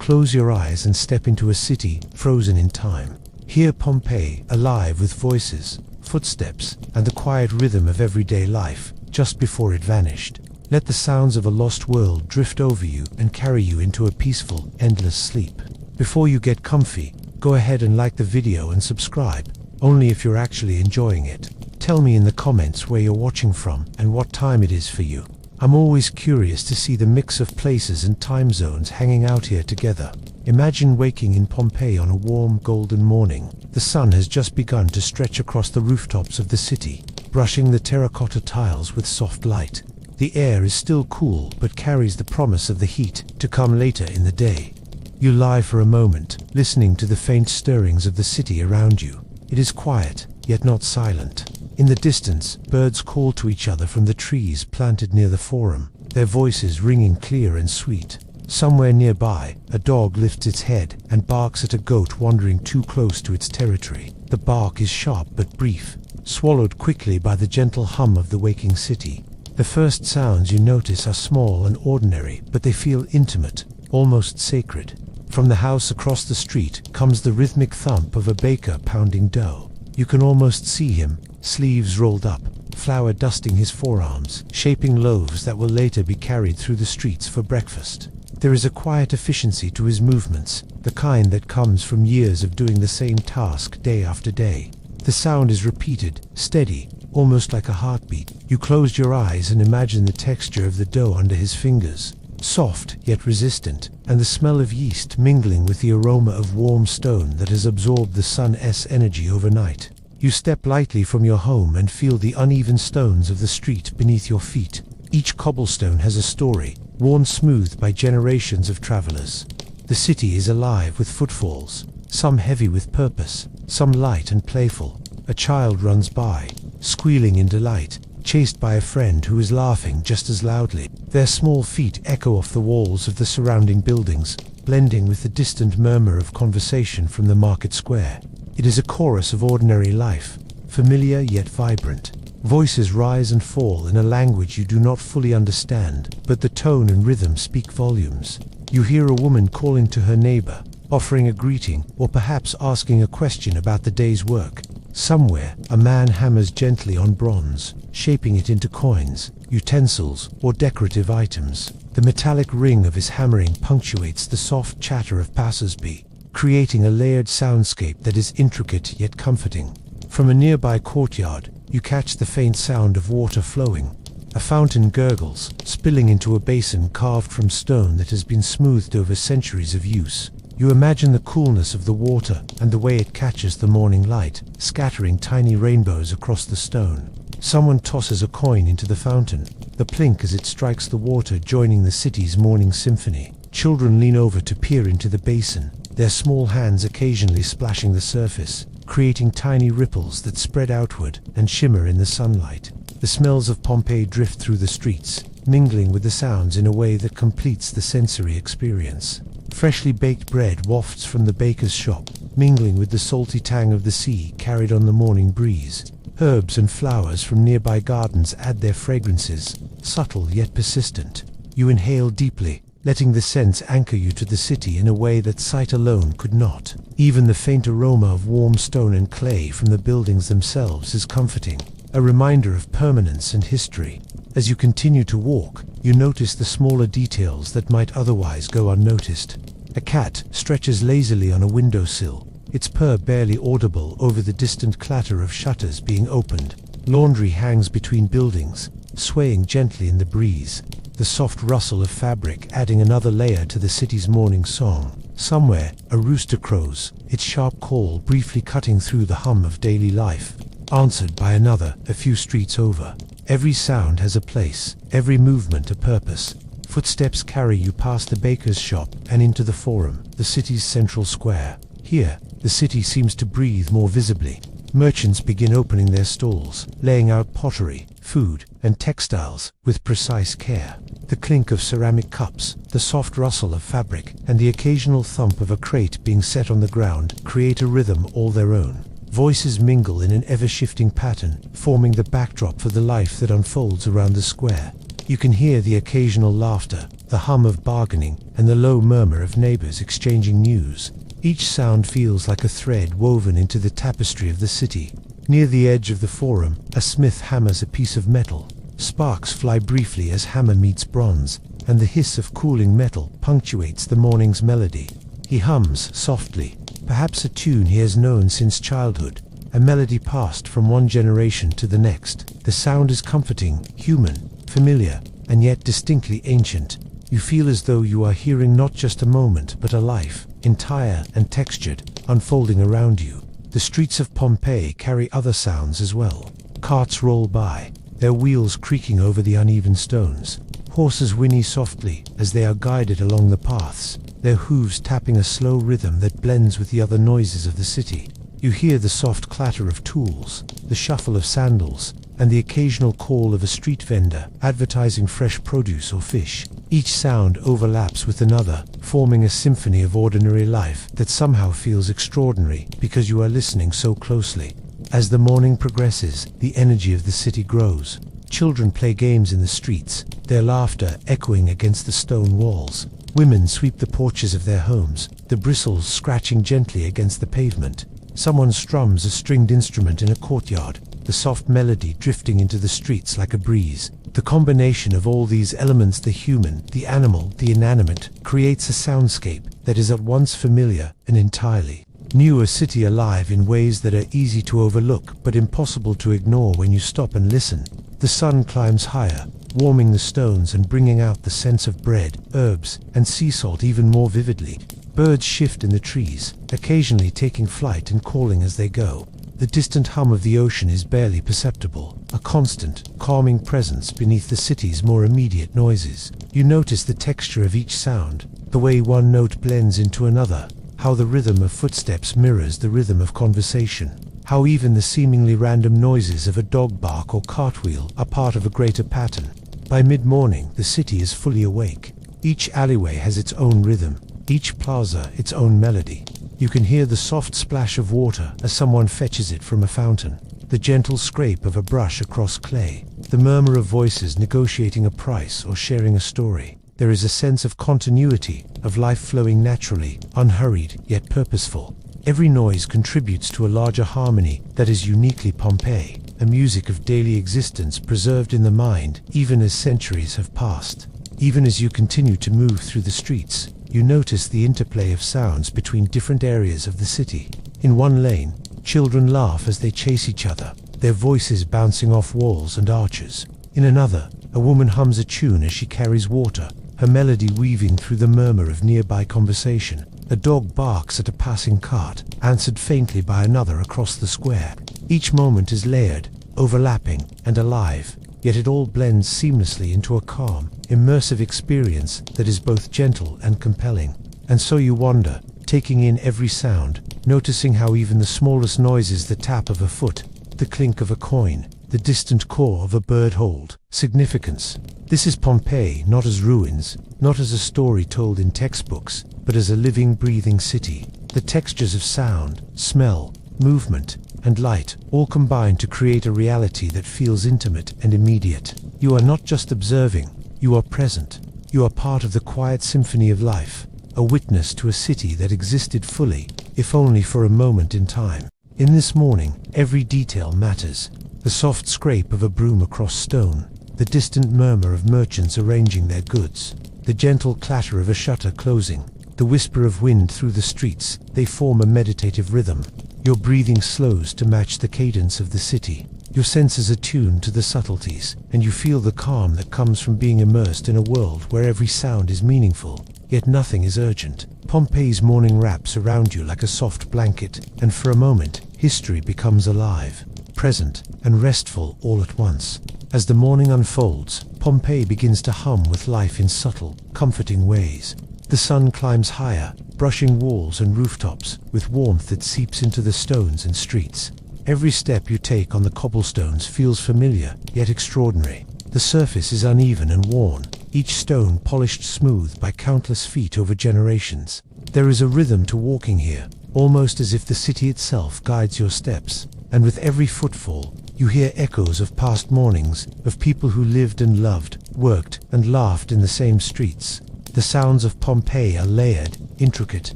Close your eyes and step into a city frozen in time. Hear Pompeii alive with voices, footsteps, and the quiet rhythm of everyday life just before it vanished. Let the sounds of a lost world drift over you and carry you into a peaceful, endless sleep. Before you get comfy, go ahead and like the video and subscribe, only if you're actually enjoying it. Tell me in the comments where you're watching from and what time it is for you. I'm always curious to see the mix of places and time zones hanging out here together. Imagine waking in Pompeii on a warm, golden morning. The sun has just begun to stretch across the rooftops of the city, brushing the terracotta tiles with soft light. The air is still cool, but carries the promise of the heat to come later in the day. You lie for a moment, listening to the faint stirrings of the city around you. It is quiet, yet not silent. In the distance, birds call to each other from the trees planted near the forum, their voices ringing clear and sweet. Somewhere nearby, a dog lifts its head and barks at a goat wandering too close to its territory. The bark is sharp but brief, swallowed quickly by the gentle hum of the waking city. The first sounds you notice are small and ordinary, but they feel intimate, almost sacred. From the house across the street comes the rhythmic thump of a baker pounding dough. You can almost see him, sleeves rolled up, flour dusting his forearms, shaping loaves that will later be carried through the streets for breakfast. There is a quiet efficiency to his movements, the kind that comes from years of doing the same task day after day. The sound is repeated, steady, almost like a heartbeat. You close your eyes and imagine the texture of the dough under his fingers, soft yet resistant, and the smell of yeast mingling with the aroma of warm stone that has absorbed the sun's energy overnight. You step lightly from your home and feel the uneven stones of the street beneath your feet. Each cobblestone has a story, worn smooth by generations of travelers. The city is alive with footfalls, some heavy with purpose, some light and playful. A child runs by, squealing in delight, chased by a friend who is laughing just as loudly. Their small feet echo off the walls of the surrounding buildings, blending with the distant murmur of conversation from the market square. It is a chorus of ordinary life, familiar yet vibrant. Voices rise and fall in a language you do not fully understand, but the tone and rhythm speak volumes. You hear a woman calling to her neighbor, offering a greeting, or perhaps asking a question about the day's work. Somewhere, a man hammers gently on bronze, shaping it into coins, utensils, or decorative items. The metallic ring of his hammering punctuates the soft chatter of passers-by, creating a layered soundscape that is intricate yet comforting. From a nearby courtyard, you catch the faint sound of water flowing. A fountain gurgles, spilling into a basin carved from stone that has been smoothed over centuries of use. You imagine the coolness of the water and the way it catches the morning light, scattering tiny rainbows across the stone. Someone tosses a coin into the fountain, the plink as it strikes the water joining the city's morning symphony. Children lean over to peer into the basin, their small hands occasionally splashing the surface, creating tiny ripples that spread outward and shimmer in the sunlight. The smells of Pompeii drift through the streets, mingling with the sounds in a way that completes the sensory experience. Freshly baked bread wafts from the baker's shop, mingling with the salty tang of the sea carried on the morning breeze. Herbs and flowers from nearby gardens add their fragrances, subtle yet persistent. You inhale deeply, letting the scents anchor you to the city in a way that sight alone could not. Even the faint aroma of warm stone and clay from the buildings themselves is comforting, a reminder of permanence and history. As you continue to walk, you notice the smaller details that might otherwise go unnoticed. A cat stretches lazily on a windowsill, its purr barely audible over the distant clatter of shutters being opened. Laundry hangs between buildings, swaying gently in the breeze, the soft rustle of fabric adding another layer to the city's morning song. Somewhere, a rooster crows, its sharp call briefly cutting through the hum of daily life, answered by another a few streets over. Every sound has a place, every movement a purpose. Footsteps carry you past the baker's shop and into the forum, the city's central square. Here, the city seems to breathe more visibly. Merchants begin opening their stalls, laying out pottery, food, and textiles with precise care. The clink of ceramic cups, the soft rustle of fabric, and the occasional thump of a crate being set on the ground create a rhythm all their own. Voices mingle in an ever-shifting pattern, forming the backdrop for the life that unfolds around the square. You can hear the occasional laughter, the hum of bargaining, and the low murmur of neighbors exchanging news. Each sound feels like a thread woven into the tapestry of the city. Near the edge of the forum, a smith hammers a piece of metal. Sparks fly briefly as hammer meets bronze, and the hiss of cooling metal punctuates the morning's melody. He hums softly, perhaps a tune he has known since childhood, a melody passed from one generation to the next. The sound is comforting, human, familiar, and yet distinctly ancient. You feel as though you are hearing not just a moment, but a life, entire and textured, unfolding around you. The streets of Pompeii carry other sounds as well. Carts roll by, their wheels creaking over the uneven stones. Horses whinny softly as they are guided along the paths, their hooves tapping a slow rhythm that blends with the other noises of the city. You hear the soft clatter of tools, the shuffle of sandals, and the occasional call of a street vendor advertising fresh produce or fish. Each sound overlaps with another, forming a symphony of ordinary life that somehow feels extraordinary because you are listening so closely. As the morning progresses, the energy of the city grows. Children play games in the streets, their laughter echoing against the stone walls. Women sweep the porches of their homes, the bristles scratching gently against the pavement. Someone strums a stringed instrument in a courtyard, the soft melody drifting into the streets like a breeze. The combination of all these elements, the human, the animal, the inanimate, creates a soundscape that is at once familiar and entirely new, a city alive in ways that are easy to overlook but impossible to ignore when you stop and listen. The sun climbs higher, warming the stones and bringing out the scents of bread, herbs, and sea salt even more vividly. Birds shift in the trees, occasionally taking flight and calling as they go. The distant hum of the ocean is barely perceptible, a constant, calming presence beneath the city's more immediate noises. You notice the texture of each sound, the way one note blends into another, how the rhythm of footsteps mirrors the rhythm of conversation, how even the seemingly random noises of a dog bark or cartwheel are part of a greater pattern. By mid-morning, the city is fully awake. Each alleyway has its own rhythm, each plaza its own melody. You can hear the soft splash of water as someone fetches it from a fountain, the gentle scrape of a brush across clay, the murmur of voices negotiating a price or sharing a story. There is a sense of continuity, of life flowing naturally, unhurried yet purposeful. Every noise contributes to a larger harmony that is uniquely Pompeii, a music of daily existence preserved in the mind even as centuries have passed. Even as you continue to move through the streets, you notice the interplay of sounds between different areas of the city. In one lane, children laugh as they chase each other, their voices bouncing off walls and arches. In another, a woman hums a tune as she carries water, her melody weaving through the murmur of nearby conversation. A dog barks at a passing cart, answered faintly by another across the square. Each moment is layered, overlapping, and alive, yet it all blends seamlessly into a calm, immersive experience that is both gentle and compelling. And so you wander, taking in every sound, noticing how even the smallest noises, the tap of a foot, the clink of a coin, the distant caw of a bird hold significance. This is Pompeii, not as ruins, not as a story told in textbooks, but as a living, breathing city. The textures of sound, smell, movement, and light all combine to create a reality that feels intimate and immediate. You are not just observing, you are present. You are part of the quiet symphony of life, a witness to a city that existed fully, if only for a moment in time. In this morning, every detail matters. The soft scrape of a broom across stone, the distant murmur of merchants arranging their goods, the gentle clatter of a shutter closing, the whisper of wind through the streets, they form a meditative rhythm. Your breathing slows to match the cadence of the city. Your senses attune to the subtleties, and you feel the calm that comes from being immersed in a world where every sound is meaningful, yet nothing is urgent. Pompeii's morning wraps around you like a soft blanket, and for a moment, history becomes alive, present, and restful all at once. As the morning unfolds, Pompeii begins to hum with life in subtle, comforting ways. The sun climbs higher, brushing walls and rooftops, with warmth that seeps into the stones and streets. Every step you take on the cobblestones feels familiar, yet extraordinary. The surface is uneven and worn, each stone polished smooth by countless feet over generations. There is a rhythm to walking here, almost as if the city itself guides your steps, and with every footfall, You hear echoes of past mornings, of people who lived and loved, worked and laughed in the same streets. The sounds of Pompeii are layered, intricate,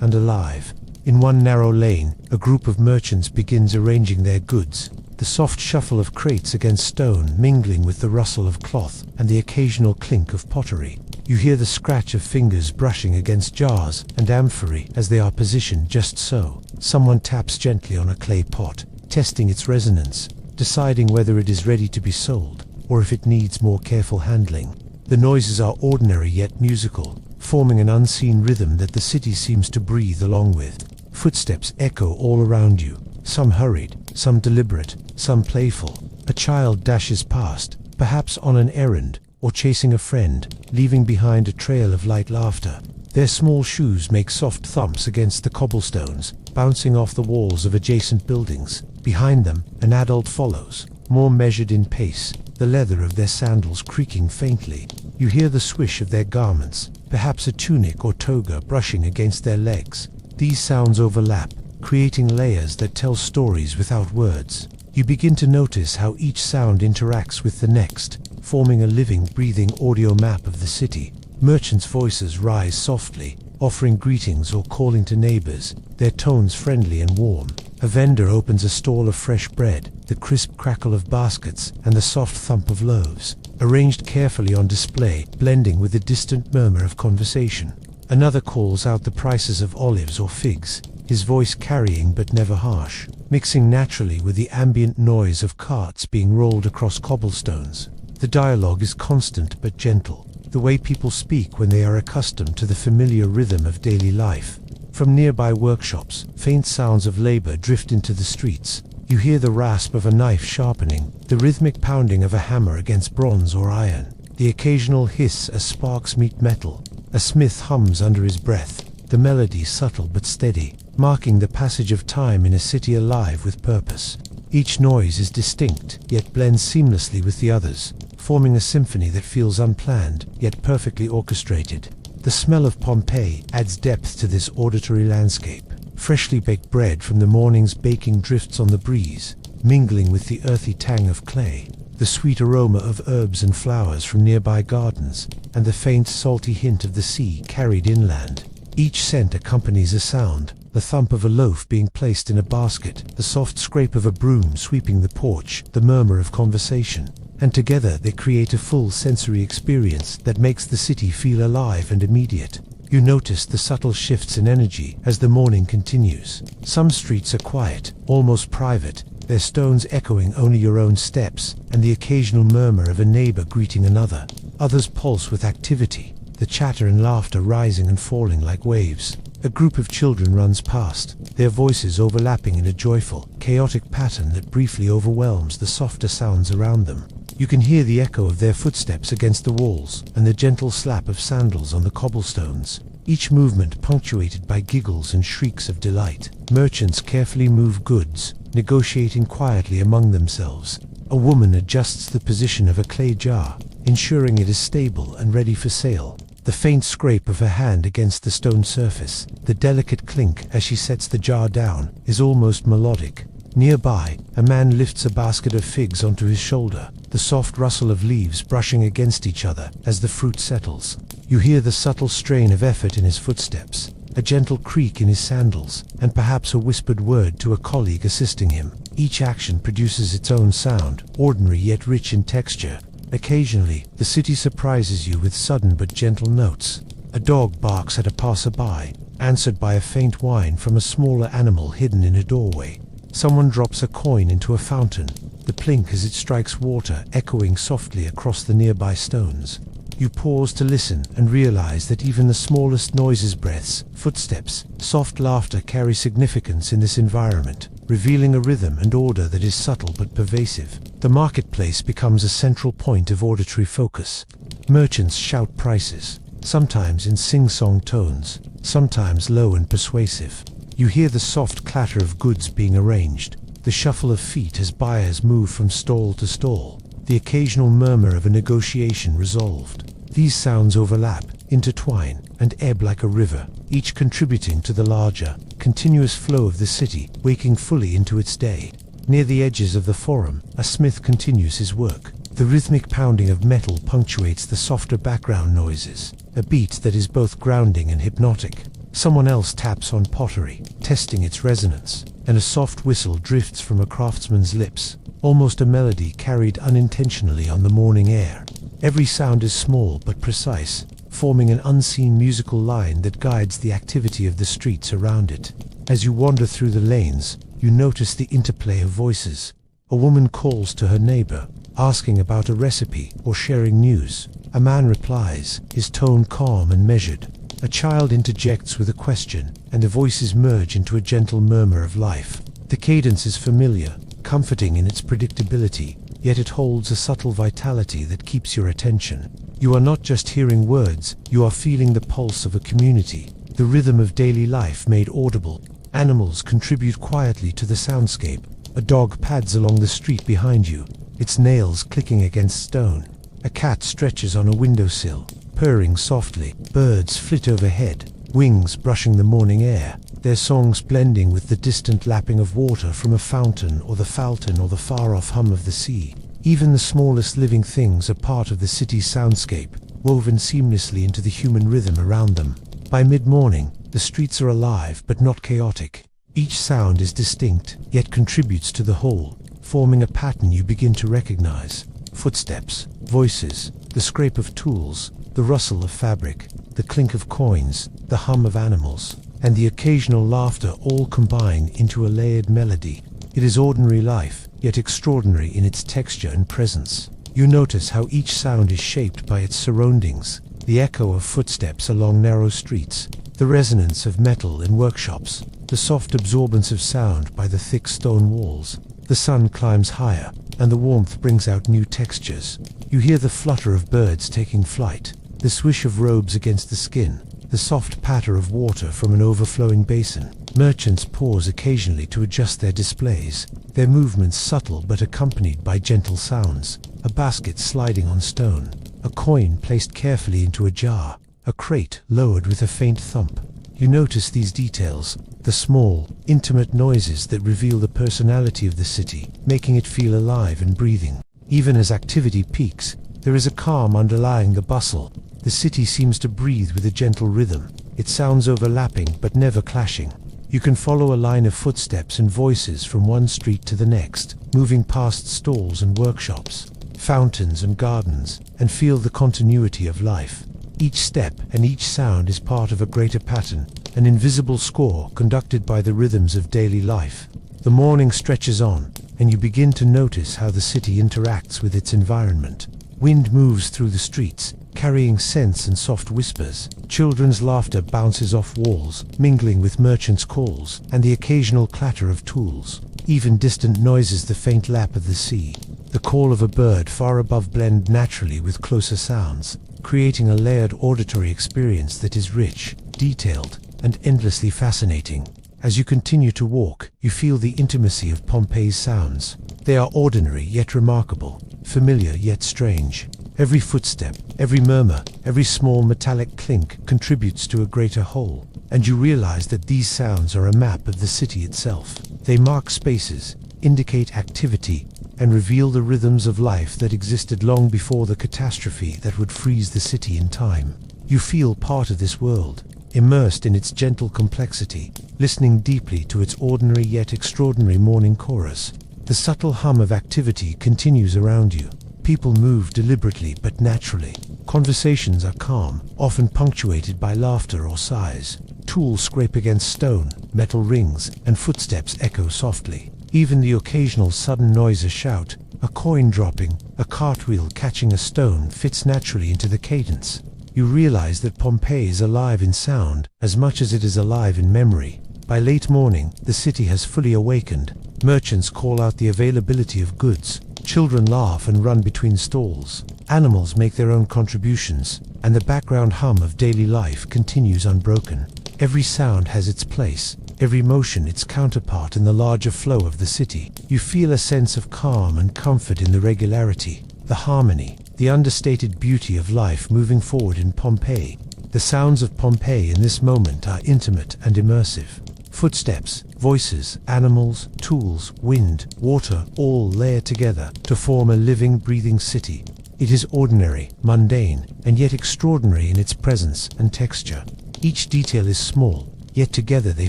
and alive. In one narrow lane, a group of merchants begins arranging their goods. The soft shuffle of crates against stone mingling with the rustle of cloth and the occasional clink of pottery. You hear the scratch of fingers brushing against jars and amphorae as they are positioned just so. Someone taps gently on a clay pot, testing its resonance, deciding whether it is ready to be sold or if it needs more careful handling. The noises are ordinary yet musical, forming an unseen rhythm that the city seems to breathe along with. Footsteps echo all around you, some hurried, some deliberate, some playful. A child dashes past, perhaps on an errand or chasing a friend, leaving behind a trail of light laughter. Their small shoes make soft thumps against the cobblestones, bouncing off the walls of adjacent buildings. Behind them, an adult follows, more measured in pace, the leather of their sandals creaking faintly. You hear the swish of their garments, perhaps a tunic or toga brushing against their legs. These sounds overlap, creating layers that tell stories without words. You begin to notice how each sound interacts with the next, forming a living, breathing audio map of the city. Merchants' voices rise softly, offering greetings or calling to neighbors, their tones friendly and warm. A vendor opens a stall of fresh bread, the crisp crackle of baskets and the soft thump of loaves, arranged carefully on display, blending with the distant murmur of conversation. Another calls out the prices of olives or figs, his voice carrying but never harsh, mixing naturally with the ambient noise of carts being rolled across cobblestones. The dialogue is constant but gentle, the way people speak when they are accustomed to the familiar rhythm of daily life. From nearby workshops, faint sounds of labor drift into the streets. You hear the rasp of a knife sharpening, the rhythmic pounding of a hammer against bronze or iron, the occasional hiss as sparks meet metal. A smith hums under his breath, the melody subtle but steady, marking the passage of time in a city alive with purpose. Each noise is distinct, yet blends seamlessly with the others, forming a symphony that feels unplanned, yet perfectly orchestrated. The smell of Pompeii adds depth to this auditory landscape. Freshly baked bread from the morning's baking drifts on the breeze, mingling with the earthy tang of clay, the sweet aroma of herbs and flowers from nearby gardens, and the faint salty hint of the sea carried inland. Each scent accompanies a sound, the thump of a loaf being placed in a basket, the soft scrape of a broom sweeping the porch, the murmur of conversation. And together they create a full sensory experience that makes the city feel alive and immediate. You notice the subtle shifts in energy as the morning continues. Some streets are quiet, almost private, their stones echoing only your own steps, and the occasional murmur of a neighbor greeting another. Others pulse with activity, the chatter and laughter rising and falling like waves. A group of children runs past, their voices overlapping in a joyful, chaotic pattern that briefly overwhelms the softer sounds around them. You can hear the echo of their footsteps against the walls and the gentle slap of sandals on the cobblestones, each movement punctuated by giggles and shrieks of delight. Merchants carefully move goods, negotiating quietly among themselves. A woman adjusts the position of a clay jar, ensuring it is stable and ready for sale. The faint scrape of her hand against the stone surface, the delicate clink as she sets the jar down, is almost melodic. Nearby, a man lifts a basket of figs onto his shoulder, the soft rustle of leaves brushing against each other as the fruit settles. You hear the subtle strain of effort in his footsteps, a gentle creak in his sandals, and perhaps a whispered word to a colleague assisting him. Each action produces its own sound, ordinary yet rich in texture. Occasionally, the city surprises you with sudden but gentle notes. A dog barks at a passerby, answered by a faint whine from a smaller animal hidden in a doorway. Someone drops a coin into a fountain, the plink as it strikes water echoing softly across the nearby stones. You pause to listen and realize that even the smallest noises, breaths, footsteps, soft laughter carry significance in this environment, revealing a rhythm and order that is subtle but pervasive. The marketplace becomes a central point of auditory focus. Merchants shout prices, sometimes in sing-song tones, sometimes low and persuasive. You hear the soft clatter of goods being arranged, the shuffle of feet as buyers move from stall to stall, the occasional murmur of a negotiation resolved. These sounds overlap, intertwine, and ebb like a river, each contributing to the larger, continuous flow of the city, waking fully into its day. Near the edges of the forum, a smith continues his work. The rhythmic pounding of metal punctuates the softer background noises, a beat that is both grounding and hypnotic. Someone else taps on pottery, testing its resonance, and a soft whistle drifts from a craftsman's lips, almost a melody carried unintentionally on the morning air. Every sound is small but precise, forming an unseen musical line that guides the activity of the streets around it. As you wander through the lanes, you notice the interplay of voices. A woman calls to her neighbor, asking about a recipe or sharing news. A man replies, his tone calm and measured. A child interjects with a question, and the voices merge into a gentle murmur of life. The cadence is familiar, comforting in its predictability, yet it holds a subtle vitality that keeps your attention. You are not just hearing words, you are feeling the pulse of a community, the rhythm of daily life made audible. Animals contribute quietly to the soundscape. A dog pads along the street behind you, its nails clicking against stone. A cat stretches on a windowsill, purring softly. Birds flit overhead, wings brushing the morning air, their songs blending with the distant lapping of water from a fountain or the far-off hum of the sea. Even the smallest living things are part of the city's soundscape, woven seamlessly into the human rhythm around them. By mid-morning, the streets are alive but not chaotic. Each sound is distinct, yet contributes to the whole, forming a pattern you begin to recognize. Footsteps, voices, the scrape of tools, the rustle of fabric, the clink of coins, the hum of animals, and the occasional laughter all combine into a layered melody. It is ordinary life, yet extraordinary in its texture and presence. You notice how each sound is shaped by its surroundings, the echo of footsteps along narrow streets, the resonance of metal in workshops, the soft absorbance of sound by the thick stone walls. The sun climbs higher, and the warmth brings out new textures. You hear the flutter of birds taking flight, the swish of robes against the skin, the soft patter of water from an overflowing basin. Merchants pause occasionally to adjust their displays, their movements subtle but accompanied by gentle sounds. A basket sliding on stone, a coin placed carefully into a jar, a crate lowered with a faint thump. You notice these details, the small, intimate noises that reveal the personality of the city, making it feel alive and breathing. Even as activity peaks, there is a calm underlying the bustle. The city seems to breathe with a gentle rhythm, its sounds overlapping but never clashing. You can follow a line of footsteps and voices from one street to the next, moving past stalls and workshops, fountains and gardens, and feel the continuity of life. Each step and each sound is part of a greater pattern, an invisible score conducted by the rhythms of daily life. The morning stretches on, and you begin to notice how the city interacts with its environment. Wind moves through the streets, carrying scents and soft whispers. Children's laughter bounces off walls, mingling with merchants' calls, and the occasional clatter of tools. Even distant noises, the faint lap of the sea, the call of a bird far above, blend naturally with closer sounds, creating a layered auditory experience that is rich, detailed, and endlessly fascinating. As you continue to walk, you feel the intimacy of Pompeii's sounds. They are ordinary yet remarkable, familiar yet strange. Every footstep, every murmur, every small metallic clink contributes to a greater whole, and you realize that these sounds are a map of the city itself. They mark spaces, indicate activity, and reveal the rhythms of life that existed long before the catastrophe that would freeze the city in time. You feel part of this world, immersed in its gentle complexity, listening deeply to its ordinary yet extraordinary morning chorus. The subtle hum of activity continues around you. People move deliberately but naturally. Conversations are calm, often punctuated by laughter or sighs. Tools scrape against stone, metal rings, and footsteps echo softly. Even the occasional sudden noise, a shout, a coin dropping, a cartwheel catching a stone, fits naturally into the cadence. You realize that Pompeii is alive in sound as much as it is alive in memory. By late morning, the city has fully awakened. Merchants call out the availability of goods. Children laugh and run between stalls. Animals make their own contributions, and the background hum of daily life continues unbroken. Every sound has its place, every motion its counterpart in the larger flow of the city. You feel a sense of calm and comfort in the regularity, the harmony, the understated beauty of life moving forward in Pompeii. The sounds of Pompeii in this moment are intimate and immersive. Footsteps, voices, animals, tools, wind, water, all layer together to form a living, breathing city. It is ordinary, mundane, and yet extraordinary in its presence and texture. Each detail is small, yet together they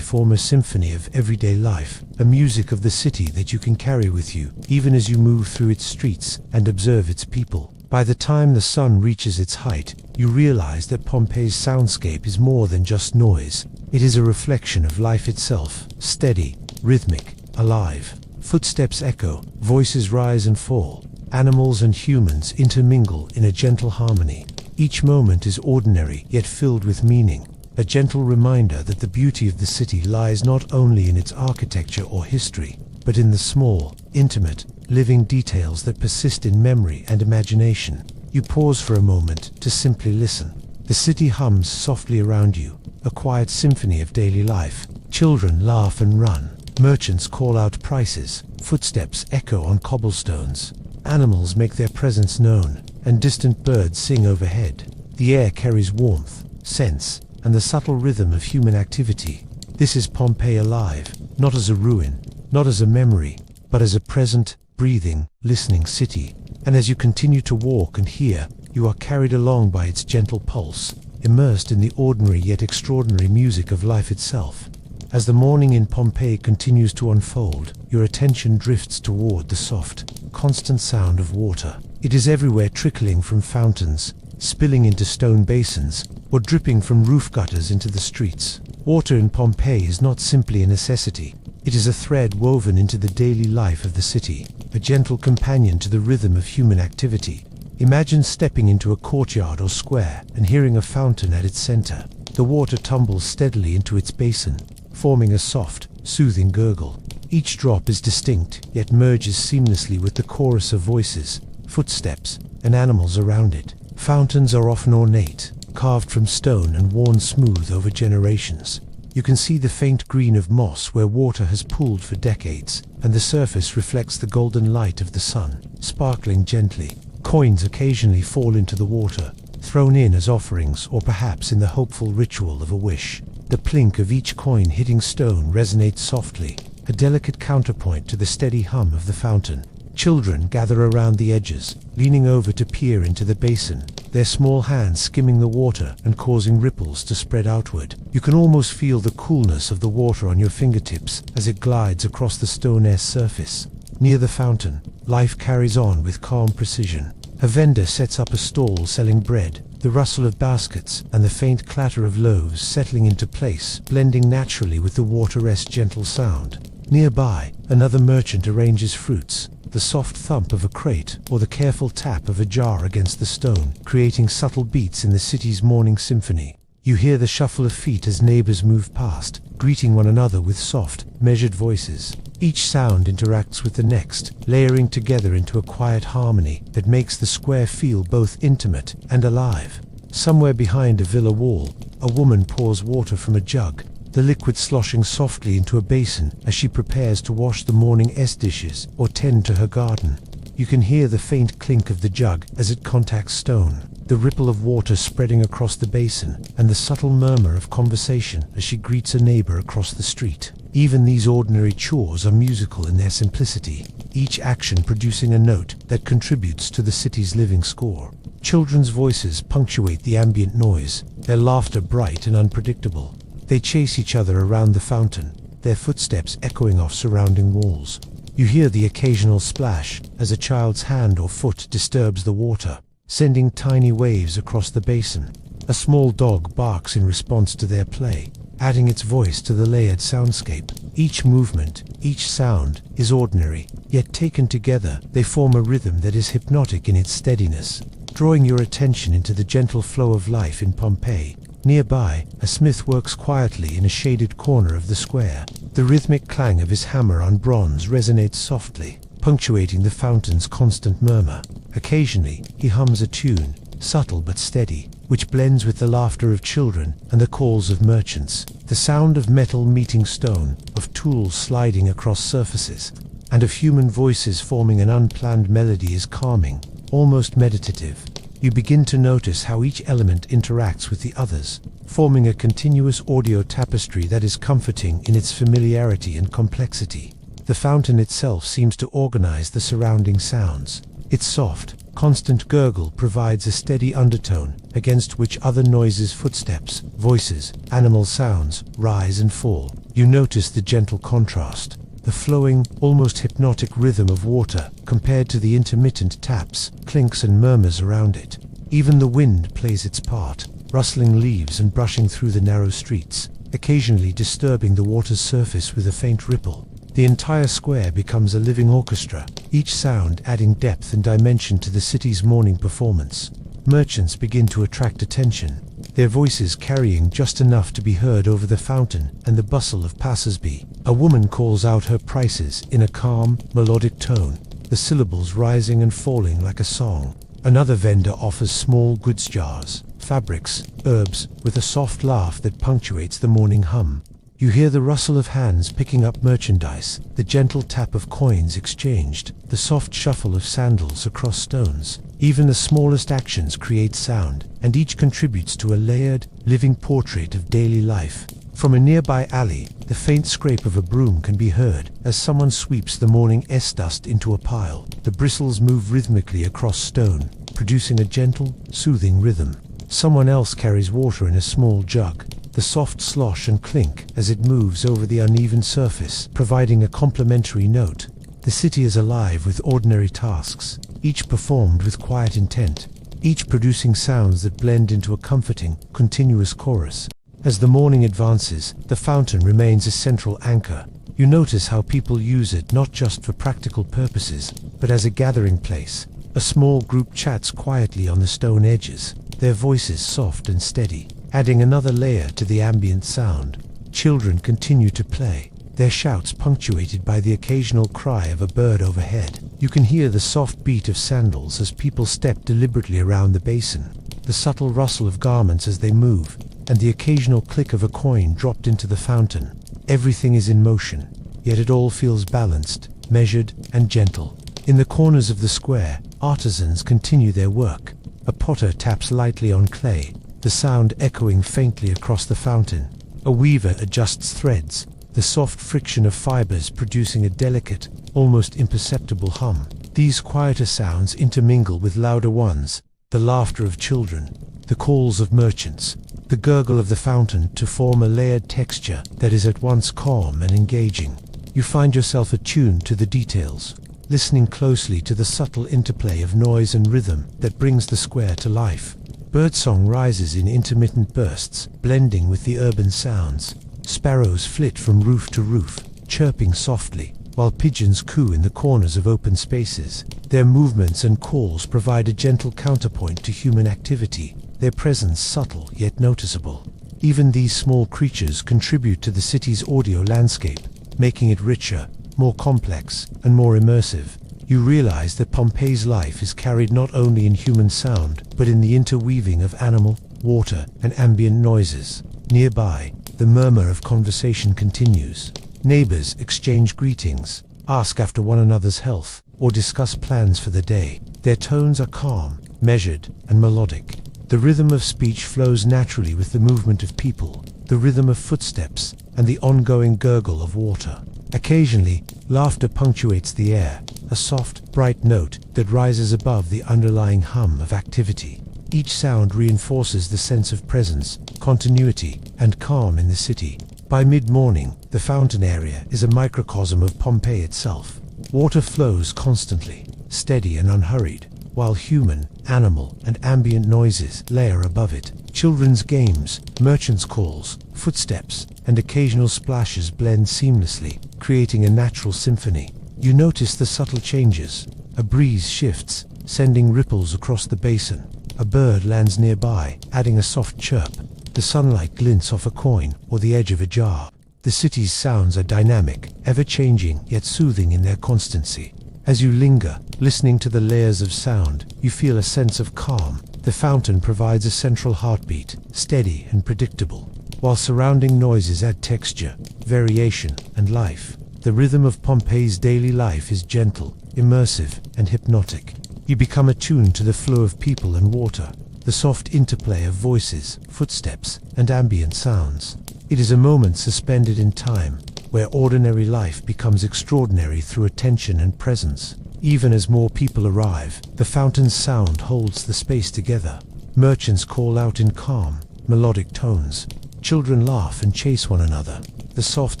form a symphony of everyday life, a music of the city that you can carry with you, even as you move through its streets and observe its people. By the time the sun reaches its height, you realize that Pompeii's soundscape is more than just noise. It is a reflection of life itself, steady, rhythmic, alive. Footsteps echo, voices rise and fall. Animals and humans intermingle in a gentle harmony. Each moment is ordinary yet filled with meaning, a gentle reminder that the beauty of the city lies not only in its architecture or history, but in the small, intimate, living details that persist in memory and imagination. You pause for a moment to simply listen. The city hums softly around you, a quiet symphony of daily life. Children laugh and run. Merchants call out prices. Footsteps echo on cobblestones. Animals make their presence known, and distant birds sing overhead. The air carries warmth, scents, and the subtle rhythm of human activity. This is Pompeii alive, not as a ruin, not as a memory, but as a present, breathing, listening city. And as you continue to walk and hear, you are carried along by its gentle pulse, immersed in the ordinary yet extraordinary music of life itself. As the morning in Pompeii continues to unfold, your attention drifts toward the soft, constant sound of water. It is everywhere, trickling from fountains, spilling into stone basins, or dripping from roof gutters into the streets. Water in Pompeii is not simply a necessity. It is a thread woven into the daily life of the city, a gentle companion to the rhythm of human activity. Imagine stepping into a courtyard or square and hearing a fountain at its center. The water tumbles steadily into its basin, forming a soft, soothing gurgle. Each drop is distinct, yet merges seamlessly with the chorus of voices, footsteps, and animals around it. Fountains are often ornate, carved from stone and worn smooth over generations. You can see the faint green of moss where water has pooled for decades, and the surface reflects the golden light of the sun, sparkling gently. Coins occasionally fall into the water, thrown in as offerings or perhaps in the hopeful ritual of a wish. The plink of each coin hitting stone resonates softly, a delicate counterpoint to the steady hum of the fountain. Children gather around the edges, leaning over to peer into the basin, their small hands skimming the water and causing ripples to spread outward. You can almost feel the coolness of the water on your fingertips as it glides across the stone-air surface. Near the fountain, life carries on with calm precision. A vendor sets up a stall selling bread, the rustle of baskets and the faint clatter of loaves settling into place, blending naturally with the water's gentle sound. Nearby, another merchant arranges fruits, the soft thump of a crate or the careful tap of a jar against the stone, creating subtle beats in the city's morning symphony. You hear the shuffle of feet as neighbors move past, greeting one another with soft, measured voices. Each sound interacts with the next, layering together into a quiet harmony that makes the square feel both intimate and alive. Somewhere behind a villa wall, a woman pours water from a jug, the liquid sloshing softly into a basin as she prepares to wash the morning's dishes or tend to her garden. You can hear the faint clink of the jug as it contacts stone, the ripple of water spreading across the basin, and the subtle murmur of conversation as she greets a neighbor across the street. Even these ordinary chores are musical in their simplicity, each action producing a note that contributes to the city's living score. Children's voices punctuate the ambient noise, their laughter bright and unpredictable. They chase each other around the fountain, their footsteps echoing off surrounding walls. You hear the occasional splash as a child's hand or foot disturbs the water, sending tiny waves across the basin. A small dog barks in response to their play, adding its voice to the layered soundscape. Each movement, each sound, is ordinary, yet taken together, they form a rhythm that is hypnotic in its steadiness, drawing your attention into the gentle flow of life in Pompeii. Nearby, a smith works quietly in a shaded corner of the square. The rhythmic clang of his hammer on bronze resonates softly, punctuating the fountain's constant murmur. Occasionally, he hums a tune, subtle but steady, which blends with the laughter of children and the calls of merchants. The sound of metal meeting stone, of tools sliding across surfaces, and of human voices forming an unplanned melody is calming, almost meditative. You begin to notice how each element interacts with the others, forming a continuous audio tapestry that is comforting in its familiarity and complexity. The fountain itself seems to organize the surrounding sounds. Its soft, constant gurgle provides a steady undertone against which other noises, footsteps, voices, animal sounds rise and fall. You notice the gentle contrast, the flowing, almost hypnotic rhythm of water compared to the intermittent taps, clinks and murmurs around it. Even the wind plays its part, rustling leaves and brushing through the narrow streets, occasionally disturbing the water's surface with a faint ripple. The entire square becomes a living orchestra, each sound adding depth and dimension to the city's morning performance. Merchants begin to attract attention, their voices carrying just enough to be heard over the fountain and the bustle of passers-by. A woman calls out her prices in a calm, melodic tone, the syllables rising and falling like a song. Another vendor offers small goods jars, fabrics, herbs, with a soft laugh that punctuates the morning hum. You hear the rustle of hands picking up merchandise, the gentle tap of coins exchanged, the soft shuffle of sandals across stones. Even the smallest actions create sound, and each contributes to a layered, living portrait of daily life. From a nearby alley, the faint scrape of a broom can be heard as someone sweeps the morning dust into a pile. The bristles move rhythmically across stone, producing a gentle, soothing rhythm. Someone else carries water in a small jug, the soft slosh and clink as it moves over the uneven surface, providing a complementary note. The city is alive with ordinary tasks, each performed with quiet intent, each producing sounds that blend into a comforting, continuous chorus. As the morning advances, the fountain remains a central anchor. You notice how people use it not just for practical purposes, but as a gathering place. A small group chats quietly on the stone edges, their voices soft and steady, adding another layer to the ambient sound. Children continue to play, their shouts punctuated by the occasional cry of a bird overhead. You can hear the soft beat of sandals as people step deliberately around the basin, the subtle rustle of garments as they move, and the occasional click of a coin dropped into the fountain. Everything is in motion, yet it all feels balanced, measured, and gentle. In the corners of the square, artisans continue their work. A potter taps lightly on clay, the sound echoing faintly across the fountain. A weaver adjusts threads, the soft friction of fibers producing a delicate, almost imperceptible hum. These quieter sounds intermingle with louder ones, the laughter of children, the calls of merchants, the gurgle of the fountain to form a layered texture that is at once calm and engaging. You find yourself attuned to the details, listening closely to the subtle interplay of noise and rhythm that brings the square to life. Birdsong rises in intermittent bursts, blending with the urban sounds. Sparrows flit from roof to roof, chirping softly, while pigeons coo in the corners of open spaces. Their movements and calls provide a gentle counterpoint to human activity, their presence subtle yet noticeable. Even these small creatures contribute to the city's audio landscape, making it richer, more complex, and more immersive. You realize that Pompeii's life is carried not only in human sound, but in the interweaving of animal, water, and ambient noises. Nearby, the murmur of conversation continues. Neighbors exchange greetings, ask after one another's health, or discuss plans for the day. Their tones are calm, measured, and melodic. The rhythm of speech flows naturally with the movement of people, the rhythm of footsteps, and the ongoing gurgle of water. Occasionally, laughter punctuates the air, a soft, bright note that rises above the underlying hum of activity. Each sound reinforces the sense of presence, continuity, and calm in the city. By mid-morning, the fountain area is a microcosm of Pompeii itself. Water flows constantly, steady and unhurried, while human, animal, and ambient noises layer above it. Children's games, merchants' calls, footsteps, and occasional splashes blend seamlessly, creating a natural symphony. You notice the subtle changes. A breeze shifts, sending ripples across the basin. A bird lands nearby, adding a soft chirp. The sunlight glints off a coin or the edge of a jar. The city's sounds are dynamic, ever-changing yet soothing in their constancy. As you linger, listening to the layers of sound, you feel a sense of calm. The fountain provides a central heartbeat, steady and predictable, while surrounding noises add texture, variation, and life. The rhythm of Pompeii's daily life is gentle, immersive, and hypnotic. You become attuned to the flow of people and water, the soft interplay of voices, footsteps, and ambient sounds. It is a moment suspended in time, where ordinary life becomes extraordinary through attention and presence. Even as more people arrive, the fountain's sound holds the space together. Merchants call out in calm, melodic tones. Children laugh and chase one another. The soft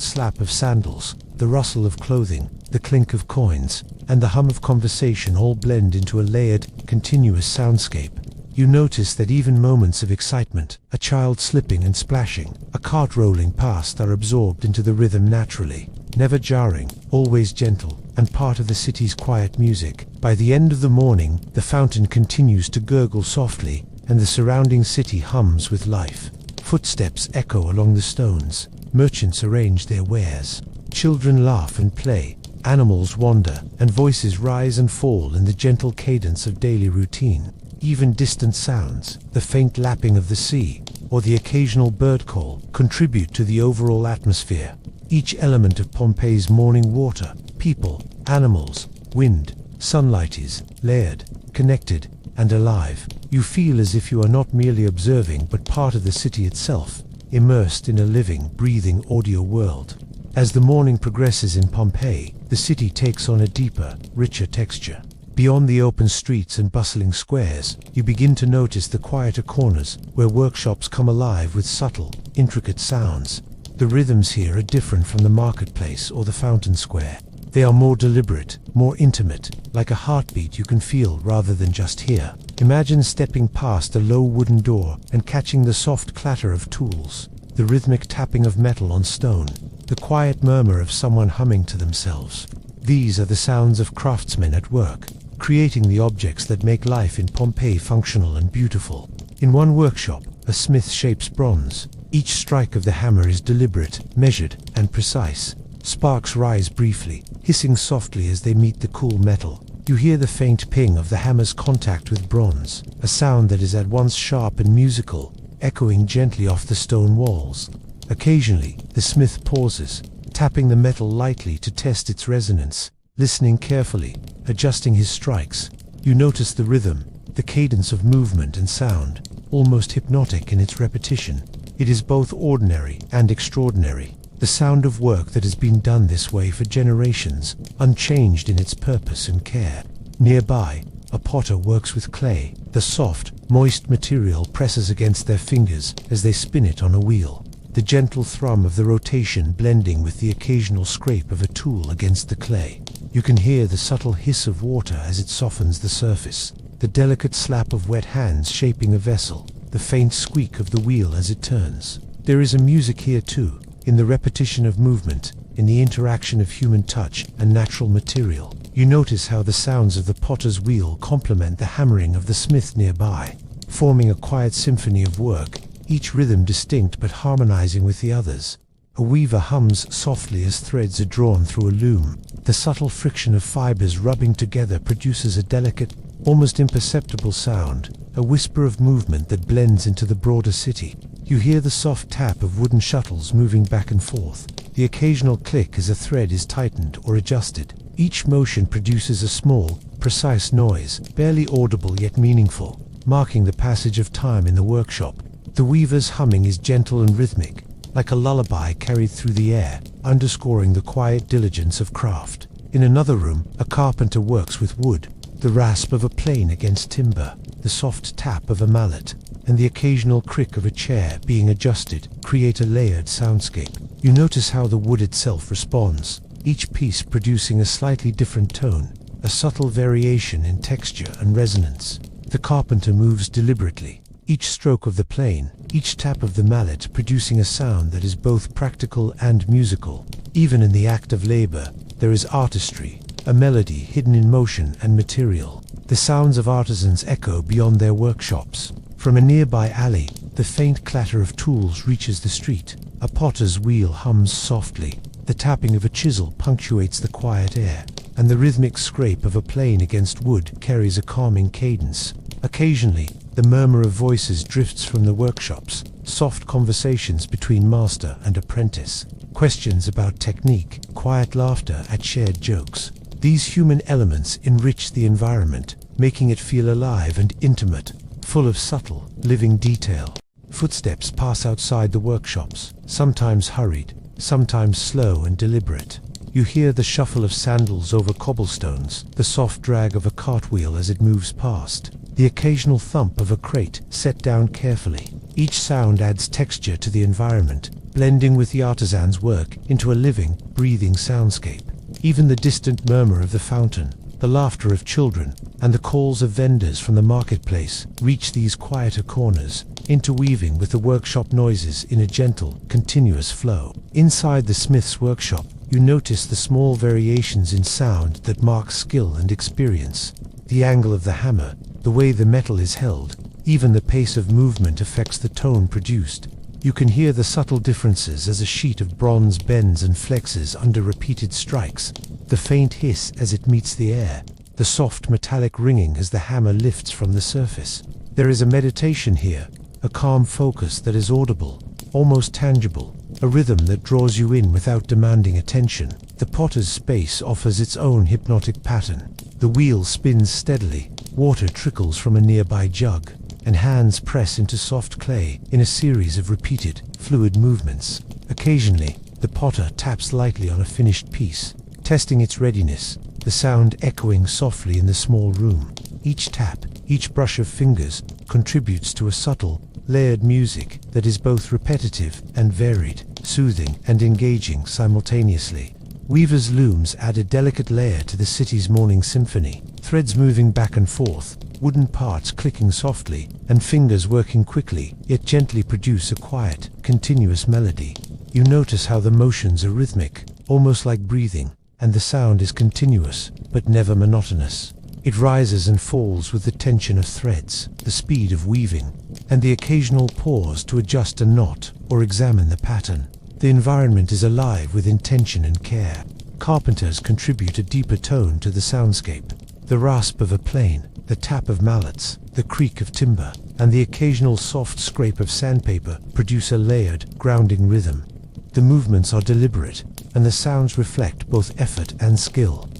slap of sandals, the rustle of clothing, the clink of coins, and the hum of conversation all blend into a layered, continuous soundscape. You notice that even moments of excitement, a child slipping and splashing, a cart rolling past, are absorbed into the rhythm naturally, never jarring, always gentle, and part of the city's quiet music. By the end of the morning, the fountain continues to gurgle softly, and the surrounding city hums with life. Footsteps echo along the stones. Merchants arrange their wares. Children laugh and play. Animals wander, and voices rise and fall in the gentle cadence of daily routine. Even distant sounds, the faint lapping of the sea, or the occasional bird call, contribute to the overall atmosphere. Each element of Pompeii's morning water, people, animals, wind, sunlight is layered, connected, and alive. You feel as if you are not merely observing but part of the city itself, immersed in a living, breathing audio world. As the morning progresses in Pompeii, the city takes on a deeper, richer texture. Beyond the open streets and bustling squares, you begin to notice the quieter corners, where workshops come alive with subtle, intricate sounds. The rhythms here are different from the marketplace or the fountain square. They are more deliberate, more intimate, like a heartbeat you can feel rather than just hear. Imagine stepping past a low wooden door and catching the soft clatter of tools, the rhythmic tapping of metal on stone, the quiet murmur of someone humming to themselves. These are the sounds of craftsmen at work, creating the objects that make life in Pompeii functional and beautiful. In one workshop, a smith shapes bronze. Each strike of the hammer is deliberate, measured, and precise. Sparks rise briefly, hissing softly as they meet the cool metal. You hear the faint ping of the hammer's contact with bronze, a sound that is at once sharp and musical, echoing gently off the stone walls. Occasionally, the smith pauses, tapping the metal lightly to test its resonance, listening carefully, adjusting his strikes. You notice the rhythm, the cadence of movement and sound, almost hypnotic in its repetition. It is both ordinary and extraordinary, the sound of work that has been done this way for generations, unchanged in its purpose and care. Nearby, a potter works with clay. The soft, moist material presses against their fingers as they spin it on a wheel, the gentle thrum of the rotation blending with the occasional scrape of a tool against the clay. You can hear the subtle hiss of water as it softens the surface, the delicate slap of wet hands shaping a vessel, the faint squeak of the wheel as it turns. There is a music here too, in the repetition of movement, in the interaction of human touch and natural material. You notice how the sounds of the potter's wheel complement the hammering of the smith nearby, forming a quiet symphony of work, each rhythm distinct but harmonizing with the others. A weaver hums softly as threads are drawn through a loom. The subtle friction of fibers rubbing together produces a delicate, almost imperceptible sound, a whisper of movement that blends into the broader city. You hear the soft tap of wooden shuttles moving back and forth, the occasional click as a thread is tightened or adjusted. Each motion produces a small, precise noise, barely audible yet meaningful, marking the passage of time in the workshop. The weaver's humming is gentle and rhythmic, like a lullaby carried through the air, underscoring the quiet diligence of craft. In another room, a carpenter works with wood. The rasp of a plane against timber, the soft tap of a mallet, and the occasional creak of a chair being adjusted create a layered soundscape. You notice how the wood itself responds, each piece producing a slightly different tone, a subtle variation in texture and resonance. The carpenter moves deliberately, each stroke of the plane, each tap of the mallet producing a sound that is both practical and musical. Even in the act of labor, there is artistry, a melody hidden in motion and material. The sounds of artisans echo beyond their workshops. From a nearby alley, the faint clatter of tools reaches the street. A potter's wheel hums softly. The tapping of a chisel punctuates the quiet air, and the rhythmic scrape of a plane against wood carries a calming cadence. Occasionally, the murmur of voices drifts from the workshops, soft conversations between master and apprentice, questions about technique, quiet laughter at shared jokes. These human elements enrich the environment, making it feel alive and intimate, full of subtle, living detail. Footsteps pass outside the workshops, sometimes hurried, sometimes slow and deliberate. You hear the shuffle of sandals over cobblestones, the soft drag of a cartwheel as it moves past, the occasional thump of a crate set down carefully. Each sound adds texture to the environment, blending with the artisan's work into a living, breathing soundscape. Even the distant murmur of the fountain, the laughter of children, and the calls of vendors from the marketplace reach these quieter corners, interweaving with the workshop noises in a gentle, continuous flow. Inside the smith's workshop, you notice the small variations in sound that mark skill and experience. The angle of the hammer, the way the metal is held, even the pace of movement affects the tone produced. You can hear the subtle differences as a sheet of bronze bends and flexes under repeated strikes, the faint hiss as it meets the air, the soft metallic ringing as the hammer lifts from the surface. There is a meditation here, a calm focus that is audible, almost tangible, a rhythm that draws you in without demanding attention. The potter's space offers its own hypnotic pattern. The wheel spins steadily, water trickles from a nearby jug, and hands press into soft clay in a series of repeated, fluid movements. Occasionally, the potter taps lightly on a finished piece, testing its readiness, the sound echoing softly in the small room. Each tap, each brush of fingers, contributes to a subtle, layered music that is both repetitive and varied, soothing and engaging simultaneously. Weaver's looms add a delicate layer to the city's morning symphony, threads moving back and forth, wooden parts clicking softly, and fingers working quickly, yet gently produce a quiet, continuous melody. You notice how the motions are rhythmic, almost like breathing, and the sound is continuous, but never monotonous. It rises and falls with the tension of threads, the speed of weaving, and the occasional pause to adjust a knot or examine the pattern. The environment is alive with intention and care. Carpenters contribute a deeper tone to the soundscape. The rasp of a plane, the tap of mallets, the creak of timber, and the occasional soft scrape of sandpaper produce a layered, grounding rhythm. The movements are deliberate, and the sounds reflect both effort and skill.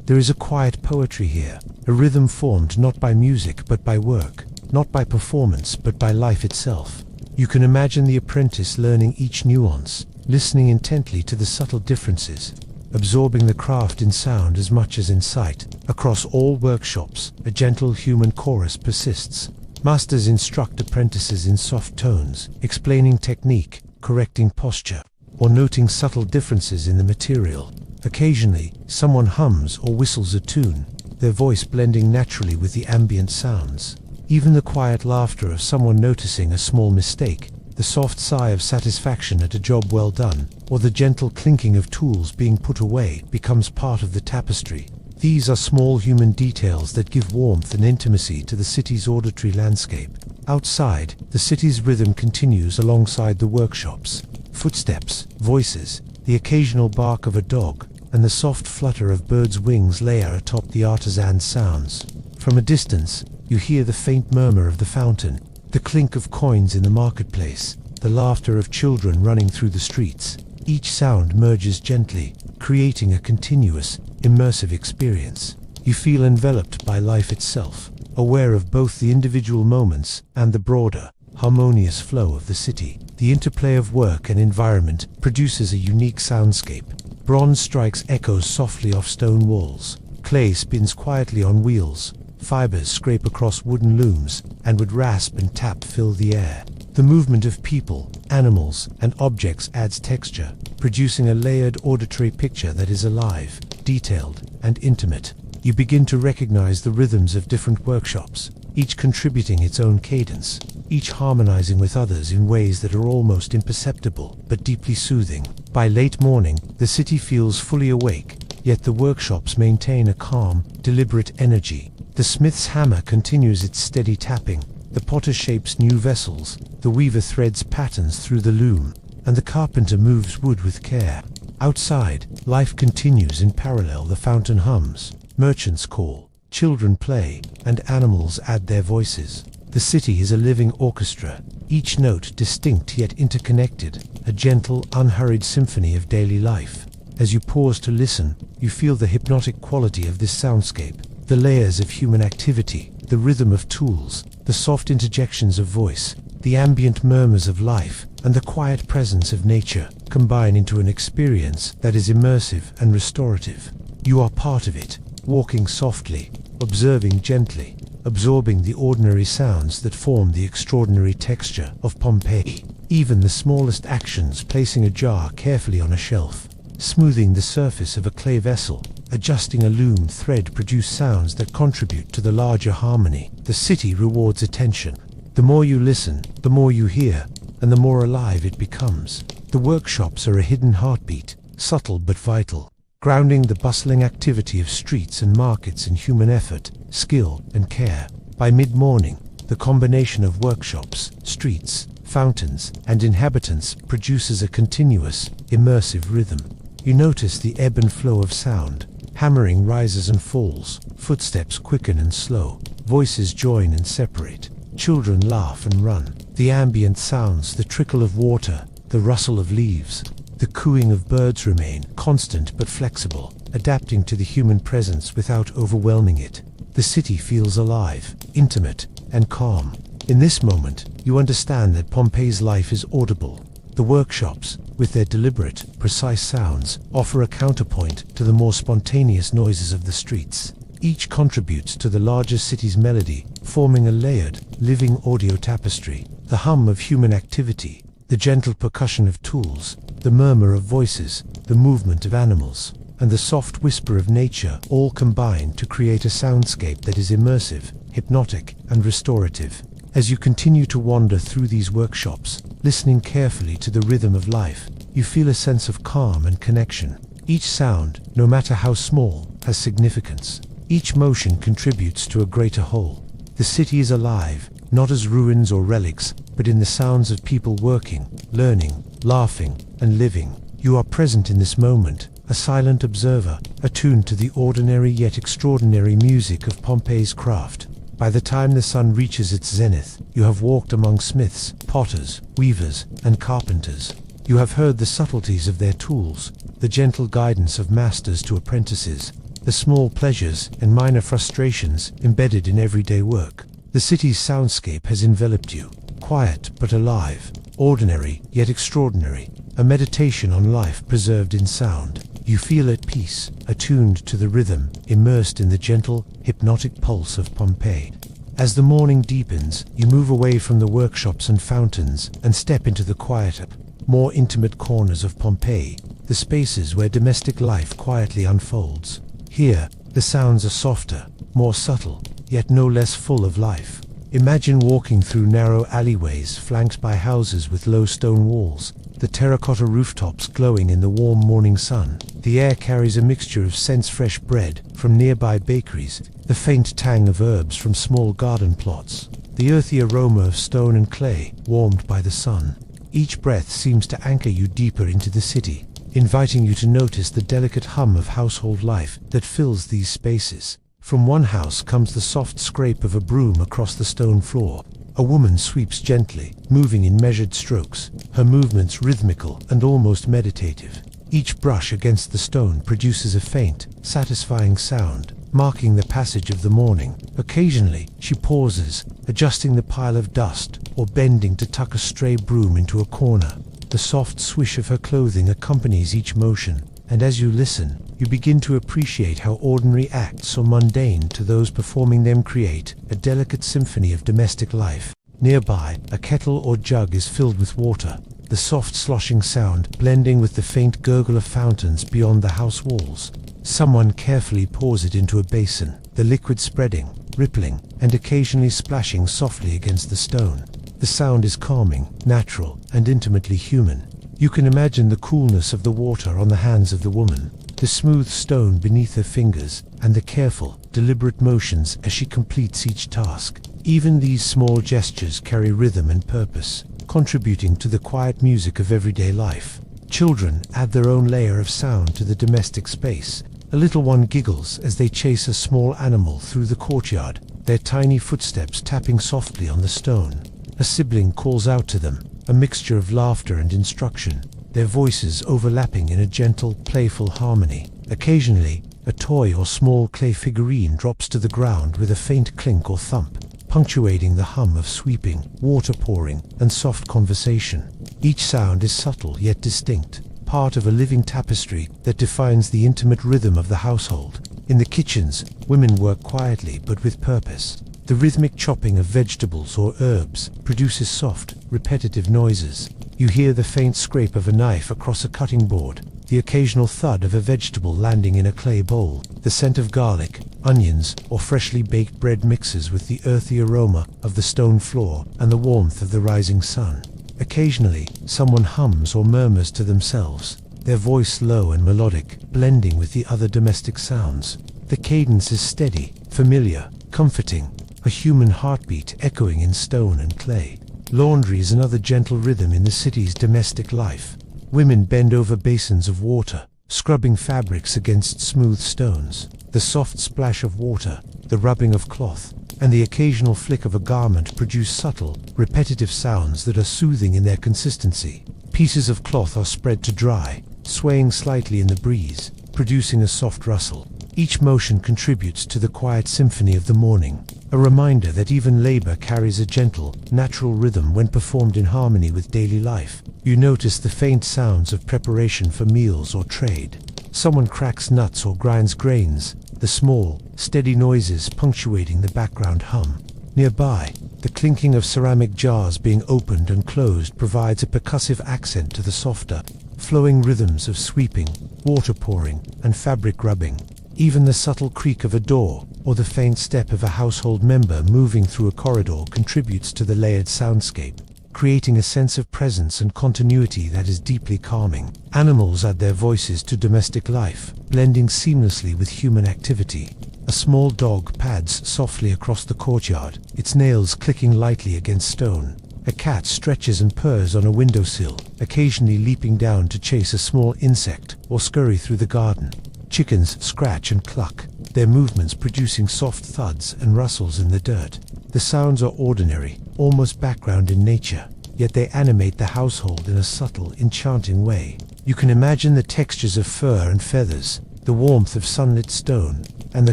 There is a quiet poetry here, a rhythm formed not by music but by work, not by performance but by life itself. You can imagine the apprentice learning each nuance, listening intently to the subtle differences, absorbing the craft in sound as much as in sight. Across all workshops, a gentle human chorus persists. Masters instruct apprentices in soft tones, explaining technique, correcting posture, or noting subtle differences in the material. Occasionally, someone hums or whistles a tune, their voice blending naturally with the ambient sounds. Even the quiet laughter of someone noticing a small mistake, the soft sigh of satisfaction at a job well done, or the gentle clinking of tools being put away becomes part of the tapestry. These are small human details that give warmth and intimacy to the city's auditory landscape. Outside, the city's rhythm continues alongside the workshops. Footsteps, voices, the occasional bark of a dog, and the soft flutter of birds' wings layer atop the artisan's sounds. From a distance, you hear the faint murmur of the fountain, the clink of coins in the marketplace, the laughter of children running through the streets. Each sound merges gently, creating a continuous, immersive experience. You feel enveloped by life itself, aware of both the individual moments and the broader, harmonious flow of the city. The interplay of work and environment produces a unique soundscape. Bronze strikes echoes softly off stone walls, clay spins quietly on wheels, fibers scrape across wooden looms, and with rasp and tap fill the air. The movement of people, animals, and objects adds texture, producing a layered auditory picture that is alive, detailed, and intimate. You begin to recognize the rhythms of different workshops, each contributing its own cadence, each harmonizing with others in ways that are almost imperceptible but deeply soothing. By late morning, the city feels fully awake, yet the workshops maintain a calm, deliberate energy. The smith's hammer continues its steady tapping, the potter shapes new vessels, the weaver threads patterns through the loom, and the carpenter moves wood with care. Outside, life continues in parallel. The fountain hums, merchants call, children play, and animals add their voices. The city is a living orchestra, each note distinct yet interconnected, a gentle, unhurried symphony of daily life. As you pause to listen, you feel the hypnotic quality of this soundscape. The layers of human activity, the rhythm of tools, the soft interjections of voice, the ambient murmurs of life, and the quiet presence of nature combine into an experience that is immersive and restorative. You are part of it, walking softly, observing gently, absorbing the ordinary sounds that form the extraordinary texture of Pompeii. Even the smallest actions, placing a jar carefully on a shelf, smoothing the surface of a clay vessel, adjusting a loom thread, produce sounds that contribute to the larger harmony. The city rewards attention. The more you listen, the more you hear, and the more alive it becomes. The workshops are a hidden heartbeat, subtle but vital, grounding the bustling activity of streets and markets in human effort, skill, and care. By mid-morning, the combination of workshops, streets, fountains, and inhabitants produces a continuous, immersive rhythm. You notice the ebb and flow of sound. Hammering rises and falls, footsteps quicken and slow, voices join and separate, children laugh and run. The ambient sounds, the trickle of water, the rustle of leaves, the cooing of birds remain constant but flexible, adapting to the human presence without overwhelming it. The city feels alive, intimate, and calm. In this moment, you understand that Pompeii's life is audible. The workshops, with their deliberate, precise sounds, offer a counterpoint to the more spontaneous noises of the streets. Each contributes to the larger city's melody, forming a layered, living audio tapestry. The hum of human activity, the gentle percussion of tools, the murmur of voices, the movement of animals, and the soft whisper of nature all combine to create a soundscape that is immersive, hypnotic, and restorative. As you continue to wander through these workshops, listening carefully to the rhythm of life, you feel a sense of calm and connection. Each sound, no matter how small, has significance. Each motion contributes to a greater whole. The city is alive, not as ruins or relics, but in the sounds of people working, learning, laughing, and living. You are present in this moment, a silent observer, attuned to the ordinary yet extraordinary music of Pompeii's craft. By the time the sun reaches its zenith, you have walked among smiths, potters, weavers, and carpenters. You have heard the subtleties of their tools, the gentle guidance of masters to apprentices, the small pleasures and minor frustrations embedded in everyday work. The city's soundscape has enveloped you, quiet but alive, ordinary yet extraordinary, a meditation on life preserved in sound. You feel at peace, attuned to the rhythm, immersed in the gentle, hypnotic pulse of Pompeii. As the morning deepens, you move away from the workshops and fountains and step into the quieter, more intimate corners of Pompeii, the spaces where domestic life quietly unfolds. Here, the sounds are softer, more subtle, yet no less full of life. Imagine walking through narrow alleyways flanked by houses with low stone walls, the terracotta rooftops glowing in the warm morning sun. The air carries a mixture of scents: fresh bread from nearby bakeries, the faint tang of herbs from small garden plots, the earthy aroma of stone and clay warmed by the sun. Each breath seems to anchor you deeper into the city, inviting you to notice the delicate hum of household life that fills these spaces. From one house comes the soft scrape of a broom across the stone floor. A woman sweeps gently, moving in measured strokes, her movements rhythmical and almost meditative. Each brush against the stone produces a faint, satisfying sound, marking the passage of the morning. Occasionally, she pauses, adjusting the pile of dust or bending to tuck a stray broom into a corner. The soft swish of her clothing accompanies each motion, and as you listen, you begin to appreciate how ordinary acts, so mundane to those performing them, create a delicate symphony of domestic life. Nearby, a kettle or jug is filled with water, the soft sloshing sound blending with the faint gurgle of fountains beyond the house walls. Someone carefully pours it into a basin, the liquid spreading, rippling, and occasionally splashing softly against the stone. The sound is calming, natural, and intimately human. You can imagine the coolness of the water on the hands of the woman, the smooth stone beneath her fingers, and the careful, deliberate motions as she completes each task. Even these small gestures carry rhythm and purpose, contributing to the quiet music of everyday life. Children add their own layer of sound to the domestic space. A little one giggles as they chase a small animal through the courtyard, their tiny footsteps tapping softly on the stone. A sibling calls out to them, a mixture of laughter and instruction, their voices overlapping in a gentle, playful harmony. Occasionally, a toy or small clay figurine drops to the ground with a faint clink or thump, punctuating the hum of sweeping, water pouring, and soft conversation. Each sound is subtle yet distinct, part of a living tapestry that defines the intimate rhythm of the household. In the kitchens, women work quietly but with purpose. The rhythmic chopping of vegetables or herbs produces soft, repetitive noises. You hear the faint scrape of a knife across a cutting board, the occasional thud of a vegetable landing in a clay bowl, the scent of garlic, onions, or freshly baked bread mixes with the earthy aroma of the stone floor and the warmth of the rising sun. Occasionally, someone hums or murmurs to themselves, their voice low and melodic, blending with the other domestic sounds. The cadence is steady, familiar, comforting, a human heartbeat echoing in stone and clay. Laundry is another gentle rhythm in the city's domestic life. Women bend over basins of water, scrubbing fabrics against smooth stones. The soft splash of water, the rubbing of cloth, and the occasional flick of a garment produce subtle, repetitive sounds that are soothing in their consistency. Pieces of cloth are spread to dry, swaying slightly in the breeze, producing a soft rustle. Each motion contributes to the quiet symphony of the morning, a reminder that even labor carries a gentle, natural rhythm when performed in harmony with daily life. You notice the faint sounds of preparation for meals or trade. Someone cracks nuts or grinds grains, the small, steady noises punctuating the background hum. Nearby, the clinking of ceramic jars being opened and closed provides a percussive accent to the softer, flowing rhythms of sweeping, water pouring, and fabric rubbing. Even the subtle creak of a door, or the faint step of a household member moving through a corridor contributes to the layered soundscape, creating a sense of presence and continuity that is deeply calming. Animals add their voices to domestic life, blending seamlessly with human activity. A small dog pads softly across the courtyard, its nails clicking lightly against stone. A cat stretches and purrs on a windowsill, occasionally leaping down to chase a small insect or scurry through the garden. Chickens scratch and cluck, their movements producing soft thuds and rustles in the dirt. The sounds are ordinary, almost background in nature, yet they animate the household in a subtle, enchanting way. You can imagine the textures of fur and feathers, the warmth of sunlit stone, and the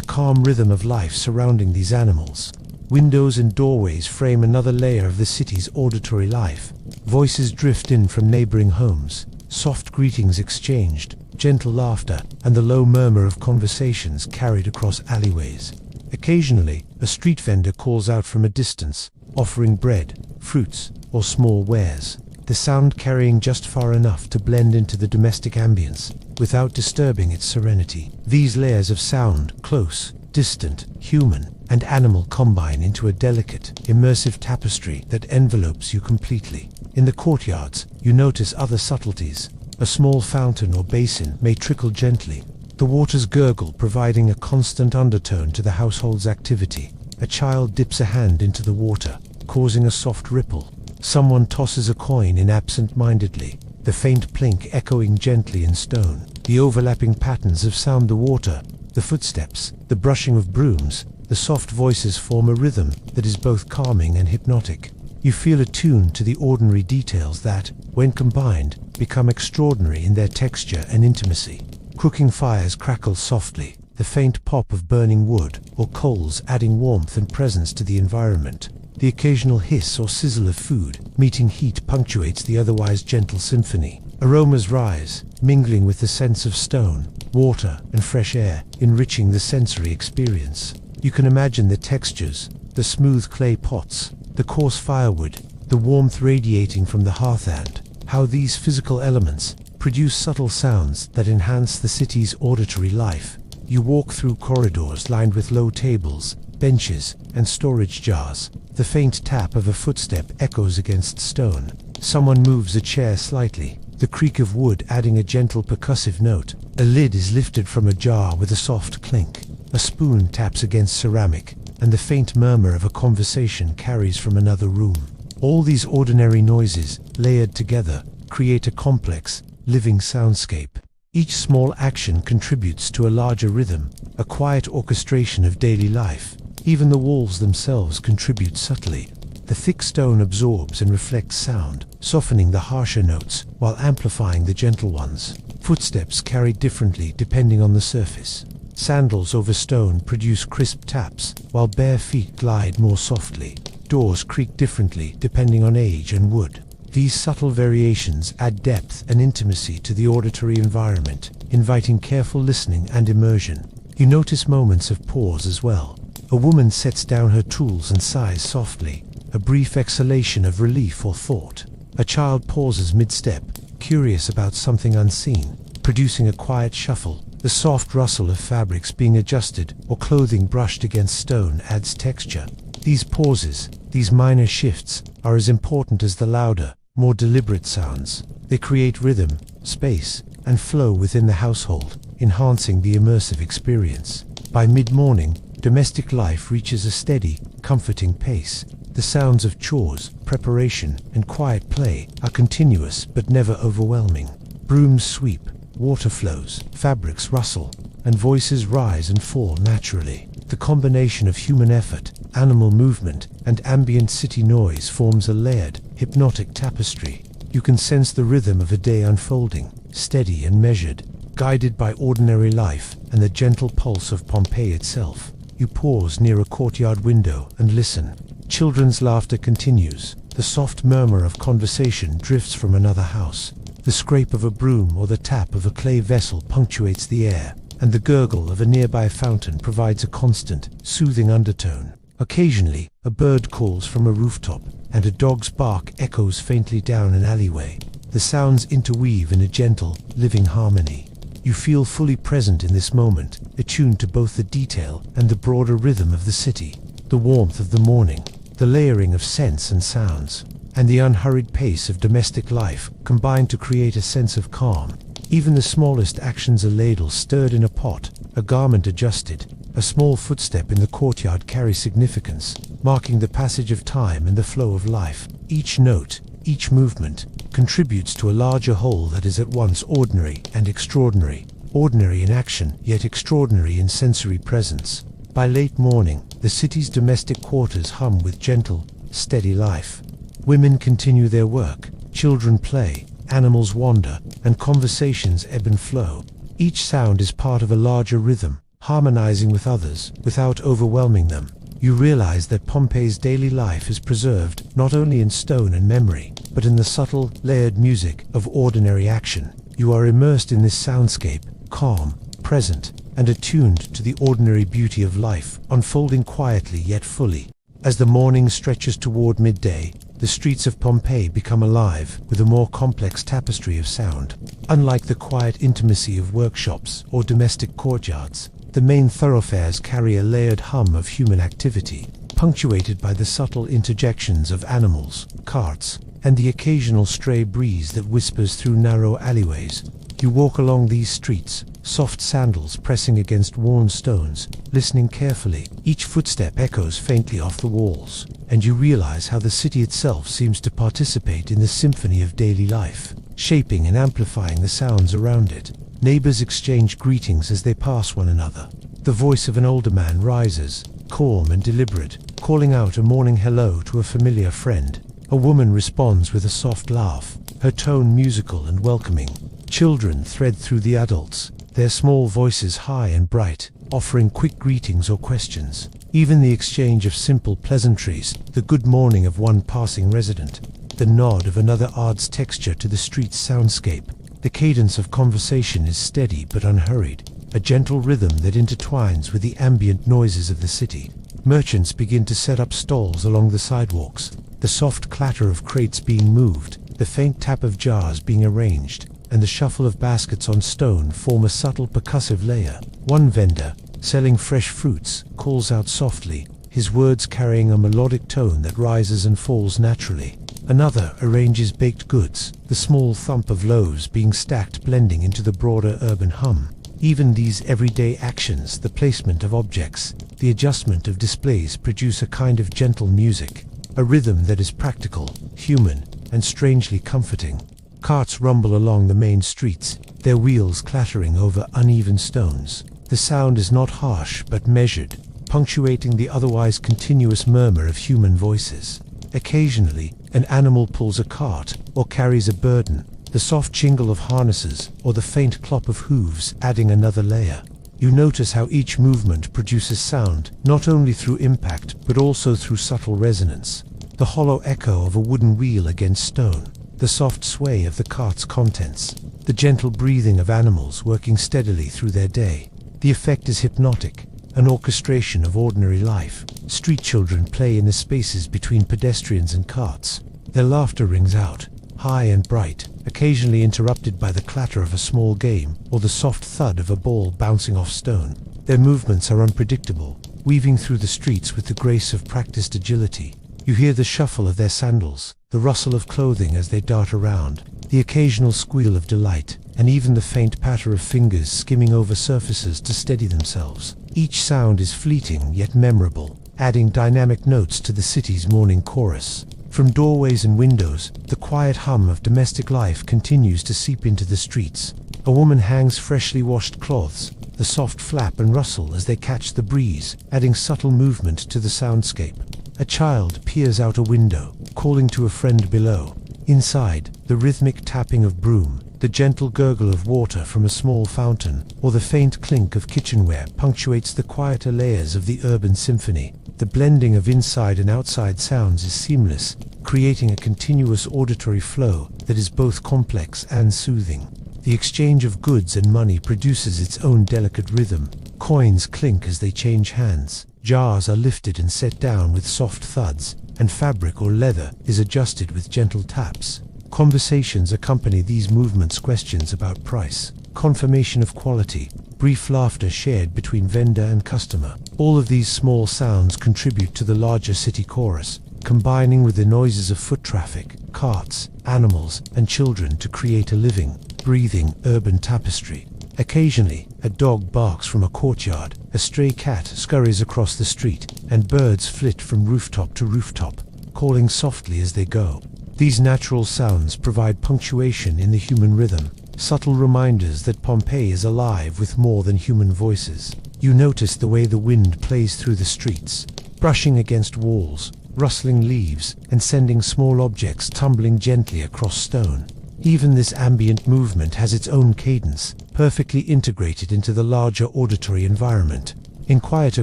calm rhythm of life surrounding these animals. Windows and doorways frame another layer of the city's auditory life. Voices drift in from neighboring homes, soft greetings exchanged, gentle laughter, and the low murmur of conversations carried across alleyways. Occasionally, a street vendor calls out from a distance, offering bread, fruits, or small wares, the sound carrying just far enough to blend into the domestic ambience, without disturbing its serenity. These layers of sound, close, distant, human, and animal, combine into a delicate, immersive tapestry that envelopes you completely. In the courtyards, you notice other subtleties. A small fountain or basin may trickle gently, the waters gurgle, providing a constant undertone to the household's activity. A child dips a hand into the water, causing a soft ripple. Someone tosses a coin in absent-mindedly, the faint plink echoing gently in stone. The overlapping patterns of sound, the water, the footsteps, the brushing of brooms, the soft voices form a rhythm that is both calming and hypnotic. You feel attuned to the ordinary details that, when combined, become extraordinary in their texture and intimacy. Cooking fires crackle softly, the faint pop of burning wood or coals adding warmth and presence to the environment. The occasional hiss or sizzle of food meeting heat punctuates the otherwise gentle symphony. Aromas rise, mingling with the scents of stone, water, and fresh air, enriching the sensory experience. You can imagine the textures, the smooth clay pots, the coarse firewood, the warmth radiating from the hearth, and how these physical elements produce subtle sounds that enhance the city's auditory life. You walk through corridors lined with low tables, benches, and storage jars. The faint tap of a footstep echoes against stone. Someone moves a chair slightly, the creak of wood adding a gentle percussive note. A lid is lifted from a jar with a soft clink. A spoon taps against ceramic, and the faint murmur of a conversation carries from another room. All these ordinary noises, layered together, create a complex, living soundscape. Each small action contributes to a larger rhythm, a quiet orchestration of daily life. Even the walls themselves contribute subtly. The thick stone absorbs and reflects sound, softening the harsher notes while amplifying the gentle ones. Footsteps carry differently depending on the surface. Sandals over stone produce crisp taps, while bare feet glide more softly. Doors creak differently depending on age and wood. These subtle variations add depth and intimacy to the auditory environment, inviting careful listening and immersion. You notice moments of pause as well. A woman sets down her tools and sighs softly, a brief exhalation of relief or thought. A child pauses mid-step, curious about something unseen, producing a quiet shuffle. The soft rustle of fabrics being adjusted or clothing brushed against stone adds texture. These pauses, these minor shifts, are as important as the louder, more deliberate sounds. They create rhythm, space, and flow within the household, enhancing the immersive experience. By mid-morning, domestic life reaches a steady, comforting pace. The sounds of chores, preparation, and quiet play are continuous but never overwhelming. Brooms sweep, water flows, fabrics rustle, and voices rise and fall naturally. The combination of human effort, animal movement, and ambient city noise forms a layered, hypnotic tapestry. You can sense the rhythm of a day unfolding, steady and measured, guided by ordinary life and the gentle pulse of Pompeii itself. You pause near a courtyard window and listen. Children's laughter continues. The soft murmur of conversation drifts from another house. The scrape of a broom or the tap of a clay vessel punctuates the air, and the gurgle of a nearby fountain provides a constant, soothing undertone. Occasionally, a bird calls from a rooftop, and a dog's bark echoes faintly down an alleyway. The sounds interweave in a gentle, living harmony. You feel fully present in this moment, attuned to both the detail and the broader rhythm of the city. The warmth of the morning, the layering of scents and sounds, and the unhurried pace of domestic life combine to create a sense of calm. Even the smallest actions, a ladle stirred in a pot, a garment adjusted, a small footstep in the courtyard, carry significance, marking the passage of time and the flow of life. Each note, each movement, contributes to a larger whole that is at once ordinary and extraordinary. Ordinary in action, yet extraordinary in sensory presence. By late morning, the city's domestic quarters hum with gentle, steady life. Women continue their work, children play, animals wander, and conversations ebb and flow. Each sound is part of a larger rhythm, harmonizing with others without overwhelming them. You realize that Pompeii's daily life is preserved not only in stone and memory, but in the subtle, layered music of ordinary action. You are immersed in this soundscape, calm, present, and attuned to the ordinary beauty of life, unfolding quietly yet fully. As the morning stretches toward midday, the streets of Pompeii become alive with a more complex tapestry of sound. Unlike the quiet intimacy of workshops or domestic courtyards, the main thoroughfares carry a layered hum of human activity, punctuated by the subtle interjections of animals, carts, and the occasional stray breeze that whispers through narrow alleyways. You walk along these streets, soft sandals pressing against worn stones, listening carefully. Each footstep echoes faintly off the walls, and you realize how the city itself seems to participate in the symphony of daily life, shaping and amplifying the sounds around it. Neighbors exchange greetings as they pass one another. The voice of an older man rises, calm and deliberate, calling out a morning hello to a familiar friend. A woman responds with a soft laugh, her tone musical and welcoming. Children thread through the adults, their small voices high and bright, offering quick greetings or questions. Even the exchange of simple pleasantries, the good morning of one passing resident, the nod of another adds texture to the street's soundscape. The cadence of conversation is steady but unhurried, a gentle rhythm that intertwines with the ambient noises of the city. Merchants begin to set up stalls along the sidewalks, the soft clatter of crates being moved, the faint tap of jars being arranged, and the shuffle of baskets on stone form a subtle percussive layer. One vendor, selling fresh fruits, calls out softly, his words carrying a melodic tone that rises and falls naturally. Another arranges baked goods, the small thump of loaves being stacked blending into the broader urban hum. Even these everyday actions, the placement of objects, the adjustment of displays, produce a kind of gentle music, a rhythm that is practical, human, and strangely comforting. Carts rumble along the main streets, their wheels clattering over uneven stones. The sound is not harsh but measured, punctuating the otherwise continuous murmur of human voices. Occasionally, an animal pulls a cart or carries a burden, the soft jingle of harnesses or the faint clop of hooves adding another layer. You notice how each movement produces sound, not only through impact, but also through subtle resonance. The hollow echo of a wooden wheel against stone, the soft sway of the cart's contents, the gentle breathing of animals working steadily through their day. The effect is hypnotic, an orchestration of ordinary life. Street children play in the spaces between pedestrians and carts. Their laughter rings out, high and bright, occasionally interrupted by the clatter of a small game or the soft thud of a ball bouncing off stone. Their movements are unpredictable, weaving through the streets with the grace of practiced agility. You hear the shuffle of their sandals, the rustle of clothing as they dart around, the occasional squeal of delight, and even the faint patter of fingers skimming over surfaces to steady themselves. Each sound is fleeting yet memorable, adding dynamic notes to the city's morning chorus. From doorways and windows, the quiet hum of domestic life continues to seep into the streets. A woman hangs freshly washed cloths, the soft flap and rustle as they catch the breeze, adding subtle movement to the soundscape. A child peers out a window, calling to a friend below. Inside, the rhythmic tapping of broom, the gentle gurgle of water from a small fountain, or the faint clink of kitchenware punctuates the quieter layers of the urban symphony. The blending of inside and outside sounds is seamless, creating a continuous auditory flow that is both complex and soothing. The exchange of goods and money produces its own delicate rhythm. Coins clink as they change hands. Jars are lifted and set down with soft thuds, and fabric or leather is adjusted with gentle taps. Conversations accompany these movements, questions about price, confirmation of quality, brief laughter shared between vendor and customer. All of these small sounds contribute to the larger city chorus, combining with the noises of foot traffic, carts, animals, and children to create a living, breathing urban tapestry. Occasionally, a dog barks from a courtyard, a stray cat scurries across the street, and birds flit from rooftop to rooftop, calling softly as they go. These natural sounds provide punctuation in the human rhythm, subtle reminders that Pompeii is alive with more than human voices. You notice the way the wind plays through the streets, brushing against walls, rustling leaves, and sending small objects tumbling gently across stone. Even this ambient movement has its own cadence, perfectly integrated into the larger auditory environment. In quieter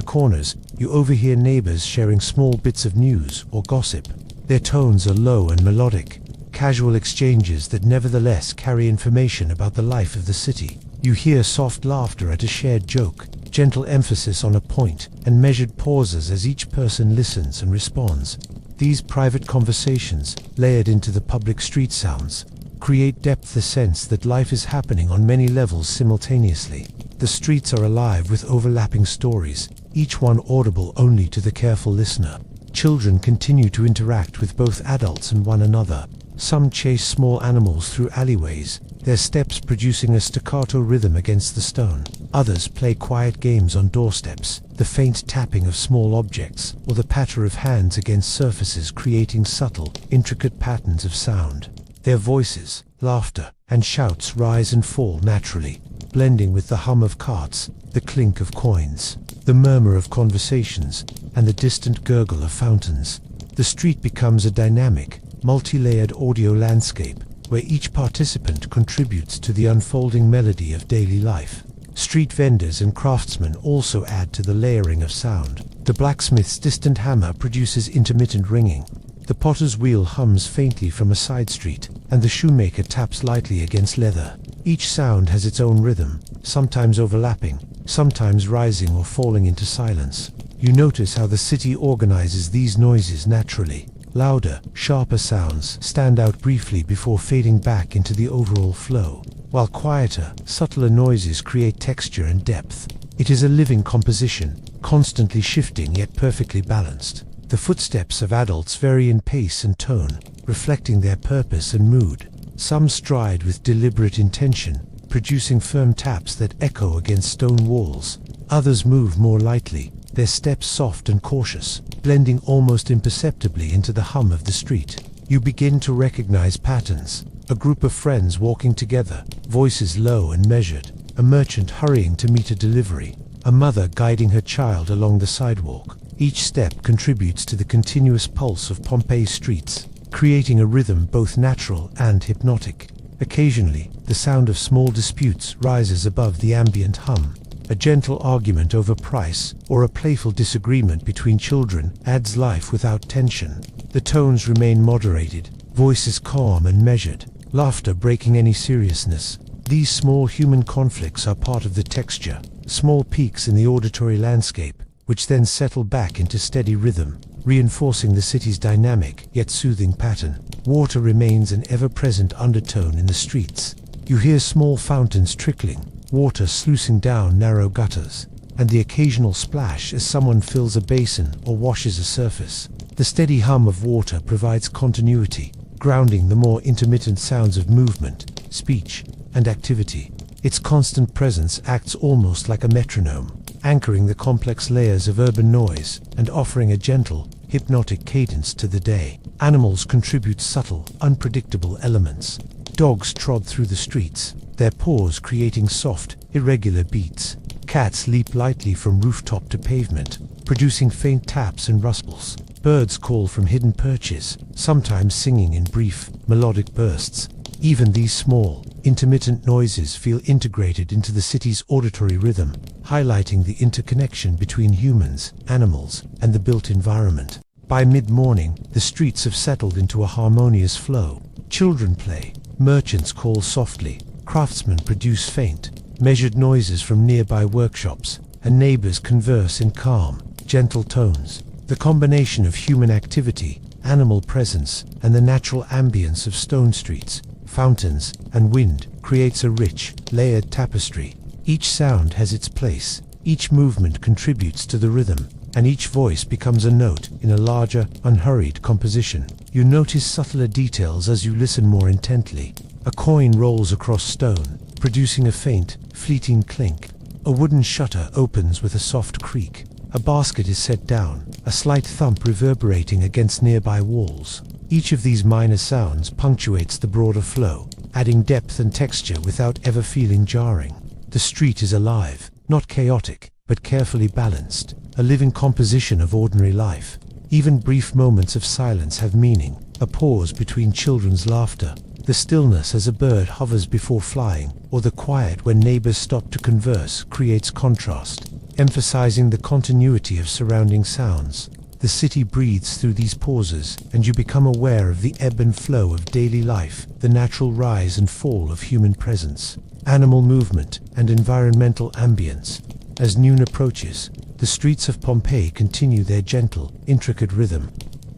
corners, you overhear neighbors sharing small bits of news or gossip. Their tones are low and melodic, casual exchanges that nevertheless carry information about the life of the city. You hear soft laughter at a shared joke, gentle emphasis on a point, and measured pauses as each person listens and responds. These private conversations, layered into the public street sounds, create depth, a sense that life is happening on many levels simultaneously. The streets are alive with overlapping stories, each one audible only to the careful listener. Children continue to interact with both adults and one another. Some chase small animals through alleyways, their steps producing a staccato rhythm against the stone. Others play quiet games on doorsteps, the faint tapping of small objects, or the patter of hands against surfaces creating subtle, intricate patterns of sound. Their voices, laughter, and shouts rise and fall naturally, blending with the hum of carts, the clink of coins, the murmur of conversations, and the distant gurgle of fountains. The street becomes a dynamic, multi-layered audio landscape, where each participant contributes to the unfolding melody of daily life. Street vendors and craftsmen also add to the layering of sound. The blacksmith's distant hammer produces intermittent ringing. The potter's wheel hums faintly from a side street, and the shoemaker taps lightly against leather. Each sound has its own rhythm, sometimes overlapping, sometimes rising or falling into silence. You notice how the city organizes these noises naturally. Louder, sharper sounds stand out briefly before fading back into the overall flow, while quieter, subtler noises create texture and depth. It is a living composition, constantly shifting yet perfectly balanced. The footsteps of adults vary in pace and tone, reflecting their purpose and mood. Some stride with deliberate intention, producing firm taps that echo against stone walls. Others move more lightly, their steps soft and cautious, blending almost imperceptibly into the hum of the street. You begin to recognize patterns. A group of friends walking together, voices low and measured, a merchant hurrying to meet a delivery, a mother guiding her child along the sidewalk. Each step contributes to the continuous pulse of Pompeii's streets, creating a rhythm both natural and hypnotic. Occasionally, the sound of small disputes rises above the ambient hum. A gentle argument over price or a playful disagreement between children adds life without tension. The tones remain moderated, voices calm and measured, laughter breaking any seriousness. These small human conflicts are part of the texture, small peaks in the auditory landscape, which then settle back into steady rhythm, reinforcing the city's dynamic yet soothing pattern. Water remains an ever-present undertone in the streets. You hear small fountains trickling, water sluicing down narrow gutters, and the occasional splash as someone fills a basin or washes a surface. The steady hum of water provides continuity, grounding the more intermittent sounds of movement, speech, and activity. Its constant presence acts almost like a metronome, anchoring the complex layers of urban noise and offering a gentle, hypnotic cadence to the day. Animals contribute subtle, unpredictable elements. Dogs trod through the streets, their paws creating soft, irregular beats. Cats leap lightly from rooftop to pavement, producing faint taps and rustles. Birds call from hidden perches, sometimes singing in brief, melodic bursts. Even these small, intermittent noises feel integrated into the city's auditory rhythm, highlighting the interconnection between humans, animals, and the built environment. By mid-morning, the streets have settled into a harmonious flow. Children play, merchants call softly, craftsmen produce faint, measured noises from nearby workshops, and neighbors converse in calm, gentle tones. The combination of human activity, animal presence, and the natural ambience of stone streets, fountains, and wind creates a rich, layered tapestry. Each sound has its place, each movement contributes to the rhythm, and each voice becomes a note in a larger, unhurried composition. You notice subtler details as you listen more intently. A coin rolls across stone, producing a faint, fleeting clink. A wooden shutter opens with a soft creak. A basket is set down, a slight thump reverberating against nearby walls. Each of these minor sounds punctuates the broader flow, adding depth and texture without ever feeling jarring. The street is alive, not chaotic, but carefully balanced, a living composition of ordinary life. Even brief moments of silence have meaning, a pause between children's laughter, the stillness as a bird hovers before flying, or the quiet when neighbors stop to converse creates contrast, emphasizing the continuity of surrounding sounds. The city breathes through these pauses, and you become aware of the ebb and flow of daily life, the natural rise and fall of human presence, animal movement, and environmental ambience. As noon approaches, the streets of Pompeii continue their gentle, intricate rhythm.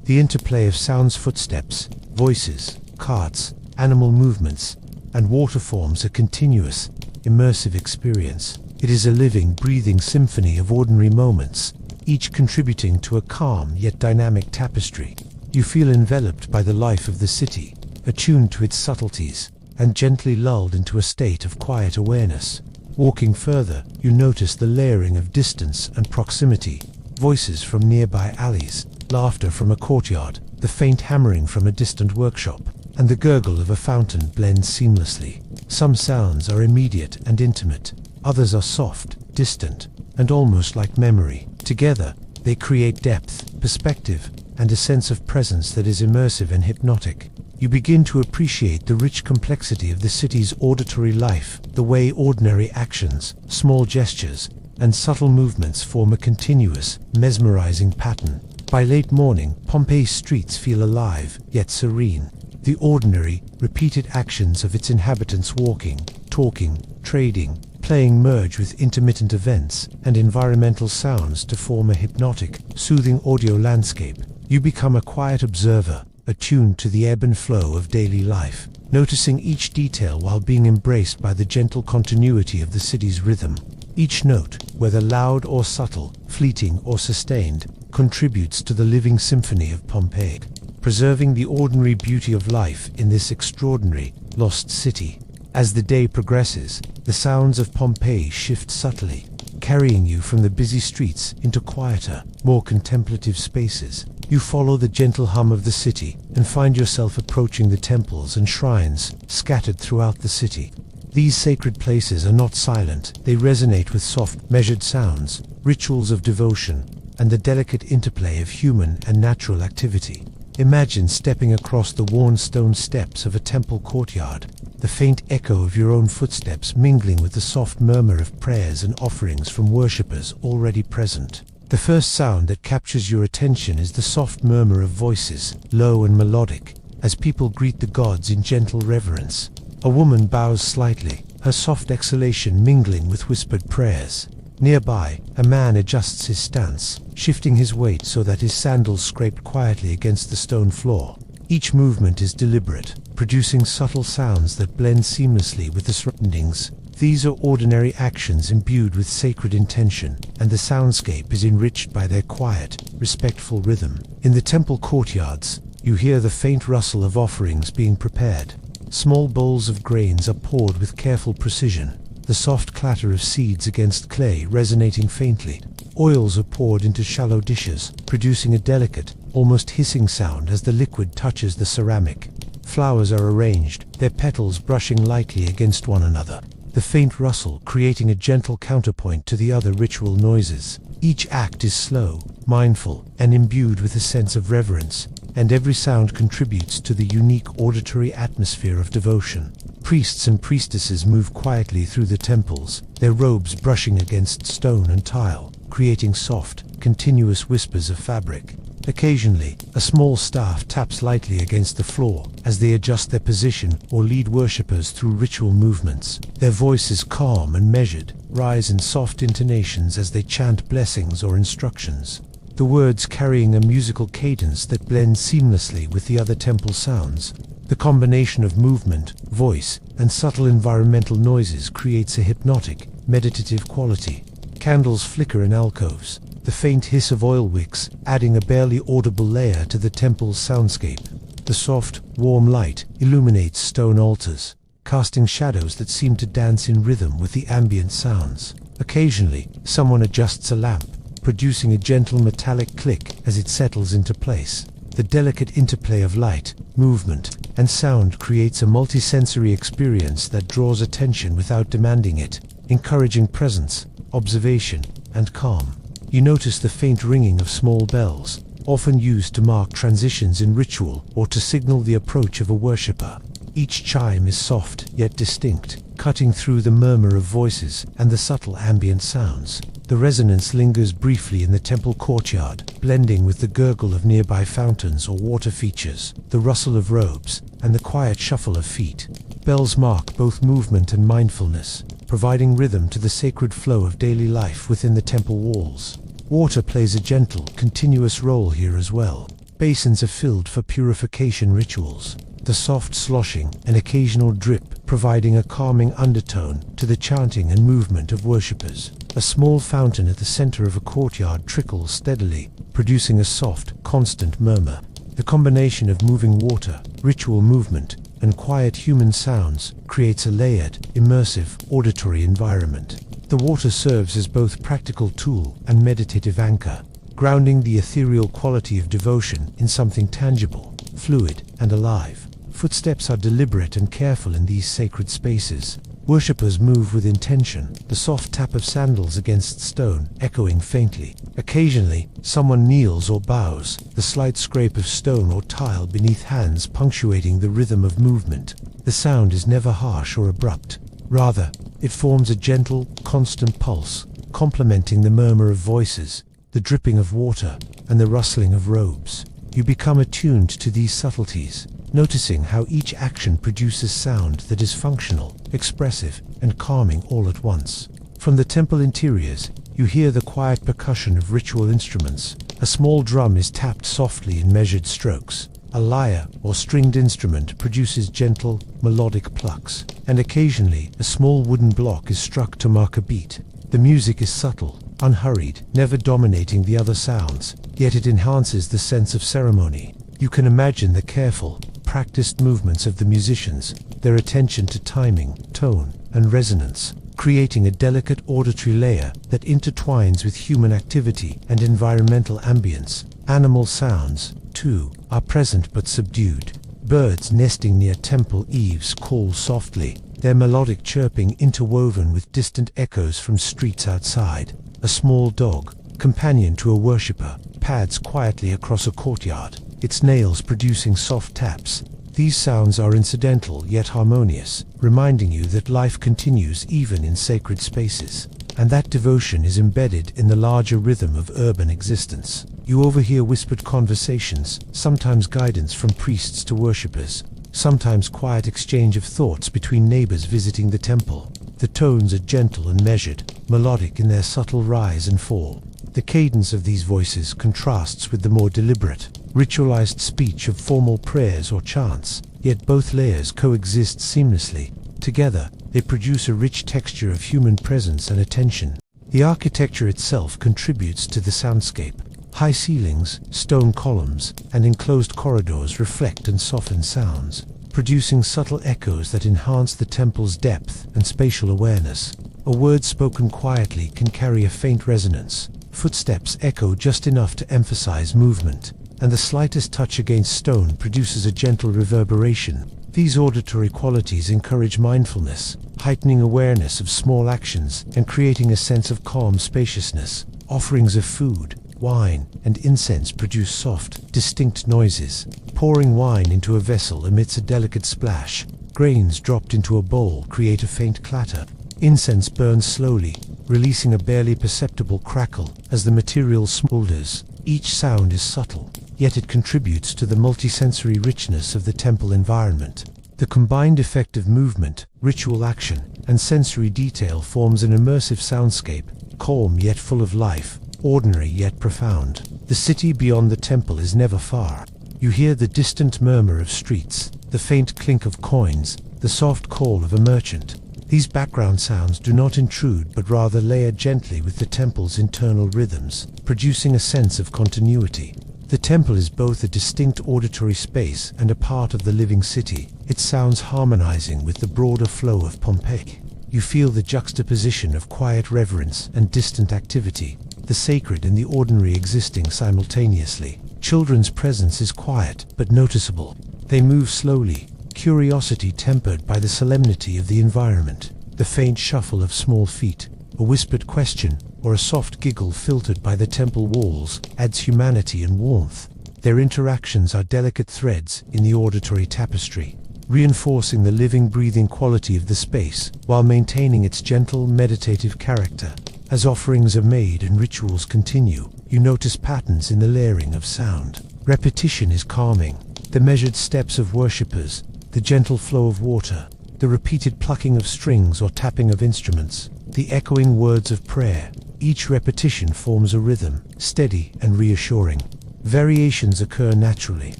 The interplay of sounds, footsteps, voices, carts, animal movements, and water forms a continuous, immersive experience. It is a living, breathing symphony of ordinary moments, each contributing to a calm yet dynamic tapestry. You feel enveloped by the life of the city, attuned to its subtleties, and gently lulled into a state of quiet awareness. Walking further, you notice the layering of distance and proximity, voices from nearby alleys, laughter from a courtyard, the faint hammering from a distant workshop, and the gurgle of a fountain blend seamlessly. Some sounds are immediate and intimate, others are soft, distant, and almost like memory. Together, they create depth, perspective, and a sense of presence that is immersive and hypnotic. You begin to appreciate the rich complexity of the city's auditory life, the way ordinary actions, small gestures, and subtle movements form a continuous, mesmerizing pattern. By late morning, Pompeii's streets feel alive, yet serene. The ordinary, repeated actions of its inhabitants walking, talking, trading, playing merge with intermittent events and environmental sounds to form a hypnotic, soothing audio landscape. You become a quiet observer, attuned to the ebb and flow of daily life, noticing each detail while being embraced by the gentle continuity of the city's rhythm. Each note, whether loud or subtle, fleeting or sustained, contributes to the living symphony of Pompeii, preserving the ordinary beauty of life in this extraordinary, lost city. As the day progresses, the sounds of Pompeii shift subtly, carrying you from the busy streets into quieter, more contemplative spaces. You follow the gentle hum of the city and find yourself approaching the temples and shrines scattered throughout the city. These sacred places are not silent, they resonate with soft, measured sounds, rituals of devotion, and the delicate interplay of human and natural activity. Imagine stepping across the worn stone steps of a temple courtyard. The the faint echo of your own footsteps mingling with the soft murmur of prayers and offerings from worshippers already present. The first sound that captures your attention is the soft murmur of voices, low and melodic, as people greet the gods in gentle reverence. A woman bows slightly, her soft exhalation mingling with whispered prayers. Nearby, a man adjusts his stance, shifting his weight so that his sandals scrape quietly against the stone floor. Each movement is deliberate, producing subtle sounds that blend seamlessly with the surroundings. These are ordinary actions imbued with sacred intention, and the soundscape is enriched by their quiet, respectful rhythm. In the temple courtyards, you hear the faint rustle of offerings being prepared. Small bowls of grains are poured with careful precision, the soft clatter of seeds against clay resonating faintly. Oils are poured into shallow dishes, producing a delicate, almost hissing sound as the liquid touches the ceramic. Flowers are arranged, their petals brushing lightly against one another, the faint rustle creating a gentle counterpoint to the other ritual noises. Each act is slow, mindful, and imbued with a sense of reverence, and every sound contributes to the unique auditory atmosphere of devotion. Priests and priestesses move quietly through the temples, their robes brushing against stone and tile, creating soft, continuous whispers of fabric. Occasionally, a small staff taps lightly against the floor as they adjust their position or lead worshippers through ritual movements. Their voices, calm and measured, rise in soft intonations as they chant blessings or instructions, the words carrying a musical cadence that blends seamlessly with the other temple sounds. The combination of movement, voice, and subtle environmental noises creates a hypnotic, meditative quality. Candles flicker in alcoves, the faint hiss of oil wicks adding a barely audible layer to the temple's soundscape. The soft, warm light illuminates stone altars, casting shadows that seem to dance in rhythm with the ambient sounds. Occasionally, someone adjusts a lamp, producing a gentle metallic click as it settles into place. The delicate interplay of light, movement, and sound creates a multisensory experience that draws attention without demanding it, encouraging presence, observation, and calm. You notice the faint ringing of small bells, often used to mark transitions in ritual or to signal the approach of a worshipper. Each chime is soft yet distinct, cutting through the murmur of voices and the subtle ambient sounds. The resonance lingers briefly in the temple courtyard, blending with the gurgle of nearby fountains or water features, the rustle of robes, and the quiet shuffle of feet. Bells mark both movement and mindfulness, providing rhythm to the sacred flow of daily life within the temple walls. Water plays a gentle, continuous role here as well. Basins are filled for purification rituals, the soft sloshing and occasional drip providing a calming undertone to the chanting and movement of worshippers. A small fountain at the center of a courtyard trickles steadily, producing a soft, constant murmur. The combination of moving water, ritual movement, and quiet human sounds creates a layered, immersive, auditory environment. The water serves as both practical tool and meditative anchor, grounding the ethereal quality of devotion in something tangible, fluid, and alive. Footsteps are deliberate and careful in these sacred spaces. Worshippers move with intention, the soft tap of sandals against stone echoing faintly. Occasionally, someone kneels or bows, the slight scrape of stone or tile beneath hands punctuating the rhythm of movement. The sound is never harsh or abrupt. Rather, it forms a gentle, constant pulse, complementing the murmur of voices, the dripping of water, and the rustling of robes. You become attuned to these subtleties, noticing how each action produces sound that is functional, expressive, and calming all at once. From the temple interiors, you hear the quiet percussion of ritual instruments. A small drum is tapped softly in measured strokes. A lyre or stringed instrument produces gentle, melodic plucks, and occasionally a small wooden block is struck to mark a beat. The music is subtle, unhurried, never dominating the other sounds, yet it enhances the sense of ceremony. You can imagine the careful, practiced movements of the musicians, their attention to timing, tone, and resonance, creating a delicate auditory layer that intertwines with human activity and environmental ambience. Animal sounds, too, are present but subdued. Birds nesting near temple eaves call softly, their melodic chirping interwoven with distant echoes from streets outside. A small dog, companion to a worshipper, pads quietly across a courtyard, its nails producing soft taps, These sounds are incidental yet harmonious, reminding you that life continues even in sacred spaces, and that devotion is embedded in the larger rhythm of urban existence. You overhear whispered conversations, sometimes guidance from priests to worshippers, sometimes quiet exchange of thoughts between neighbors visiting the temple. The tones are gentle and measured, melodic in their subtle rise and fall. The cadence of these voices contrasts with the more deliberate, ritualized speech of formal prayers or chants, yet both layers coexist seamlessly. Together, they produce a rich texture of human presence and attention. The architecture itself contributes to the soundscape. High ceilings, stone columns, and enclosed corridors reflect and soften sounds, producing subtle echoes that enhance the temple's depth and spatial awareness. A word spoken quietly can carry a faint resonance. Footsteps echo just enough to emphasize movement, and the slightest touch against stone produces a gentle reverberation. These auditory qualities encourage mindfulness, heightening awareness of small actions and creating a sense of calm spaciousness. Offerings of food, wine, and incense produce soft, distinct noises. Pouring wine into a vessel emits a delicate splash. Grains dropped into a bowl create a faint clatter. Incense burns slowly, releasing a barely perceptible crackle as the material smolders. Each sound is subtle, yet it contributes to the multisensory richness of the temple environment. The combined effect of movement, ritual action, and sensory detail forms an immersive soundscape, calm yet full of life, ordinary yet profound. The city beyond the temple is never far. You hear the distant murmur of streets, the faint clink of coins, the soft call of a merchant. These background sounds do not intrude but rather layer gently with the temple's internal rhythms, producing a sense of continuity. The temple is both a distinct auditory space and a part of the living city, its sounds harmonizing with the broader flow of Pompeii. You feel the juxtaposition of quiet reverence and distant activity, the sacred and the ordinary existing simultaneously. Children's presence is quiet but noticeable. They move slowly, curiosity tempered by the solemnity of the environment. The faint shuffle of small feet, a whispered question, or a soft giggle filtered by the temple walls adds humanity and warmth. Their interactions are delicate threads in the auditory tapestry, reinforcing the living, breathing quality of the space while maintaining its gentle, meditative character. As offerings are made and rituals continue, you notice patterns in the layering of sound. Repetition is calming. The measured steps of worshippers, the gentle flow of water, the repeated plucking of strings or tapping of instruments, the echoing words of prayer. Each repetition forms a rhythm, steady and reassuring. Variations occur naturally.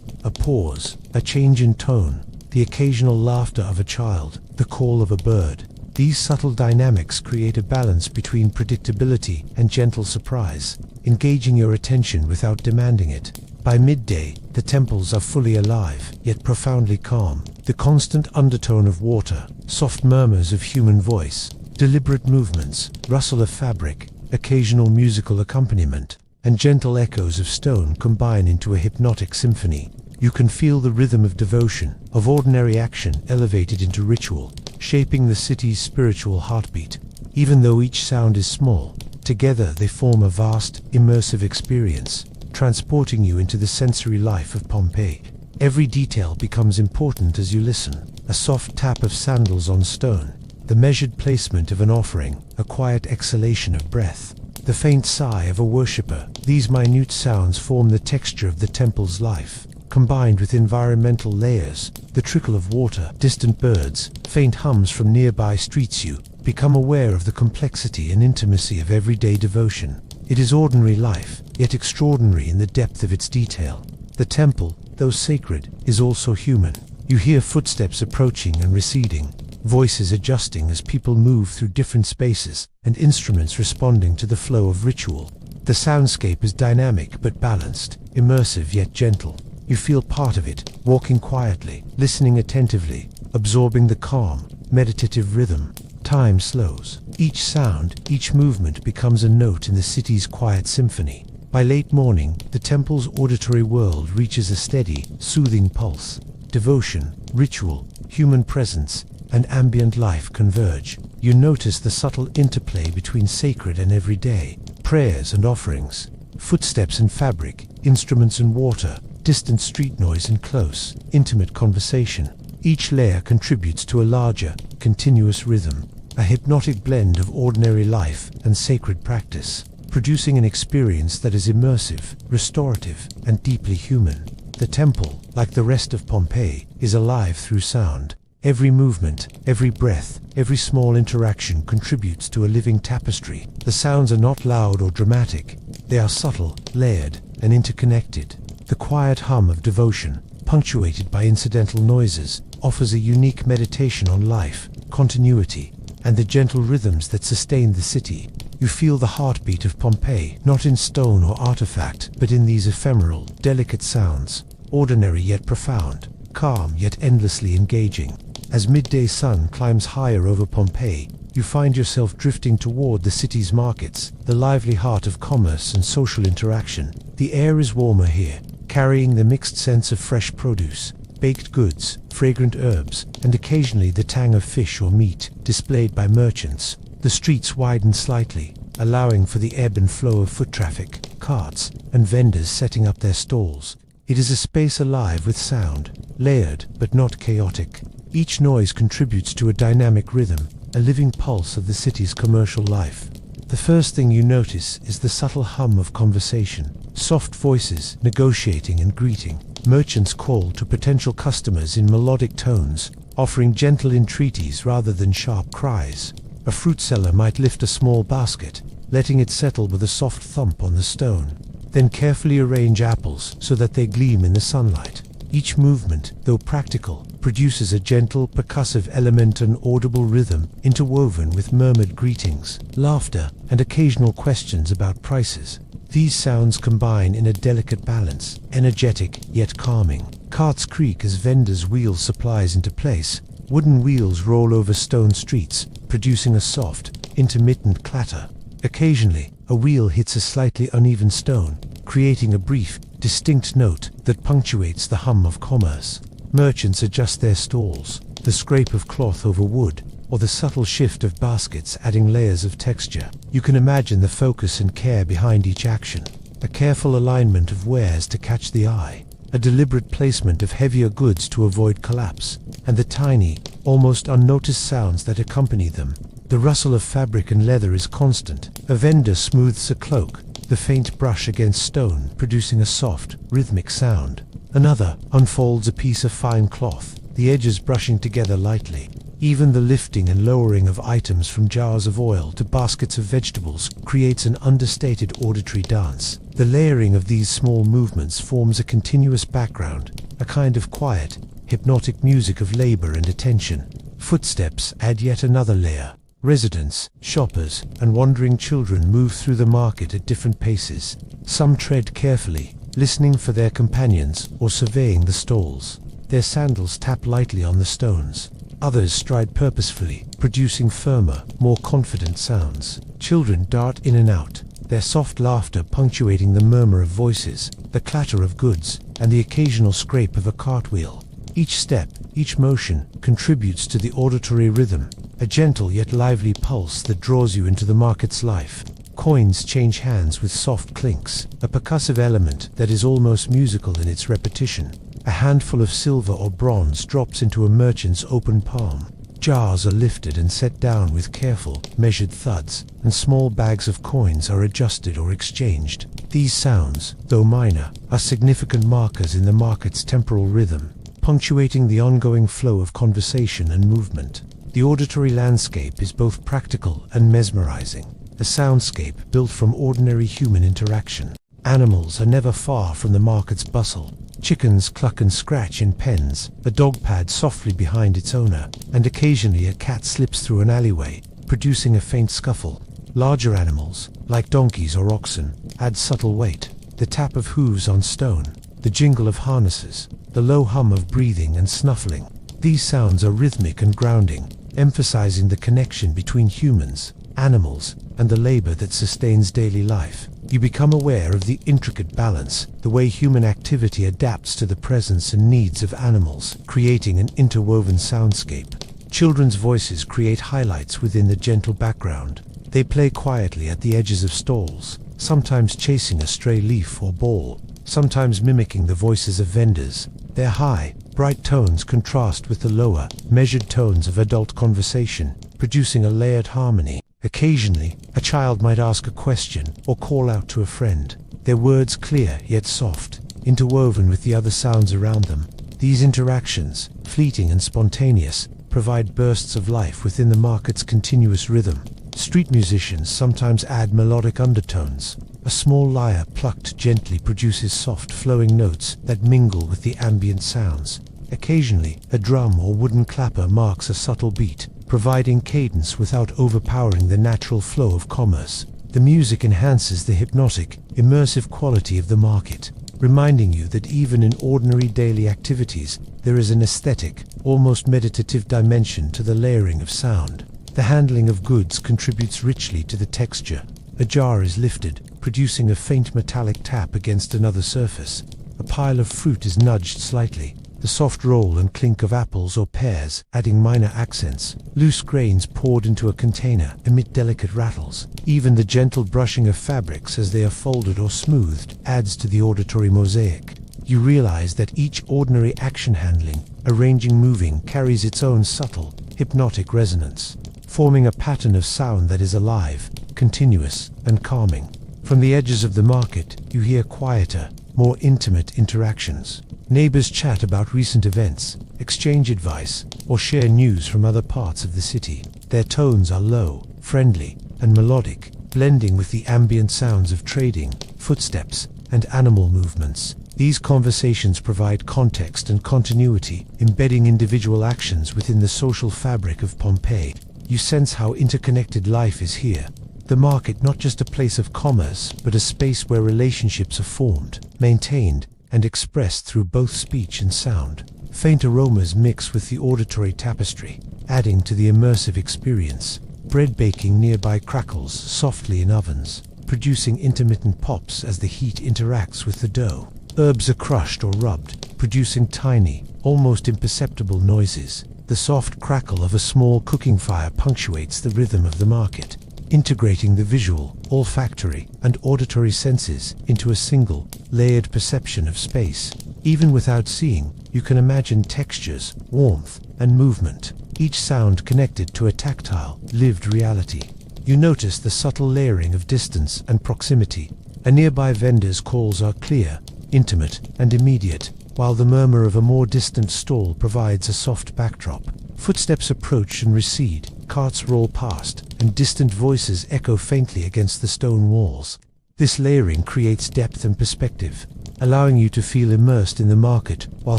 A pause, a change in tone, the occasional laughter of a child, the call of a bird. These subtle dynamics create a balance between predictability and gentle surprise, engaging your attention without demanding it. By midday, the temples are fully alive, yet profoundly calm. The constant undertone of water, soft murmurs of human voice, deliberate movements, rustle of fabric, occasional musical accompaniment, and gentle echoes of stone combine into a hypnotic symphony. You can feel the rhythm of devotion, of ordinary action elevated into ritual, shaping the city's spiritual heartbeat. Even though each sound is small, together they form a vast, immersive experience, transporting you into the sensory life of Pompeii. Every detail becomes important as you listen. A soft tap of sandals on stone, the measured placement of an offering, a quiet exhalation of breath, the faint sigh of a worshipper. These minute sounds form the texture of the temple's life. Combined with environmental layers, the trickle of water, distant birds, faint hums from nearby streets, you become aware of the complexity and intimacy of everyday devotion. It is ordinary life, yet extraordinary in the depth of its detail. The temple, though sacred, is also human. You hear footsteps approaching and receding, voices adjusting as people move through different spaces, and instruments responding to the flow of ritual. The soundscape is dynamic but balanced, immersive yet gentle. You feel part of it, walking quietly, listening attentively, absorbing the calm, meditative rhythm. Time slows. Each sound, each movement becomes a note in the city's quiet symphony. By late morning, the temple's auditory world reaches a steady, soothing pulse. Devotion, ritual, human presence, and ambient life converge. You notice the subtle interplay between sacred and everyday, prayers and offerings, footsteps and fabric, instruments and water. distant street noise and close, intimate conversation. Each layer contributes to a larger, continuous rhythm, a hypnotic blend of ordinary life and sacred practice, producing an experience that is immersive, restorative, and deeply human. The temple, like the rest of Pompeii, is alive through sound. Every movement, every breath, every small interaction contributes to a living tapestry. The sounds are not loud or dramatic. They are subtle, layered, and interconnected. The quiet hum of devotion, punctuated by incidental noises, offers a unique meditation on life, continuity, and the gentle rhythms that sustain the city. You feel the heartbeat of Pompeii, not in stone or artifact, but in these ephemeral, delicate sounds, ordinary yet profound, calm yet endlessly engaging. As midday sun climbs higher over Pompeii, you find yourself drifting toward the city's markets, the lively heart of commerce and social interaction. The air is warmer here, carrying the mixed scents of fresh produce, baked goods, fragrant herbs, and occasionally the tang of fish or meat, displayed by merchants. The streets widen slightly, allowing for the ebb and flow of foot traffic, carts, and vendors setting up their stalls. It is a space alive with sound, layered but not chaotic. Each noise contributes to a dynamic rhythm, a living pulse of the city's commercial life. The first thing you notice is the subtle hum of conversation, soft voices negotiating and greeting. Merchants call to potential customers in melodic tones, offering gentle entreaties rather than sharp cries. A fruit seller might lift a small basket, letting it settle with a soft thump on the stone, then carefully arrange apples so that they gleam in the sunlight. Each movement, though practical, produces a gentle, percussive element and audible rhythm interwoven with murmured greetings, laughter, and occasional questions about prices. These sounds combine in a delicate balance, energetic yet calming. Carts creak as vendors wheel supplies into place. Wooden wheels roll over stone streets, producing a soft, intermittent clatter. Occasionally, a wheel hits a slightly uneven stone, creating a brief, distinct note that punctuates the hum of commerce. Merchants adjust their stalls, the scrape of cloth over wood, or the subtle shift of baskets adding layers of texture. You can imagine the focus and care behind each action, a careful alignment of wares to catch the eye, a deliberate placement of heavier goods to avoid collapse, and the tiny, almost unnoticed sounds that accompany them. The rustle of fabric and leather is constant. A vendor smooths a cloak, the faint brush against stone producing a soft, rhythmic sound. Another unfolds a piece of fine cloth, the edges brushing together lightly. Even the lifting and lowering of items from jars of oil to baskets of vegetables creates an understated auditory dance. The layering of these small movements forms a continuous background, a kind of quiet, hypnotic music of labor and attention. Footsteps add yet another layer. Residents, shoppers, and wandering children move through the market at different paces. Some tread carefully, listening for their companions or surveying the stalls. Their sandals tap lightly on the stones. Others stride purposefully, producing firmer, more confident sounds. Children dart in and out, their soft laughter punctuating the murmur of voices, the clatter of goods, and the occasional scrape of a cartwheel. Each step, each motion, contributes to the auditory rhythm, a gentle yet lively pulse that draws you into the market's life. Coins change hands with soft clinks, a percussive element that is almost musical in its repetition. A handful of silver or bronze drops into a merchant's open palm. Jars are lifted and set down with careful, measured thuds, and small bags of coins are adjusted or exchanged. These sounds, though minor, are significant markers in the market's temporal rhythm, punctuating the ongoing flow of conversation and movement. The auditory landscape is both practical and mesmerizing, a soundscape built from ordinary human interaction. Animals are never far from the market's bustle. Chickens cluck and scratch in pens, a dog pads softly behind its owner, and occasionally a cat slips through an alleyway, producing a faint scuffle. Larger animals, like donkeys or oxen, add subtle weight. The tap of hooves on stone, the jingle of harnesses, the low hum of breathing and snuffling. These sounds are rhythmic and grounding, emphasizing the connection between humans, animals, and the labor that sustains daily life. You become aware of the intricate balance, the way human activity adapts to the presence and needs of animals, creating an interwoven soundscape. Children's voices create highlights within the gentle background. They play quietly at the edges of stalls, sometimes chasing a stray leaf or ball. sometimes mimicking the voices of vendors. Their high, bright tones contrast with the lower, measured tones of adult conversation, producing a layered harmony. Occasionally, a child might ask a question or call out to a friend, their words clear yet soft, interwoven with the other sounds around them. These interactions, fleeting and spontaneous, provide bursts of life within the market's continuous rhythm. Street musicians sometimes add melodic undertones. A small lyre plucked gently produces soft flowing notes that mingle with the ambient sounds. Occasionally, a drum or wooden clapper marks a subtle beat, providing cadence without overpowering the natural flow of commerce. The music enhances the hypnotic, immersive quality of the market, reminding you that even in ordinary daily activities, there is an aesthetic, almost meditative dimension to the layering of sound. The handling of goods contributes richly to the texture. A jar is lifted, producing a faint metallic tap against another surface. A pile of fruit is nudged slightly, the soft roll and clink of apples or pears adding minor accents. Loose grains poured into a container emit delicate rattles. Even the gentle brushing of fabrics as they are folded or smoothed adds to the auditory mosaic. You realize that each ordinary action handling, arranging, moving, carries its own subtle, hypnotic resonance, forming a pattern of sound that is alive, continuous, and calming. From the edges of the market, you hear quieter, more intimate interactions. Neighbors chat about recent events, exchange advice, or share news from other parts of the city. Their tones are low, friendly, and melodic, blending with the ambient sounds of trading, footsteps, and animal movements. These conversations provide context and continuity, embedding individual actions within the social fabric of Pompeii. You sense how interconnected life is here. The market not just a place of commerce, but a space where relationships are formed, maintained, and expressed through both speech and sound. Faint aromas mix with the auditory tapestry, adding to the immersive experience. Bread baking nearby crackles softly in ovens, producing intermittent pops as the heat interacts with the dough. Herbs are crushed or rubbed, producing tiny, almost imperceptible noises. The soft crackle of a small cooking fire punctuates the rhythm of the market, integrating the visual, olfactory, and auditory senses into a single, layered perception of space. Even without seeing, you can imagine textures, warmth, and movement, each sound connected to a tactile, lived reality. You notice the subtle layering of distance and proximity. A nearby vendor's calls are clear, intimate, and immediate, while the murmur of a more distant stall provides a soft backdrop. Footsteps approach and recede, carts roll past, and distant voices echo faintly against the stone walls. This layering creates depth and perspective, allowing you to feel immersed in the market while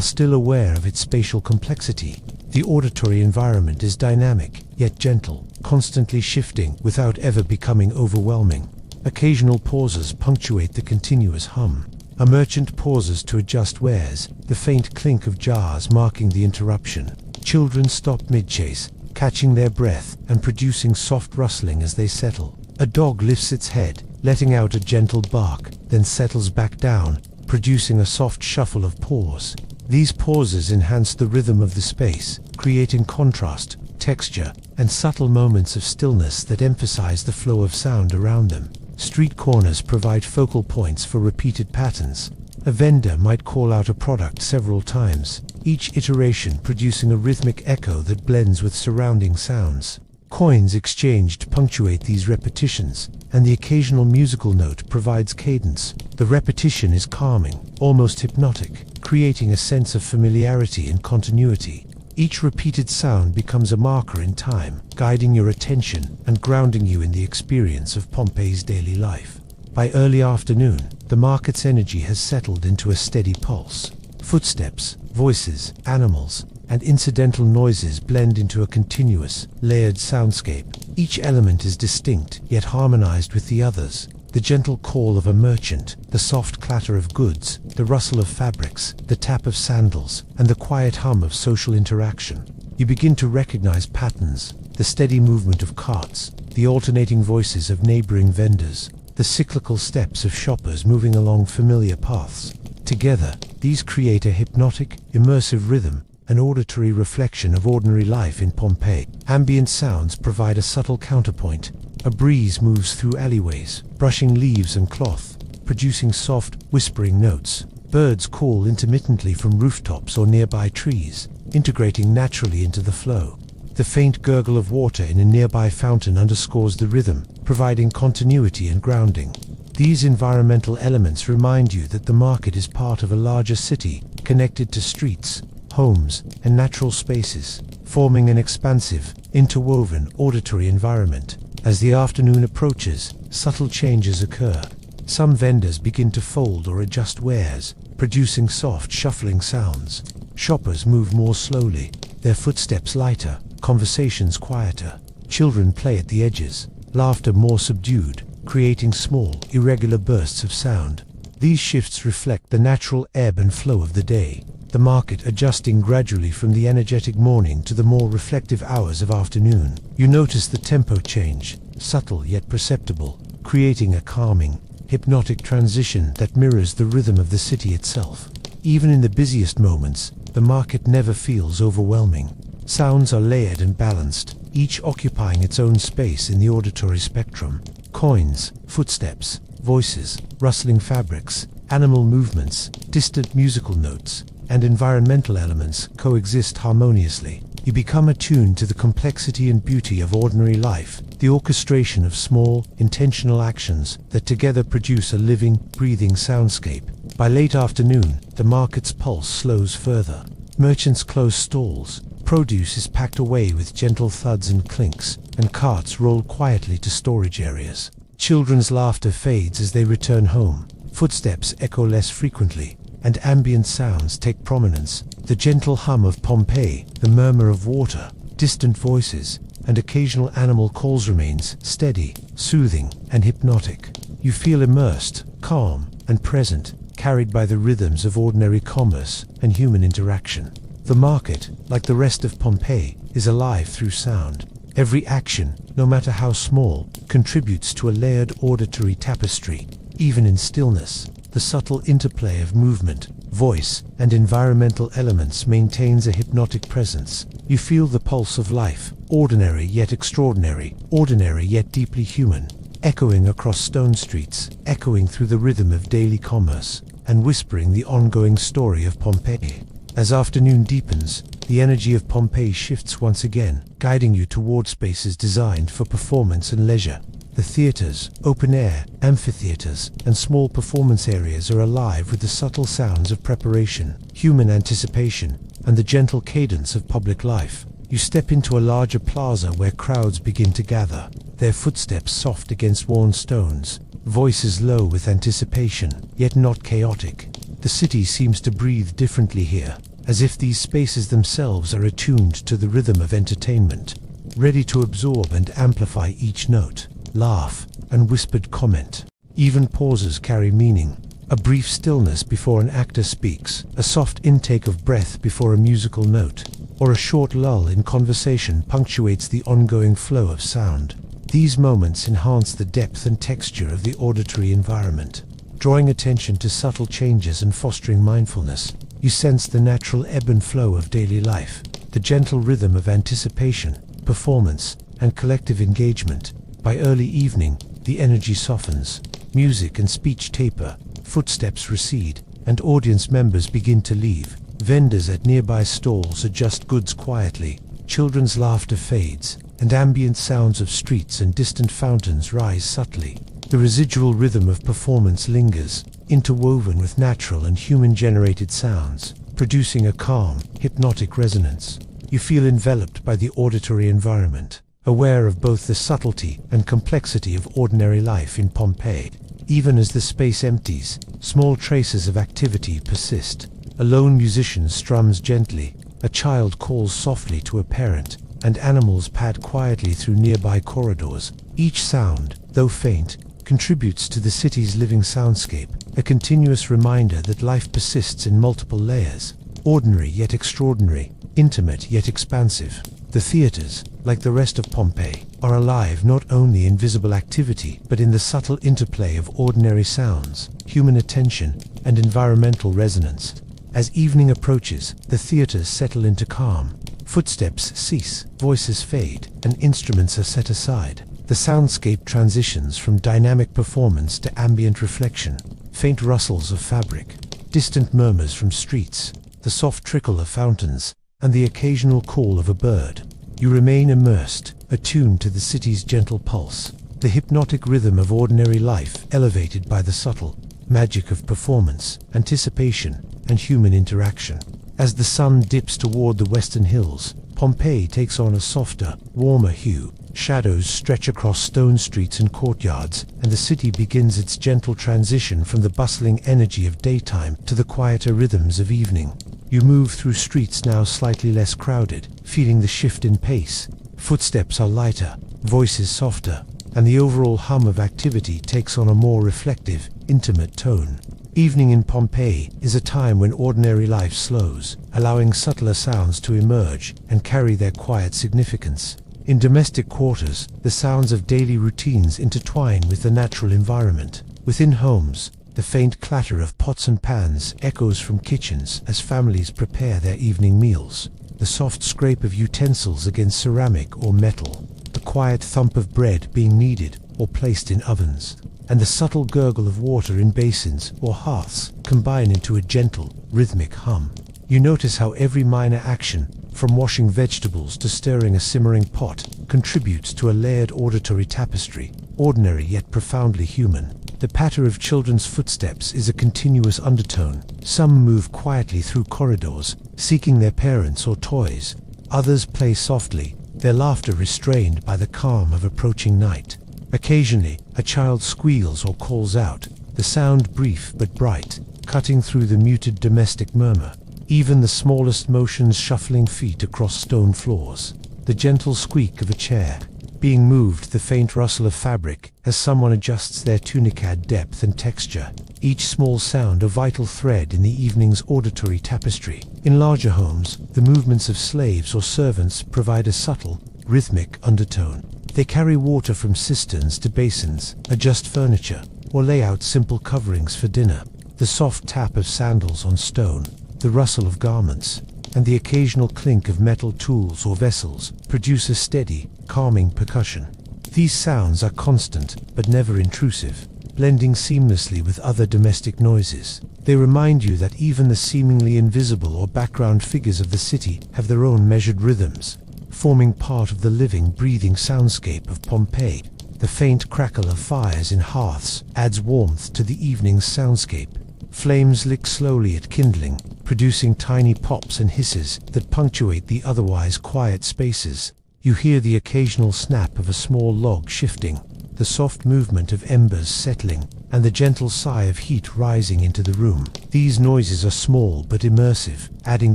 still aware of its spatial complexity. The auditory environment is dynamic, yet gentle, constantly shifting without ever becoming overwhelming. Occasional pauses punctuate the continuous hum. A merchant pauses to adjust wares, the faint clink of jars marking the interruption. Children stop mid-chase, catching their breath and producing soft rustling as they settle. A dog lifts its head, letting out a gentle bark, then settles back down, producing a soft shuffle of paws. These pauses enhance the rhythm of the space, creating contrast, texture, and subtle moments of stillness that emphasize the flow of sound around them. Street corners provide focal points for repeated patterns. A vendor might call out a product several times, each iteration producing a rhythmic echo that blends with surrounding sounds. Coins exchanged punctuate these repetitions, and the occasional musical note provides cadence. The repetition is calming, almost hypnotic, creating a sense of familiarity and continuity. Each repeated sound becomes a marker in time, guiding your attention and grounding you in the experience of Pompeii's daily life. By early afternoon, the market's energy has settled into a steady pulse. Footsteps, voices, animals, and incidental noises blend into a continuous, layered soundscape. Each element is distinct, yet harmonized with the others. The gentle call of a merchant, the soft clatter of goods, the rustle of fabrics, the tap of sandals, and the quiet hum of social interaction. You begin to recognize patterns, the steady movement of carts, the alternating voices of neighboring vendors, the cyclical steps of shoppers moving along familiar paths. Together, these create a hypnotic, immersive rhythm, an auditory reflection of ordinary life in Pompeii. Ambient sounds provide a subtle counterpoint. A breeze moves through alleyways, brushing leaves and cloth, producing soft, whispering notes. Birds call intermittently from rooftops or nearby trees, integrating naturally into the flow. The faint gurgle of water in a nearby fountain underscores the rhythm, providing continuity and grounding. These environmental elements remind you that the market is part of a larger city, connected to streets, homes, and natural spaces, forming an expansive, interwoven auditory environment. As the afternoon approaches, subtle changes occur. Some vendors begin to fold or adjust wares, producing soft, shuffling sounds. Shoppers move more slowly, their footsteps lighter, conversations quieter. Children play at the edges, laughter more subdued, creating small, irregular bursts of sound. These shifts reflect the natural ebb and flow of the day, the market adjusting gradually from the energetic morning to the more reflective hours of afternoon. You notice the tempo change, subtle yet perceptible, creating a calming, hypnotic transition that mirrors the rhythm of the city itself. Even in the busiest moments, the market never feels overwhelming. Sounds are layered and balanced, each occupying its own space in the auditory spectrum. Coins, footsteps, voices, rustling fabrics, animal movements, distant musical notes, and environmental elements coexist harmoniously. You become attuned to the complexity and beauty of ordinary life, the orchestration of small, intentional actions that together produce a living, breathing soundscape. By late afternoon, the market's pulse slows further. Merchants close stalls, produce is packed away with gentle thuds and clinks, and carts roll quietly to storage areas. Children's laughter fades as they return home. Footsteps echo less frequently, and ambient sounds take prominence. The gentle hum of Pompeii, the murmur of water, distant voices, and occasional animal calls remains steady, soothing, and hypnotic. You feel immersed, calm, and present, carried by the rhythms of ordinary commerce and human interaction. The market, like the rest of Pompeii, is alive through sound. Every action, no matter how small, contributes to a layered auditory tapestry. Even in stillness, the subtle interplay of movement, voice, and environmental elements maintains a hypnotic presence. You feel the pulse of life, ordinary yet extraordinary, ordinary yet deeply human, echoing across stone streets, echoing through the rhythm of daily commerce, and whispering the ongoing story of Pompeii. As afternoon deepens, the energy of Pompeii shifts once again, guiding you toward spaces designed for performance and leisure. The theaters, open-air, amphitheaters, and small performance areas are alive with the subtle sounds of preparation, human anticipation, and the gentle cadence of public life. You step into a larger plaza where crowds begin to gather, their footsteps soft against worn stones, voices low with anticipation, yet not chaotic. The city seems to breathe differently here, as if these spaces themselves are attuned to the rhythm of entertainment, ready to absorb and amplify each note, laugh, and whispered comment. Even pauses carry meaning. A brief stillness before an actor speaks, a soft intake of breath before a musical note, or a short lull in conversation punctuates the ongoing flow of sound. These moments enhance the depth and texture of the auditory environment, drawing attention to subtle changes and fostering mindfulness. You sense the natural ebb and flow of daily life, the gentle rhythm of anticipation, performance, and collective engagement. By early evening, the energy softens, music and speech taper, footsteps recede, and audience members begin to leave. Vendors at nearby stalls adjust goods quietly, children's laughter fades, and ambient sounds of streets and distant fountains rise subtly. The residual rhythm of performance lingers, interwoven with natural and human-generated sounds, producing a calm, hypnotic resonance. You feel enveloped by the auditory environment, aware of both the subtlety and complexity of ordinary life in Pompeii. Even as the space empties, small traces of activity persist. A lone musician strums gently, a child calls softly to a parent, and animals pad quietly through nearby corridors. Each sound, though faint, contributes to the city's living soundscape, a continuous reminder that life persists in multiple layers, ordinary yet extraordinary, intimate yet expansive. The theaters, like the rest of Pompeii, are alive not only in visible activity, but in the subtle interplay of ordinary sounds, human attention, and environmental resonance. As evening approaches, the theaters settle into calm. Footsteps cease, voices fade, and instruments are set aside. The soundscape transitions from dynamic performance to ambient reflection, faint rustles of fabric, distant murmurs from streets, the soft trickle of fountains, and the occasional call of a bird. You remain immersed, attuned to the city's gentle pulse, the hypnotic rhythm of ordinary life elevated by the subtle magic of performance, anticipation, and human interaction. As the sun dips toward the western hills, Pompeii takes on a softer, warmer hue. Shadows stretch across stone streets and courtyards, and the city begins its gentle transition from the bustling energy of daytime to the quieter rhythms of evening. You move through streets now slightly less crowded, feeling the shift in pace. Footsteps are lighter, voices softer, and the overall hum of activity takes on a more reflective, intimate tone. Evening in Pompeii is a time when ordinary life slows, allowing subtler sounds to emerge and carry their quiet significance. In domestic quarters, the sounds of daily routines intertwine with the natural environment. Within homes, the faint clatter of pots and pans echoes from kitchens as families prepare their evening meals. The soft scrape of utensils against ceramic or metal, the quiet thump of bread being kneaded or placed in ovens, and the subtle gurgle of water in basins or hearths combine into a gentle, rhythmic hum. You notice how every minor action, from washing vegetables to stirring a simmering pot, contributes to a layered auditory tapestry, ordinary yet profoundly human. The patter of children's footsteps is a continuous undertone. Some move quietly through corridors, seeking their parents or toys. Others play softly, their laughter restrained by the calm of approaching night. Occasionally, a child squeals or calls out, the sound brief but bright, cutting through the muted domestic murmur. Even the smallest motions, shuffling feet across stone floors, the gentle squeak of a chair being moved, the faint rustle of fabric as someone adjusts their tunic add depth and texture. Each small sound a vital thread in the evening's auditory tapestry. In larger homes, the movements of slaves or servants provide a subtle, rhythmic undertone. They carry water from cisterns to basins, adjust furniture, or lay out simple coverings for dinner. The soft tap of sandals on stone, the rustle of garments, and the occasional clink of metal tools or vessels produce a steady, calming percussion. These sounds are constant but never intrusive, blending seamlessly with other domestic noises. They remind you that even the seemingly invisible or background figures of the city have their own measured rhythms, forming part of the living, breathing soundscape of Pompeii. The faint crackle of fires in hearths adds warmth to the evening's soundscape. Flames lick slowly at kindling, producing tiny pops and hisses that punctuate the otherwise quiet spaces. You hear the occasional snap of a small log shifting, the soft movement of embers settling, and the gentle sigh of heat rising into the room. These noises are small but immersive, adding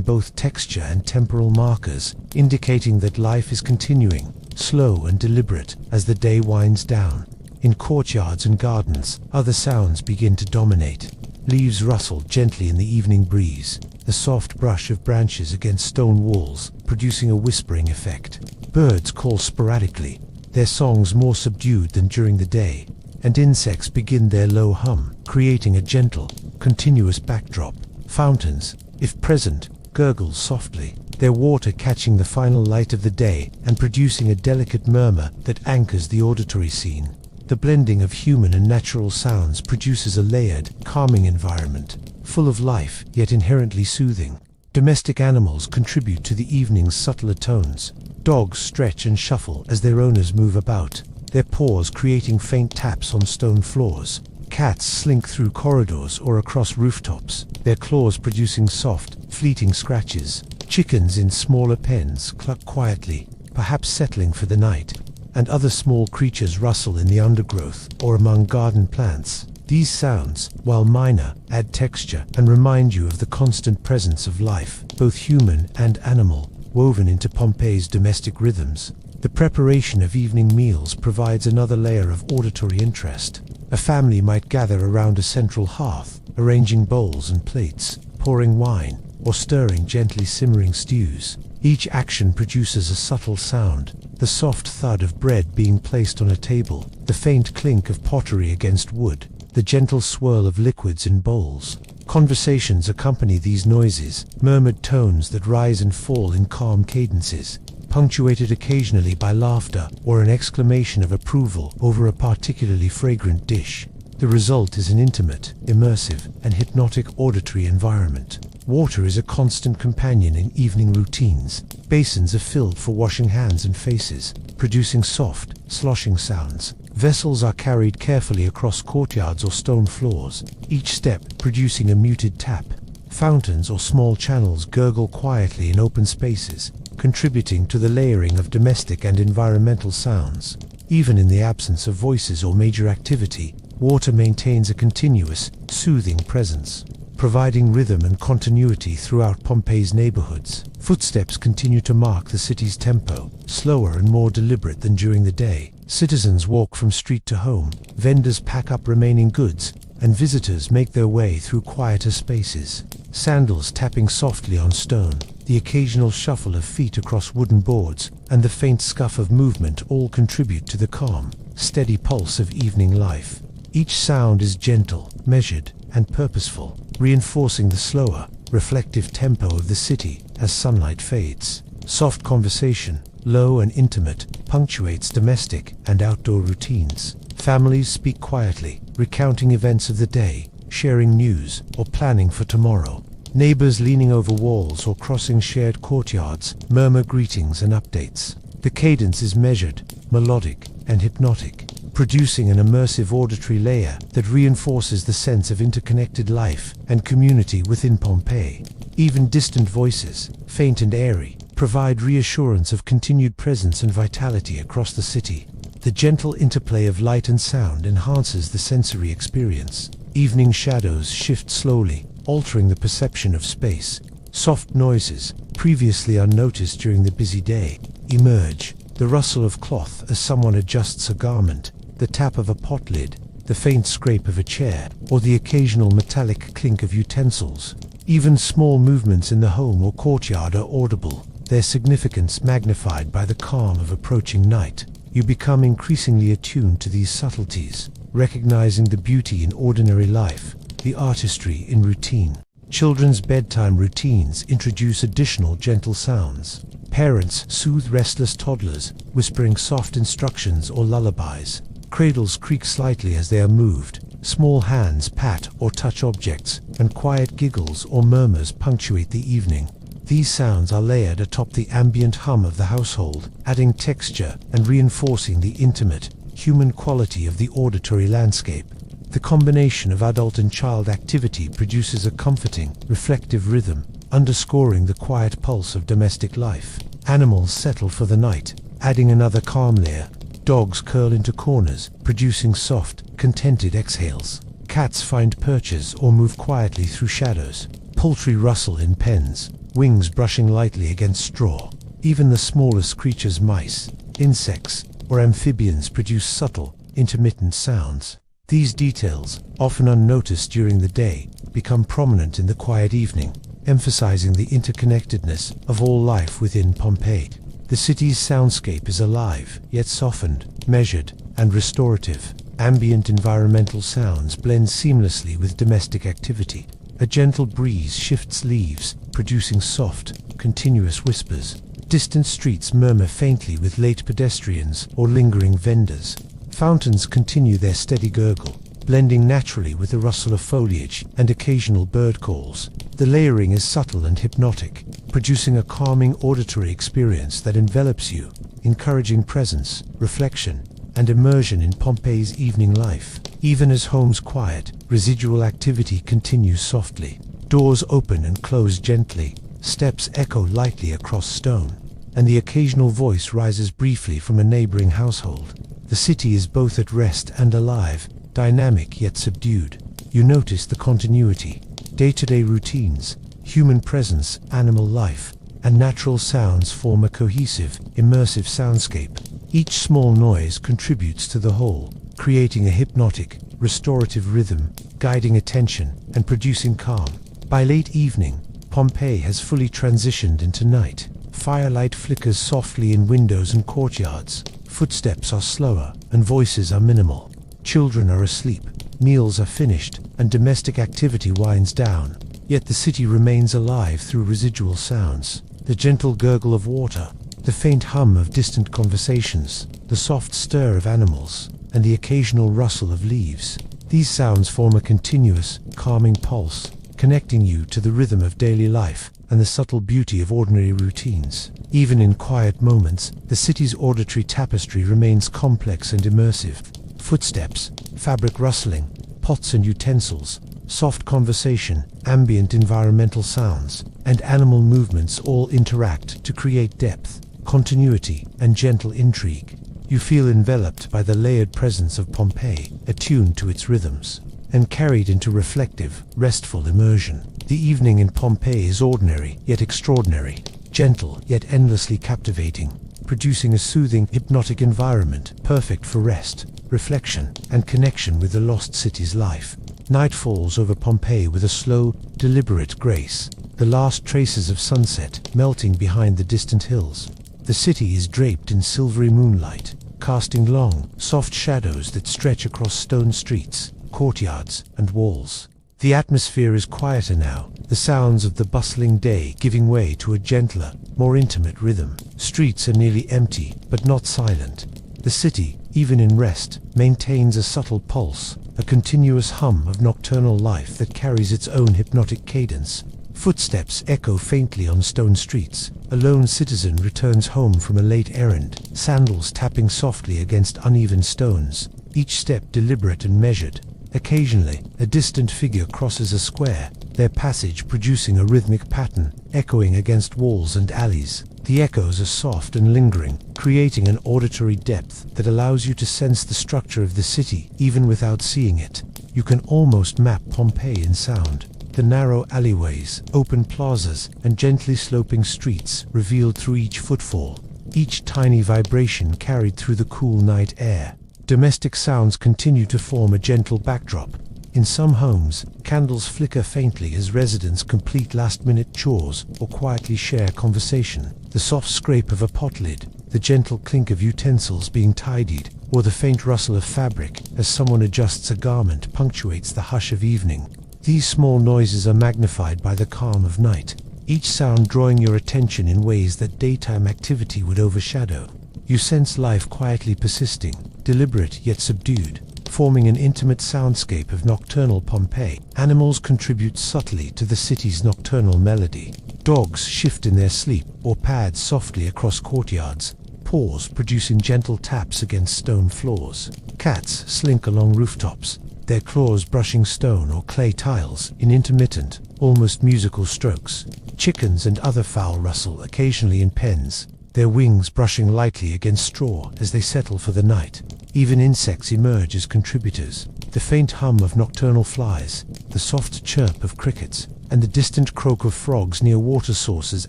both texture and temporal markers, indicating that life is continuing, slow and deliberate, as the day winds down. In courtyards and gardens, other sounds begin to dominate. Leaves rustle gently in the evening breeze, the soft brush of branches against stone walls producing a whispering effect. Birds call sporadically, their songs more subdued than during the day, and insects begin their low hum, creating a gentle, continuous backdrop. Fountains, if present, gurgle softly, their water catching the final light of the day and producing a delicate murmur that anchors the auditory scene. The blending of human and natural sounds produces a layered, calming environment, full of life yet inherently soothing. Domestic animals contribute to the evening's subtler tones. Dogs stretch and shuffle as their owners move about, their paws creating faint taps on stone floors. Cats slink through corridors or across rooftops, their claws producing soft, fleeting scratches. Chickens in smaller pens cluck quietly, perhaps settling for the night, and other small creatures rustle in the undergrowth or among garden plants. These sounds, while minor, add texture and remind you of the constant presence of life, both human and animal, woven into Pompeii's domestic rhythms. The preparation of evening meals provides another layer of auditory interest. A family might gather around a central hearth, arranging bowls and plates, pouring wine, or stirring gently simmering stews. Each action produces a subtle sound, the soft thud of bread being placed on a table, the faint clink of pottery against wood, the gentle swirl of liquids in bowls. Conversations accompany these noises, murmured tones that rise and fall in calm cadences, punctuated occasionally by laughter or an exclamation of approval over a particularly fragrant dish. The result is an intimate, immersive, and hypnotic auditory environment. Water is a constant companion in evening routines. Basins are filled for washing hands and faces, producing soft, sloshing sounds. Vessels are carried carefully across courtyards or stone floors, each step producing a muted tap. Fountains or small channels gurgle quietly in open spaces, contributing to the layering of domestic and environmental sounds. Even in the absence of voices or major activity, water maintains a continuous, soothing presence, providing rhythm and continuity throughout Pompeii's neighborhoods. Footsteps continue to mark the city's tempo, slower and more deliberate than during the day. Citizens walk from street to home, vendors pack up remaining goods, and visitors make their way through quieter spaces. Sandals tapping softly on stone, the occasional shuffle of feet across wooden boards, and the faint scuff of movement all contribute to the calm, steady pulse of evening life. Each sound is gentle, measured, and purposeful, reinforcing the slower, reflective tempo of the city as sunlight fades. Soft conversation, low and intimate, punctuates domestic and outdoor routines. Families speak quietly, recounting events of the day, sharing news, or planning for tomorrow. Neighbors leaning over walls or crossing shared courtyards murmur greetings and updates. The cadence is measured, melodic, and hypnotic, producing an immersive auditory layer that reinforces the sense of interconnected life and community within Pompeii. Even distant voices, faint and airy, provide reassurance of continued presence and vitality across the city. The gentle interplay of light and sound enhances the sensory experience. Evening shadows shift slowly, altering the perception of space. Soft noises, previously unnoticed during the busy day, emerge. The rustle of cloth as someone adjusts a garment, the tap of a pot lid, the faint scrape of a chair, or the occasional metallic clink of utensils. Even small movements in the home or courtyard are audible, their significance magnified by the calm of approaching night. You become increasingly attuned to these subtleties, recognizing the beauty in ordinary life, the artistry in routine. Children's bedtime routines introduce additional gentle sounds. Parents soothe restless toddlers, whispering soft instructions or lullabies. Cradles creak slightly as they are moved. Small hands pat or touch objects, and quiet giggles or murmurs punctuate the evening. These sounds are layered atop the ambient hum of the household, adding texture and reinforcing the intimate, human quality of the auditory landscape. The combination of adult and child activity produces a comforting, reflective rhythm, underscoring the quiet pulse of domestic life. Animals settle for the night, adding another calm layer. Dogs curl into corners, producing soft, contented exhales. Cats find perches or move quietly through shadows. Poultry rustle in pens, wings brushing lightly against straw. Even the smallest creatures, mice, insects, or amphibians, produce subtle, intermittent sounds. These details, often unnoticed during the day, become prominent in the quiet evening, emphasizing the interconnectedness of all life within Pompeii. The city's soundscape is alive, yet softened, measured, and restorative. Ambient environmental sounds blend seamlessly with domestic activity. A gentle breeze shifts leaves, producing soft, continuous whispers. Distant streets murmur faintly with late pedestrians or lingering vendors. Fountains continue their steady gurgle, blending naturally with the rustle of foliage and occasional bird calls. The layering is subtle and hypnotic, producing a calming auditory experience that envelops you, encouraging presence, reflection, and immersion in Pompeii's evening life. Even as home's quiet, residual activity continues softly. Doors open and close gently, steps echo lightly across stone, and the occasional voice rises briefly from a neighboring household. The city is both at rest and alive, dynamic yet subdued. You notice the continuity. Day-to-day routines, human presence, animal life, and natural sounds form a cohesive, immersive soundscape. Each small noise contributes to the whole, creating a hypnotic, restorative rhythm, guiding attention and producing calm. By late evening, Pompeii has fully transitioned into night. Firelight flickers softly in windows and courtyards. Footsteps are slower and voices are minimal. Children are asleep, meals are finished, and domestic activity winds down. Yet the city remains alive through residual sounds. The gentle gurgle of water, the faint hum of distant conversations, the soft stir of animals, and the occasional rustle of leaves. These sounds form a continuous, calming pulse, connecting you to the rhythm of daily life and the subtle beauty of ordinary routines. Even in quiet moments, the city's auditory tapestry remains complex and immersive. Footsteps, fabric rustling, pots and utensils, soft conversation, ambient environmental sounds, and animal movements all interact to create depth, continuity, and gentle intrigue. You feel enveloped by the layered presence of Pompeii, attuned to its rhythms, and carried into reflective, restful immersion. The evening in Pompeii is ordinary yet extraordinary, gentle yet endlessly captivating, producing a soothing, hypnotic environment perfect for rest, reflection, and connection with the lost city's life. Night falls over Pompeii with a slow, deliberate grace, the last traces of sunset melting behind the distant hills. The city is draped in silvery moonlight, casting long, soft shadows that stretch across stone streets, courtyards, and walls. The atmosphere is quieter now, the sounds of the bustling day giving way to a gentler, more intimate rhythm. Streets are nearly empty, but not silent. The city, even in rest, maintains a subtle pulse, a continuous hum of nocturnal life that carries its own hypnotic cadence. Footsteps echo faintly on stone streets. A lone citizen returns home from a late errand, sandals tapping softly against uneven stones, each step deliberate and measured. Occasionally, a distant figure crosses a square, their passage producing a rhythmic pattern, echoing against walls and alleys. The echoes are soft and lingering, creating an auditory depth that allows you to sense the structure of the city even without seeing it. You can almost map Pompeii in sound. The narrow alleyways, open plazas, and gently sloping streets revealed through each footfall, each tiny vibration carried through the cool night air. Domestic sounds continue to form a gentle backdrop. In some homes, candles flicker faintly as residents complete last-minute chores or quietly share conversation. The soft scrape of a pot lid, the gentle clink of utensils being tidied, or the faint rustle of fabric as someone adjusts a garment punctuates the hush of evening. These small noises are magnified by the calm of night, each sound drawing your attention in ways that daytime activity would overshadow. You sense life quietly persisting, deliberate yet subdued, forming an intimate soundscape of nocturnal Pompeii. Animals contribute subtly to the city's nocturnal melody. Dogs shift in their sleep or pad softly across courtyards, paws producing gentle taps against stone floors. Cats slink along rooftops, their claws brushing stone or clay tiles in intermittent, almost musical strokes. Chickens and other fowl rustle occasionally in pens, their wings brushing lightly against straw as they settle for the night. Even insects emerge as contributors. The faint hum of nocturnal flies, the soft chirp of crickets, and the distant croak of frogs near water sources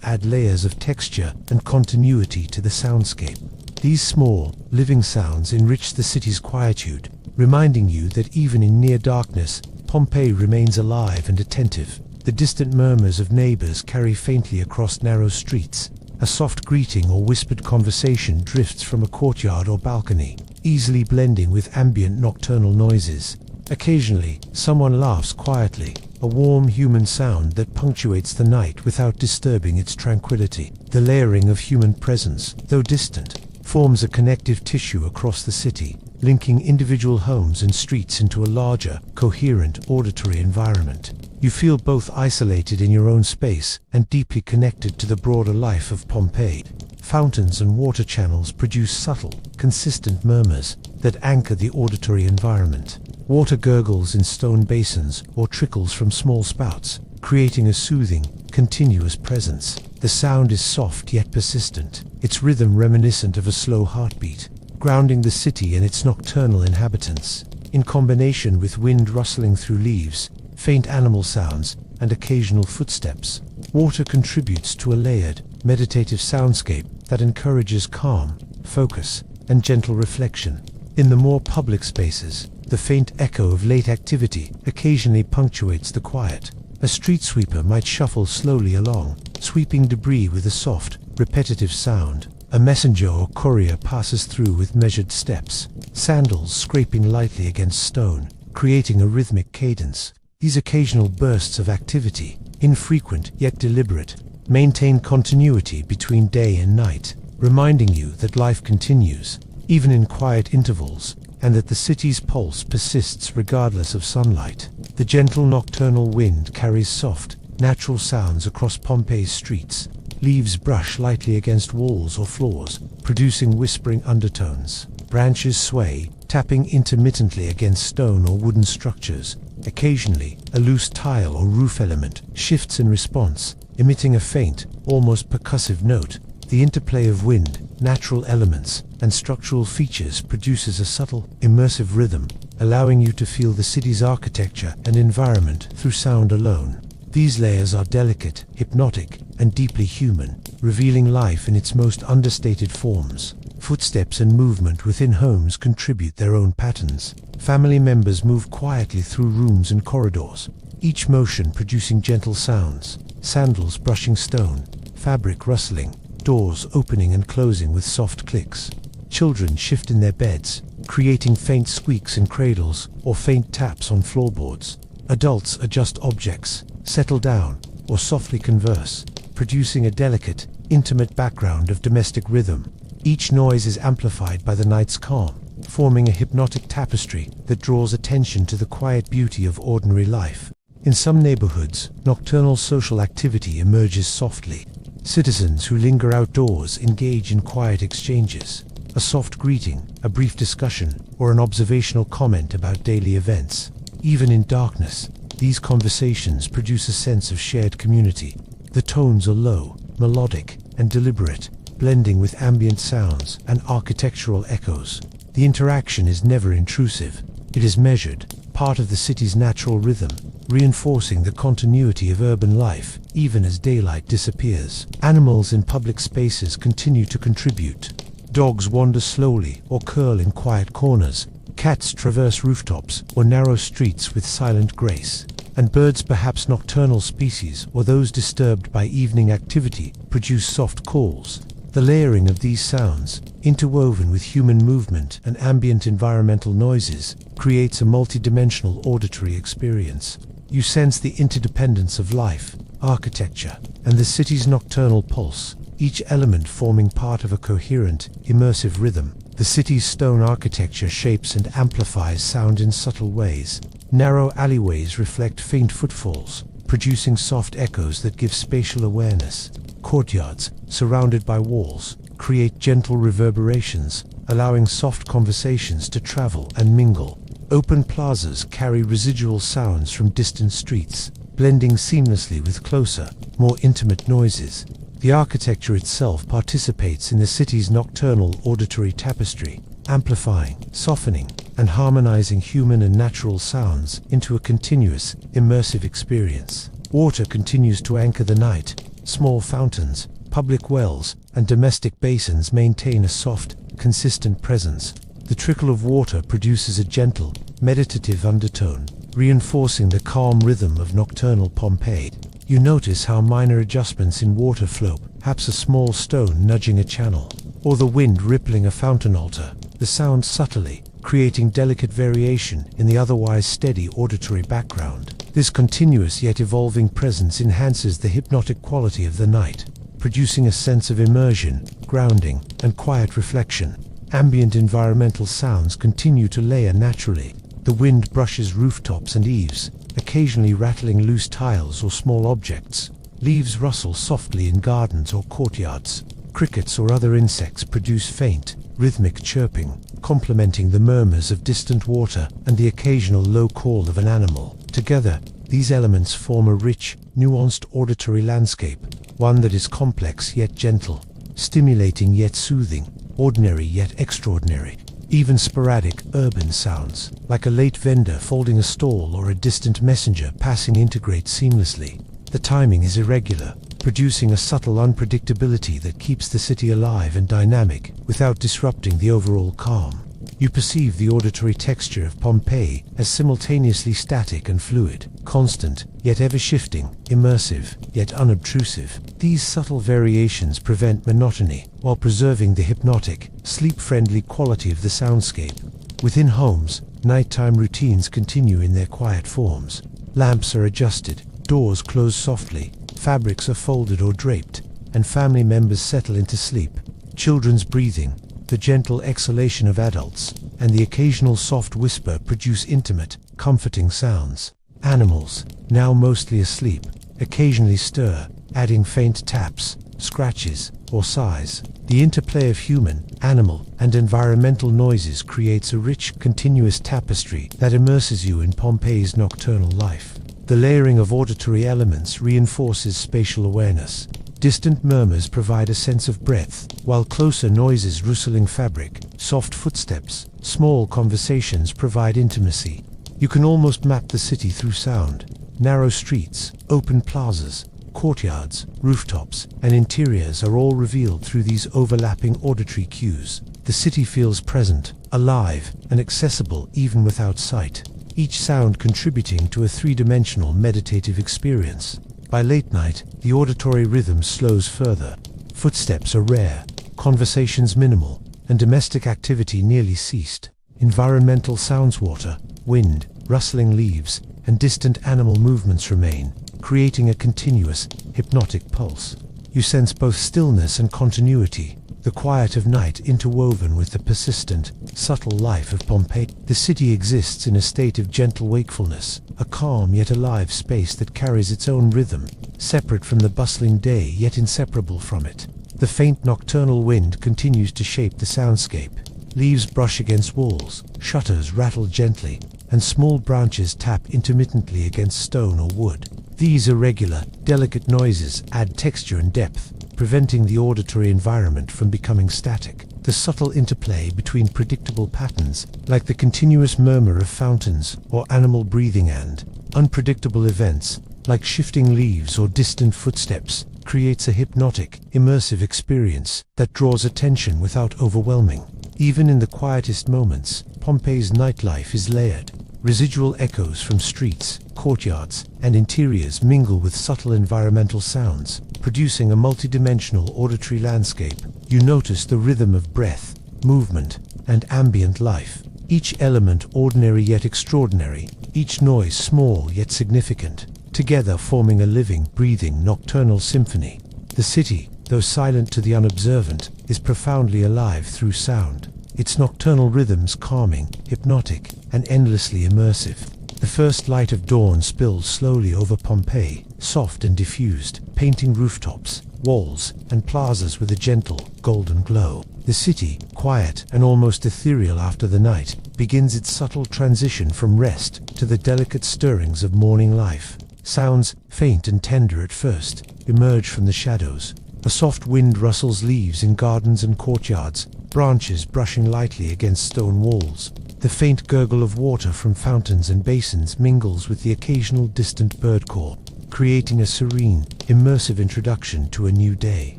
add layers of texture and continuity to the soundscape. These small, living sounds enrich the city's quietude, reminding you that even in near darkness, Pompeii remains alive and attentive. The distant murmurs of neighbors carry faintly across narrow streets. A soft greeting or whispered conversation drifts from a courtyard or balcony, easily blending with ambient nocturnal noises. Occasionally, someone laughs quietly, a warm human sound that punctuates the night without disturbing its tranquility. The layering of human presence, though distant, forms a connective tissue across the city, linking individual homes and streets into a larger, coherent auditory environment. You feel both isolated in your own space and deeply connected to the broader life of Pompeii. Fountains and water channels produce subtle, consistent murmurs that anchor the auditory environment. Water gurgles in stone basins or trickles from small spouts, creating a soothing, continuous presence. The sound is soft yet persistent, its rhythm reminiscent of a slow heartbeat, grounding the city and its nocturnal inhabitants. In combination with wind rustling through leaves, faint animal sounds, and occasional footsteps, water contributes to a layered, meditative soundscape that encourages calm, focus, and gentle reflection. In the more public spaces, the faint echo of late activity occasionally punctuates the quiet. A street sweeper might shuffle slowly along, sweeping debris with a soft, repetitive sound. A messenger or courier passes through with measured steps, sandals scraping lightly against stone, creating a rhythmic cadence. These occasional bursts of activity, infrequent yet deliberate, maintain continuity between day and night, reminding you that life continues, even in quiet intervals, and that the city's pulse persists regardless of sunlight. The gentle nocturnal wind carries soft, natural sounds across Pompeii's streets. Leaves brush lightly against walls or floors, producing whispering undertones. Branches sway, tapping intermittently against stone or wooden structures. Occasionally, a loose tile or roof element shifts in response, emitting a faint, almost percussive note. The interplay of wind, natural elements, and structural features produces a subtle, immersive rhythm, allowing you to feel the city's architecture and environment through sound alone. These layers are delicate, hypnotic, and deeply human, revealing life in its most understated forms. Footsteps and movement within homes contribute their own patterns. Family members move quietly through rooms and corridors, each motion producing gentle sounds. Sandals brushing stone, fabric rustling, doors opening and closing with soft clicks. Children shift in their beds, creating faint squeaks in cradles or faint taps on floorboards. Adults adjust objects, settle down, or softly converse, producing a delicate, intimate background of domestic rhythm. Each noise is amplified by the night's calm, forming a hypnotic tapestry that draws attention to the quiet beauty of ordinary life. In some neighborhoods, nocturnal social activity emerges softly. Citizens who linger outdoors engage in quiet exchanges. A soft greeting, a brief discussion, or an observational comment about daily events. Even in darkness, these conversations produce a sense of shared community. The tones are low, melodic, and deliberate, blending with ambient sounds and architectural echoes. The interaction is never intrusive. It is measured, part of the city's natural rhythm, reinforcing the continuity of urban life, even as daylight disappears. Animals in public spaces continue to contribute. Dogs wander slowly or curl in quiet corners. Cats traverse rooftops or narrow streets with silent grace. And birds, perhaps nocturnal species or those disturbed by evening activity, produce soft calls. The layering of these sounds, interwoven with human movement and ambient environmental noises, creates a multidimensional auditory experience. You sense the interdependence of life, architecture, and the city's nocturnal pulse, each element forming part of a coherent, immersive rhythm. The city's stone architecture shapes and amplifies sound in subtle ways. Narrow alleyways reflect faint footfalls, producing soft echoes that give spatial awareness. Courtyards, surrounded by walls, create gentle reverberations, allowing soft conversations to travel and mingle. Open plazas carry residual sounds from distant streets, blending seamlessly with closer, more intimate noises. The architecture itself participates in the city's nocturnal auditory tapestry, amplifying, softening, and harmonizing human and natural sounds into a continuous, immersive experience. Water continues to anchor the night. Small fountains, public wells, and domestic basins maintain a soft, consistent presence. The trickle of water produces a gentle, meditative undertone, reinforcing the calm rhythm of nocturnal Pompeii. You notice how minor adjustments in water flow, perhaps a small stone nudging a channel, or the wind rippling a fountain altar, the sound subtly, creating delicate variation in the otherwise steady auditory background. This continuous yet evolving presence enhances the hypnotic quality of the night, producing a sense of immersion, grounding, and quiet reflection. Ambient environmental sounds continue to layer naturally. The wind brushes rooftops and eaves, occasionally rattling loose tiles or small objects. Leaves rustle softly in gardens or courtyards. Crickets or other insects produce faint, rhythmic chirping, complementing the murmurs of distant water and the occasional low call of an animal. Together, these elements form a rich, nuanced auditory landscape, one that is complex yet gentle, stimulating yet soothing, ordinary yet extraordinary. Even sporadic, urban sounds, like a late vendor folding a stall or a distant messenger passing, integrate seamlessly. The timing is irregular, producing a subtle unpredictability that keeps the city alive and dynamic without disrupting the overall calm. You perceive the auditory texture of Pompeii as simultaneously static and fluid, constant, yet ever-shifting, immersive, yet unobtrusive. These subtle variations prevent monotony, while preserving the hypnotic, sleep-friendly quality of the soundscape. Within homes, nighttime routines continue in their quiet forms. Lamps are adjusted, doors close softly, fabrics are folded or draped, and family members settle into sleep. Children's breathing, the gentle exhalation of adults, and the occasional soft whisper produce intimate, comforting sounds. Animals, now mostly asleep, occasionally stir, adding faint taps, scratches, or sighs. The interplay of human, animal, and environmental noises creates a rich, continuous tapestry that immerses you in Pompeii's nocturnal life. The layering of auditory elements reinforces spatial awareness. Distant murmurs provide a sense of breadth, while closer noises rustling fabric, soft footsteps, small conversations provide intimacy. You can almost map the city through sound. Narrow streets, open plazas, courtyards, rooftops, and interiors are all revealed through these overlapping auditory cues. The city feels present, alive, and accessible even without sight, each sound contributing to a three-dimensional meditative experience. By late night, the auditory rhythm slows further. Footsteps are rare, conversations minimal, and domestic activity nearly ceased. Environmental sounds, water, wind, rustling leaves, and distant animal movements remain, creating a continuous, hypnotic pulse. You sense both stillness and continuity, the quiet of night interwoven with the persistent, subtle life of Pompeii. The city exists in a state of gentle wakefulness, a calm yet alive space that carries its own rhythm, separate from the bustling day yet inseparable from it. The faint nocturnal wind continues to shape the soundscape. Leaves brush against walls, shutters rattle gently, and small branches tap intermittently against stone or wood. These irregular, delicate noises add texture and depth, preventing the auditory environment from becoming static. The subtle interplay between predictable patterns, like the continuous murmur of fountains or animal breathing, and unpredictable events, like shifting leaves or distant footsteps, creates a hypnotic, immersive experience that draws attention without overwhelming. Even in the quietest moments, Pompeii's nightlife is layered. Residual echoes from streets, courtyards, and interiors mingle with subtle environmental sounds, producing a multidimensional auditory landscape. You notice the rhythm of breath, movement, and ambient life. Each element ordinary yet extraordinary, each noise small yet significant, together forming a living, breathing, nocturnal symphony. The city, though silent to the unobservant, is profoundly alive through sound. Its nocturnal rhythms calming, hypnotic, and endlessly immersive. The first light of dawn spills slowly over Pompeii, soft and diffused, painting rooftops, walls, and plazas with a gentle, golden glow. The city, quiet and almost ethereal after the night, begins its subtle transition from rest to the delicate stirrings of morning life. Sounds, faint and tender at first, emerge from the shadows. A soft wind rustles leaves in gardens and courtyards, branches brushing lightly against stone walls. The faint gurgle of water from fountains and basins mingles with the occasional distant bird call, creating a serene, immersive introduction to a new day.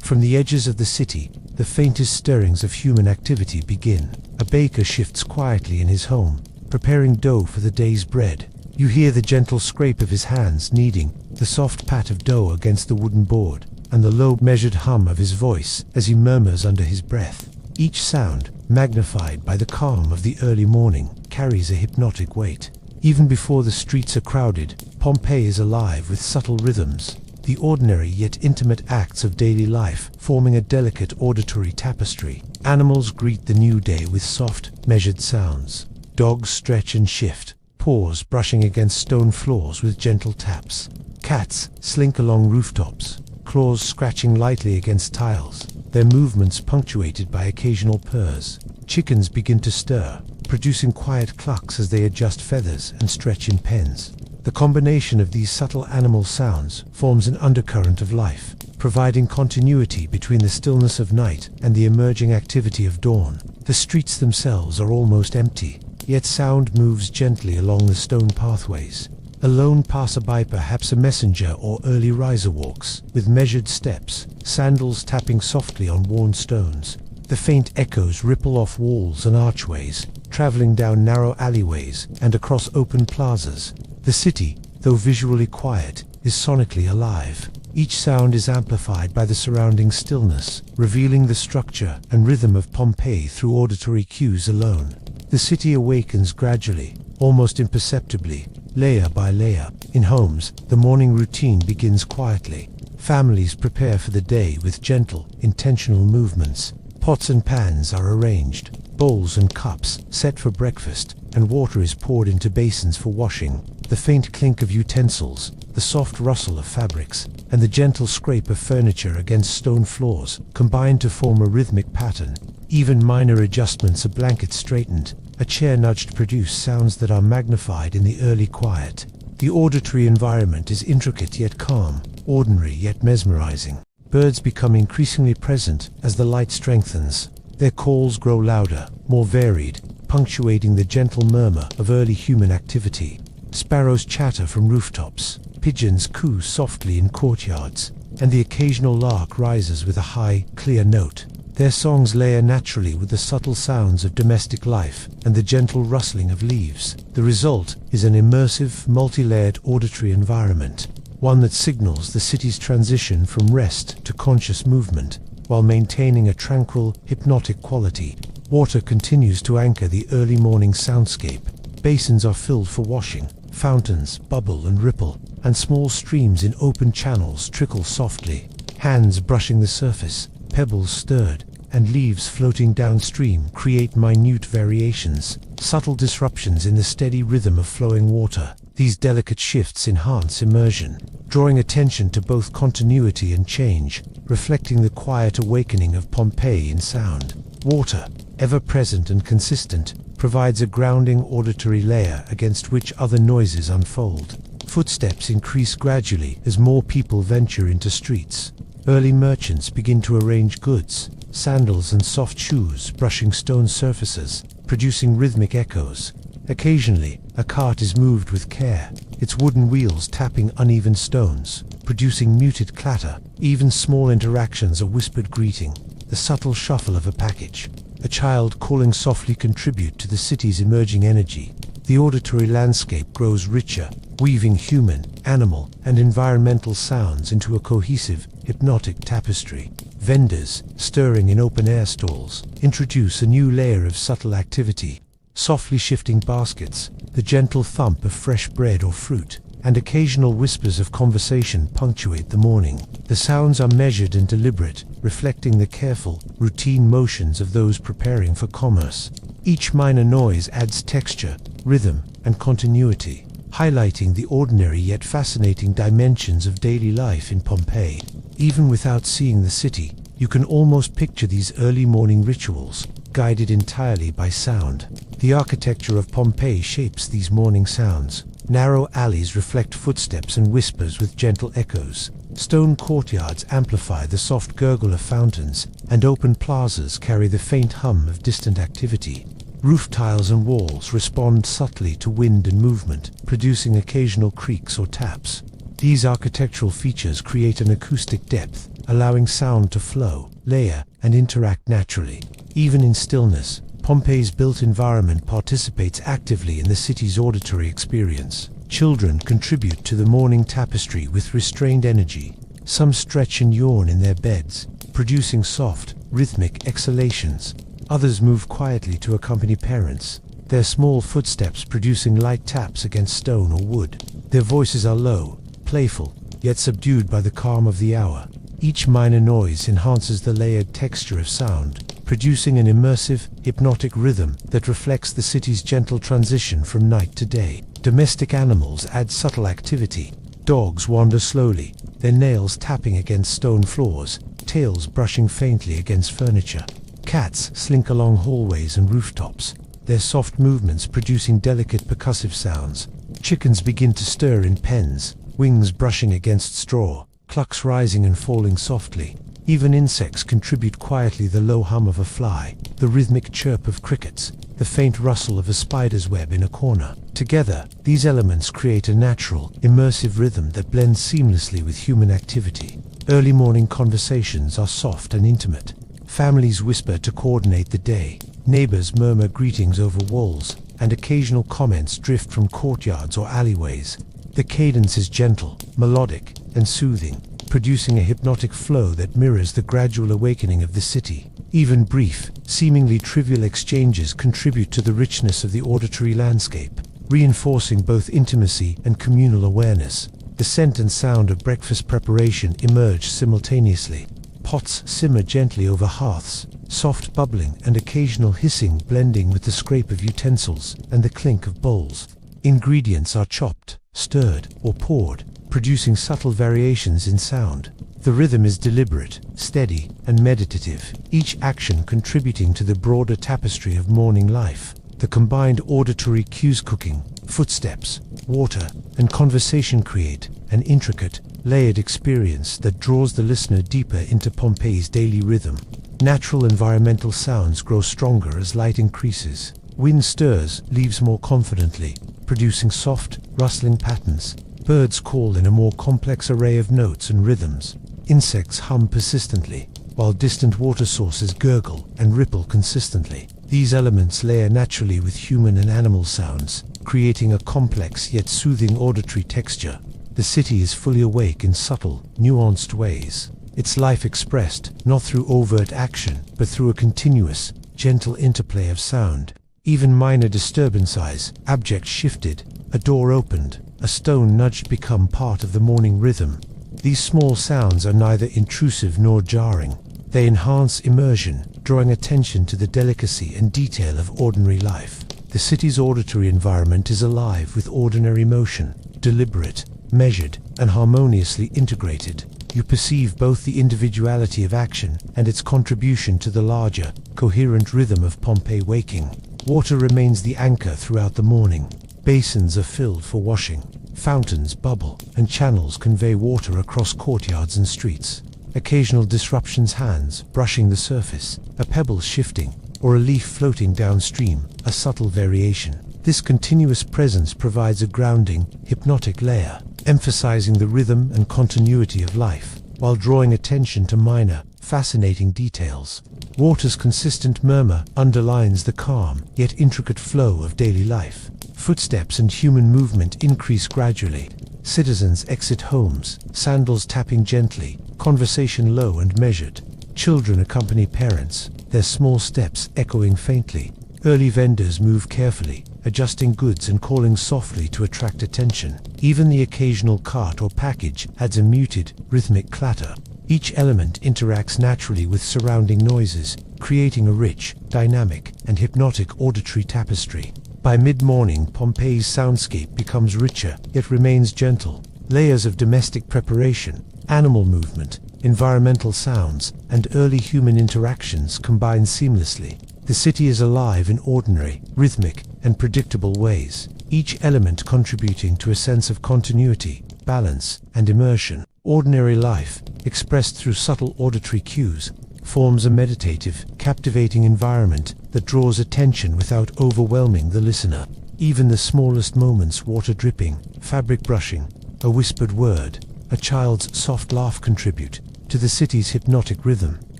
From the edges of the city, the faintest stirrings of human activity begin. A baker shifts quietly in his home, preparing dough for the day's bread. You hear the gentle scrape of his hands kneading, the soft pat of dough against the wooden board, and the low, measured hum of his voice as he murmurs under his breath. Each sound, magnified by the calm of the early morning, carries a hypnotic weight. Even before the streets are crowded, Pompeii is alive with subtle rhythms, the ordinary yet intimate acts of daily life forming a delicate auditory tapestry. Animals greet the new day with soft, measured sounds. Dogs stretch and shift, paws brushing against stone floors with gentle taps. Cats slink along rooftops, claws scratching lightly against tiles, their movements punctuated by occasional purrs. Chickens begin to stir, producing quiet clucks as they adjust feathers and stretch in pens. The combination of these subtle animal sounds forms an undercurrent of life, providing continuity between the stillness of night and the emerging activity of dawn. The streets themselves are almost empty, yet sound moves gently along the stone pathways. A lone passerby, perhaps a messenger or early riser, walks with measured steps, sandals tapping softly on worn stones. The faint echoes ripple off walls and archways, traveling down narrow alleyways and across open plazas. The city, though visually quiet, is sonically alive. Each sound is amplified by the surrounding stillness, revealing the structure and rhythm of Pompeii through auditory cues alone. The city awakens gradually, almost imperceptibly, layer by layer. In homes, the morning routine begins quietly. Families prepare for the day with gentle, intentional movements. Pots and pans are arranged, bowls and cups set for breakfast, and water is poured into basins for washing. The faint clink of utensils, the soft rustle of fabrics, and the gentle scrape of furniture against stone floors combine to form a rhythmic pattern. Even minor adjustments, a blanket straightened, a chair nudged, produce sounds that are magnified in the early quiet. The auditory environment is intricate yet calm, ordinary yet mesmerizing. Birds become increasingly present as the light strengthens. Their calls grow louder, more varied, punctuating the gentle murmur of early human activity. Sparrows chatter from rooftops, pigeons coo softly in courtyards, and the occasional lark rises with a high, clear note. Their songs layer naturally with the subtle sounds of domestic life and the gentle rustling of leaves. The result is an immersive, multi-layered auditory environment, one that signals the city's transition from rest to conscious movement, while maintaining a tranquil, hypnotic quality. Water continues to anchor the early morning soundscape. Basins are filled for washing, fountains bubble and ripple, and small streams in open channels trickle softly. Hands brushing the surface, pebbles stirred, and leaves floating downstream create minute variations, subtle disruptions in the steady rhythm of flowing water. These delicate shifts enhance immersion, drawing attention to both continuity and change, reflecting the quiet awakening of Pompeii in sound. Water, ever present and consistent, provides a grounding auditory layer against which other noises unfold. Footsteps increase gradually as more people venture into streets. Early merchants begin to arrange goods, sandals and soft shoes brushing stone surfaces, producing rhythmic echoes. Occasionally, a cart is moved with care, its wooden wheels tapping uneven stones, producing muted clatter. Even small interactions, a whispered greeting, the subtle shuffle of a package, a child calling softly, contribute to the city's emerging energy. The auditory landscape grows richer, weaving human, animal, and environmental sounds into a cohesive, hypnotic tapestry. Vendors, stirring in open-air stalls, introduce a new layer of subtle activity. Softly shifting baskets, the gentle thump of fresh bread or fruit, and occasional whispers of conversation punctuate the morning. The sounds are measured and deliberate, reflecting the careful, routine motions of those preparing for commerce. Each minor noise adds texture, rhythm, and continuity, highlighting the ordinary yet fascinating dimensions of daily life in Pompeii. Even without seeing the city, you can almost picture these early morning rituals, guided entirely by sound. The architecture of Pompeii shapes these morning sounds. Narrow alleys reflect footsteps and whispers with gentle echoes. Stone courtyards amplify the soft gurgle of fountains, and open plazas carry the faint hum of distant activity. Roof tiles and walls respond subtly to wind and movement, producing occasional creaks or taps. These architectural features create an acoustic depth, allowing sound to flow, layer, and interact naturally. Even in stillness, Pompeii's built environment participates actively in the city's auditory experience. Children contribute to the morning tapestry with restrained energy. Some stretch and yawn in their beds, producing soft, rhythmic exhalations. Others move quietly to accompany parents, their small footsteps producing light taps against stone or wood. Their voices are low, playful, yet subdued by the calm of the hour. Each minor noise enhances the layered texture of sound, producing an immersive, hypnotic rhythm that reflects the city's gentle transition from night to day. Domestic animals add subtle activity. Dogs wander slowly, their nails tapping against stone floors, tails brushing faintly against furniture. Cats slink along hallways and rooftops, their soft movements producing delicate percussive sounds. Chickens begin to stir in pens, wings brushing against straw, clucks rising and falling softly. Even insects contribute quietly, the low hum of a fly, the rhythmic chirp of crickets, the faint rustle of a spider's web in a corner. Together, these elements create a natural, immersive rhythm that blends seamlessly with human activity. Early morning conversations are soft and intimate. Families whisper to coordinate the day. Neighbors murmur greetings over walls, and occasional comments drift from courtyards or alleyways. The cadence is gentle, melodic, and soothing, producing a hypnotic flow that mirrors the gradual awakening of the city. Even brief, seemingly trivial exchanges contribute to the richness of the auditory landscape, reinforcing both intimacy and communal awareness. The scent and sound of breakfast preparation emerge simultaneously. Pots simmer gently over hearths, soft bubbling and occasional hissing blending with the scrape of utensils and the clink of bowls. Ingredients are chopped, stirred, or poured, producing subtle variations in sound. The rhythm is deliberate, steady, and meditative, each action contributing to the broader tapestry of morning life. The combined auditory cues, cooking, footsteps, water, and conversation, create an intricate, layered experience that draws the listener deeper into Pompeii's daily rhythm. Natural environmental sounds grow stronger as light increases. Wind stirs leaves more confidently, producing soft, rustling patterns. Birds call in a more complex array of notes and rhythms. Insects hum persistently, while distant water sources gurgle and ripple consistently. These elements layer naturally with human and animal sounds, creating a complex yet soothing auditory texture. The city is fully awake in subtle, nuanced ways. Its life expressed not through overt action, but through a continuous, gentle interplay of sound. Even minor disturbances, objects shifted, a door opened, a stone nudged, become part of the morning rhythm. These small sounds are neither intrusive nor jarring. They enhance immersion, drawing attention to the delicacy and detail of ordinary life. The city's auditory environment is alive with ordinary motion, deliberate, measured, and harmoniously integrated. You perceive both the individuality of action and its contribution to the larger, coherent rhythm of Pompeii waking. Water remains the anchor throughout the morning. Basins are filled for washing, fountains bubble, and channels convey water across courtyards and streets. Occasional disruptions, hands brushing the surface, a pebble shifting, or a leaf floating downstream, a subtle variation. This continuous presence provides a grounding, hypnotic layer, emphasizing the rhythm and continuity of life, while drawing attention to minor, fascinating details. Water's consistent murmur underlines the calm, yet intricate flow of daily life. Footsteps and human movement increase gradually. Citizens exit homes, sandals tapping gently, conversation low and measured. Children accompany parents, their small steps echoing faintly. Early vendors move carefully, adjusting goods and calling softly to attract attention. Even the occasional cart or package adds a muted, rhythmic clatter. Each element interacts naturally with surrounding noises, creating a rich, dynamic, and hypnotic auditory tapestry. By mid-morning, Pompeii's soundscape becomes richer, yet remains gentle. Layers of domestic preparation, animal movement, environmental sounds, and early human interactions combine seamlessly. The city is alive in ordinary, rhythmic, and predictable ways, each element contributing to a sense of continuity, balance, and immersion. Ordinary life, expressed through subtle auditory cues, forms a meditative, captivating environment that draws attention without overwhelming the listener. Even the smallest moments, water dripping, fabric brushing, a whispered word, a child's soft laugh, contribute to the city's hypnotic rhythm.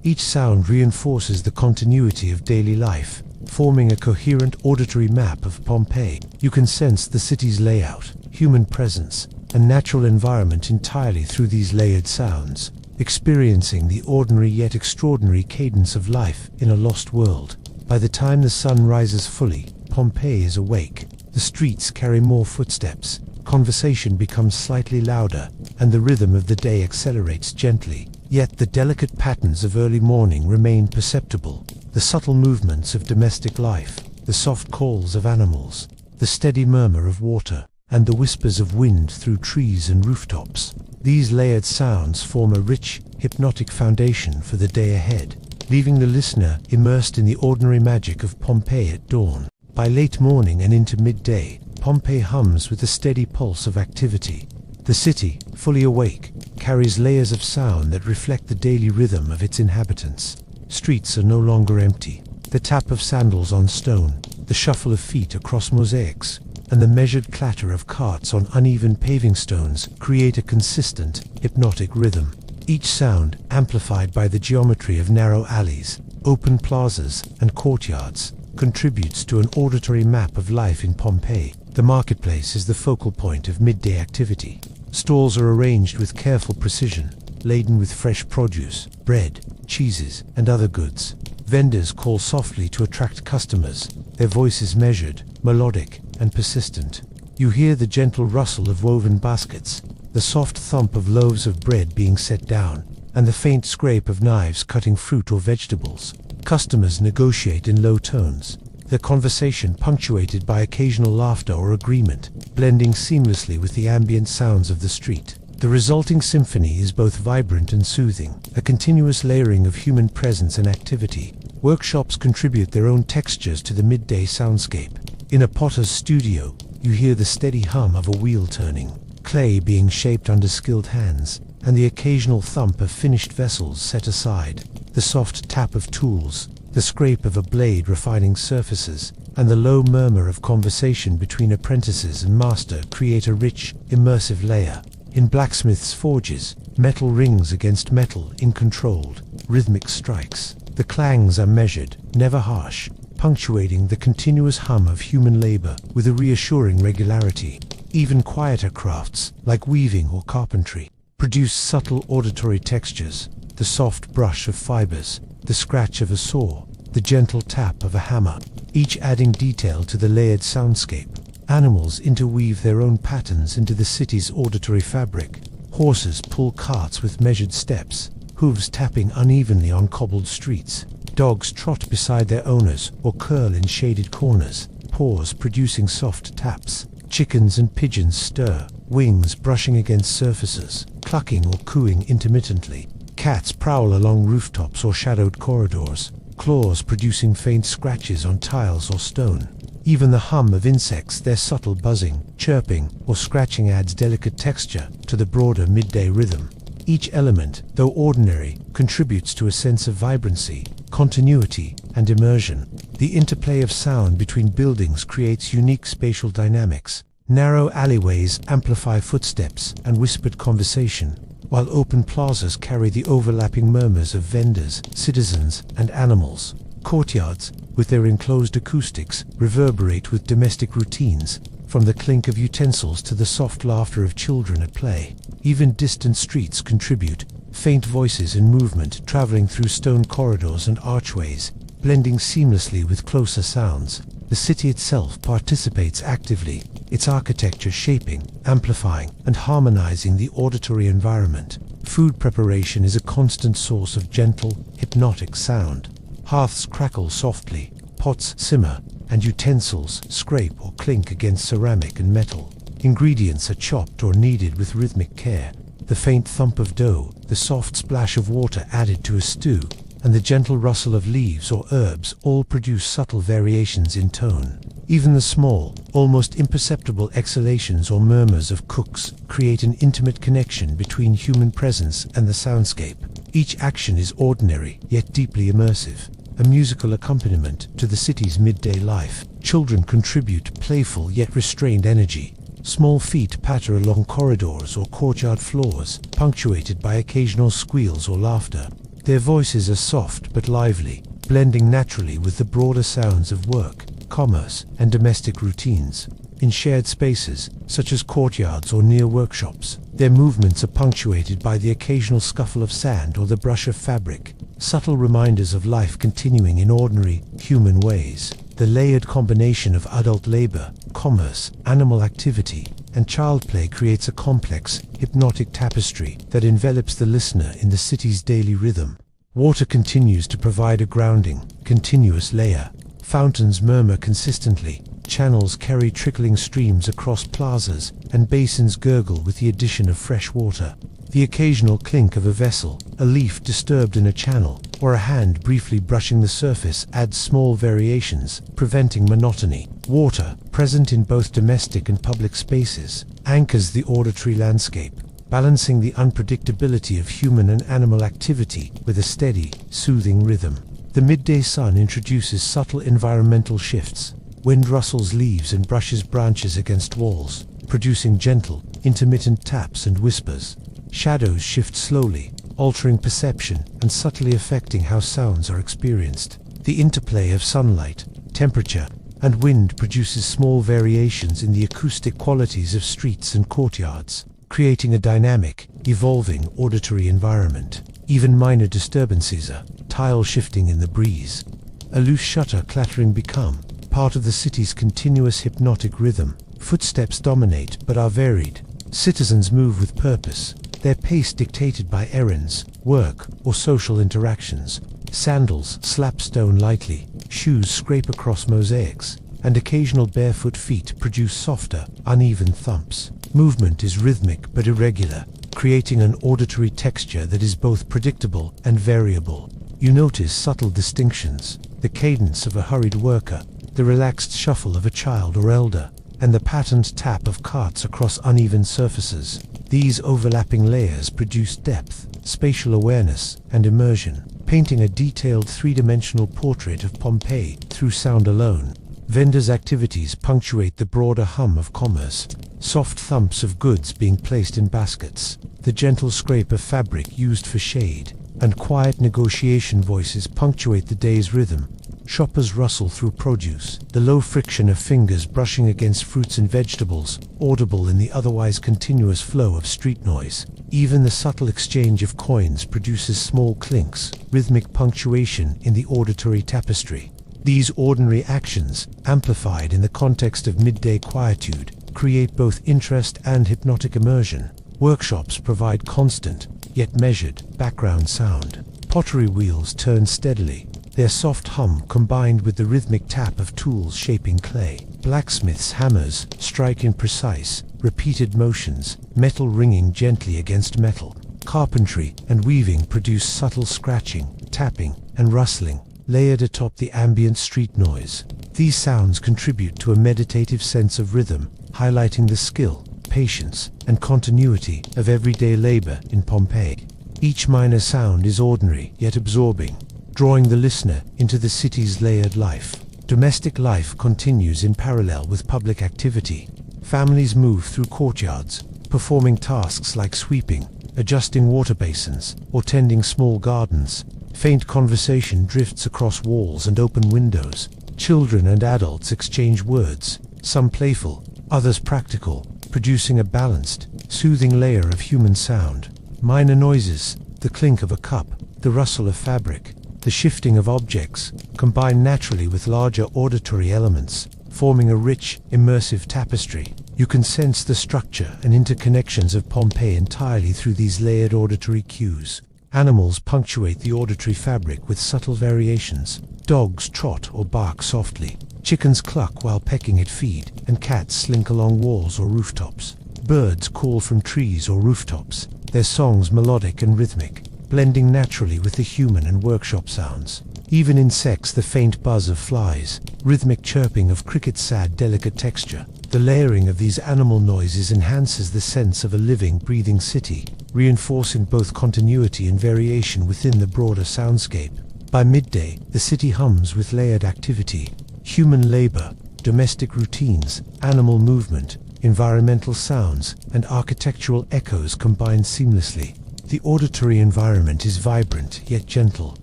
Each sound reinforces the continuity of daily life, forming a coherent auditory map of Pompeii. You can sense the city's layout, human presence, and natural environment entirely through these layered sounds, experiencing the ordinary yet extraordinary cadence of life in a lost world. By the time the sun rises fully, Pompeii is awake. The streets carry more footsteps, conversation becomes slightly louder, and the rhythm of the day accelerates gently. Yet the delicate patterns of early morning remain perceptible. The subtle movements of domestic life, the soft calls of animals, the steady murmur of water, and the whispers of wind through trees and rooftops. These layered sounds form a rich, hypnotic foundation for the day ahead, leaving the listener immersed in the ordinary magic of Pompeii at dawn. By late morning and into midday, Pompeii hums with a steady pulse of activity. The city, fully awake, carries layers of sound that reflect the daily rhythm of its inhabitants. Streets are no longer empty. The tap of sandals on stone, the shuffle of feet across mosaics, and the measured clatter of carts on uneven paving stones create a consistent, hypnotic rhythm. Each sound, amplified by the geometry of narrow alleys, open plazas, and courtyards, contributes to an auditory map of life in Pompeii. The marketplace is the focal point of midday activity. Stalls are arranged with careful precision, laden with fresh produce, bread, cheeses, and other goods. Vendors call softly to attract customers, their voices measured, melodic, and persistent. You hear the gentle rustle of woven baskets, the soft thump of loaves of bread being set down, and the faint scrape of knives cutting fruit or vegetables. Customers negotiate in low tones, their conversation punctuated by occasional laughter or agreement, blending seamlessly with the ambient sounds of the street. The resulting symphony is both vibrant and soothing, a continuous layering of human presence and activity. Workshops contribute their own textures to the midday soundscape. In a potter's studio, you hear the steady hum of a wheel turning, clay being shaped under skilled hands, and the occasional thump of finished vessels set aside. The soft tap of tools, the scrape of a blade refining surfaces, and the low murmur of conversation between apprentices and master create a rich, immersive layer. In blacksmiths' forges, metal rings against metal in controlled, rhythmic strikes. The clangs are measured, never harsh, punctuating the continuous hum of human labor with a reassuring regularity. Even quieter crafts, like weaving or carpentry, produce subtle auditory textures, the soft brush of fibers, the scratch of a saw, the gentle tap of a hammer, each adding detail to the layered soundscape. Animals interweave their own patterns into the city's auditory fabric. Horses pull carts with measured steps, hooves tapping unevenly on cobbled streets. Dogs trot beside their owners or curl in shaded corners, paws producing soft taps. Chickens and pigeons stir, wings brushing against surfaces, clucking or cooing intermittently. Cats prowl along rooftops or shadowed corridors, claws producing faint scratches on tiles or stone. Even the hum of insects, their subtle buzzing, chirping, or scratching adds delicate texture to the broader midday rhythm. Each element, though ordinary, contributes to a sense of vibrancy, continuity, and immersion. The interplay of sound between buildings creates unique spatial dynamics. Narrow alleyways amplify footsteps and whispered conversation, while open plazas carry the overlapping murmurs of vendors, citizens, and animals. Courtyards, with their enclosed acoustics, reverberate with domestic routines, from the clink of utensils to the soft laughter of children at play. Even distant streets contribute, faint voices in movement traveling through stone corridors and archways, blending seamlessly with closer sounds. The city itself participates actively, its architecture shaping, amplifying, and harmonizing the auditory environment. Food preparation is a constant source of gentle, hypnotic sound. Hearths crackle softly, pots simmer, and utensils scrape or clink against ceramic and metal. Ingredients are chopped or kneaded with rhythmic care. The faint thump of dough, the soft splash of water added to a stew, and the gentle rustle of leaves or herbs all produce subtle variations in tone. Even the small, almost imperceptible exhalations or murmurs of cooks create an intimate connection between human presence and the soundscape. Each action is ordinary, yet deeply immersive, a musical accompaniment to the city's midday life. Children contribute playful yet restrained energy. Small feet patter along corridors or courtyard floors, punctuated by occasional squeals or laughter. Their voices are soft but lively, blending naturally with the broader sounds of work, commerce, and domestic routines. In shared spaces, such as courtyards or near workshops, their movements are punctuated by the occasional scuffle of sand or the brush of fabric, subtle reminders of life continuing in ordinary, human ways. The layered combination of adult labor, commerce, animal activity, and child play creates a complex, hypnotic tapestry that envelops the listener in the city's daily rhythm. Water continues to provide a grounding, continuous layer. Fountains murmur consistently, channels carry trickling streams across plazas, and basins gurgle with the addition of fresh water. The occasional clink of a vessel, a leaf disturbed in a channel, or a hand briefly brushing the surface adds small variations, preventing monotony. Water, present in both domestic and public spaces, anchors the auditory landscape, balancing the unpredictability of human and animal activity with a steady, soothing rhythm. The midday sun introduces subtle environmental shifts. Wind rustles leaves and brushes branches against walls, producing gentle, intermittent taps and whispers. Shadows shift slowly, altering perception and subtly affecting how sounds are experienced. The interplay of sunlight, temperature, and wind produces small variations in the acoustic qualities of streets and courtyards, creating a dynamic, evolving auditory environment. Even minor disturbances, a tile shifting in the breeze, a loose shutter clattering, become part of the city's continuous hypnotic rhythm. Footsteps dominate but are varied. Citizens move with purpose, their pace dictated by errands, work, or social interactions. Sandals slap stone lightly, shoes scrape across mosaics, and occasional barefoot feet produce softer, uneven thumps. Movement is rhythmic but irregular, creating an auditory texture that is both predictable and variable. You notice subtle distinctions: the cadence of a hurried worker, the relaxed shuffle of a child or elder, and the patterned tap of carts across uneven surfaces. These overlapping layers produce depth, spatial awareness, and immersion, painting a detailed three-dimensional portrait of Pompeii through sound alone. Vendors' activities punctuate the broader hum of commerce: soft thumps of goods being placed in baskets, the gentle scrape of fabric used for shade, and quiet negotiation voices punctuate the day's rhythm. Shoppers rustle through produce, the low friction of fingers brushing against fruits and vegetables, audible in the otherwise continuous flow of street noise. Even the subtle exchange of coins produces small clinks, rhythmic punctuation in the auditory tapestry. These ordinary actions, amplified in the context of midday quietude, create both interest and hypnotic immersion. Workshops provide constant, yet measured, background sound. Pottery wheels turn steadily, their soft hum combined with the rhythmic tap of tools shaping clay. Blacksmiths' hammers strike in precise, repeated motions, metal ringing gently against metal. Carpentry and weaving produce subtle scratching, tapping, and rustling, layered atop the ambient street noise. These sounds contribute to a meditative sense of rhythm, highlighting the skill, patience, and continuity of everyday labor in Pompeii. Each minor sound is ordinary yet absorbing, drawing the listener into the city's layered life. Domestic life continues in parallel with public activity. Families move through courtyards, performing tasks like sweeping, adjusting water basins, or tending small gardens. Faint conversation drifts across walls and open windows. Children and adults exchange words, some playful, others practical, producing a balanced, soothing layer of human sound. Minor noises, the clink of a cup, the rustle of fabric, the shifting of objects, combine naturally with larger auditory elements, forming a rich, immersive tapestry. You can sense the structure and interconnections of Pompeii entirely through these layered auditory cues. Animals punctuate the auditory fabric with subtle variations. Dogs trot or bark softly. Chickens cluck while pecking at feed, and cats slink along walls or rooftops. Birds call from trees or rooftops, their songs melodic and rhythmic, blending naturally with the human and workshop sounds. Even insects, the faint buzz of flies, rhythmic chirping of crickets add delicate texture. The layering of these animal noises enhances the sense of a living, breathing city, reinforcing both continuity and variation within the broader soundscape. By midday, the city hums with layered activity. Human labor, domestic routines, animal movement, environmental sounds, and architectural echoes combine seamlessly. The auditory environment is vibrant yet gentle,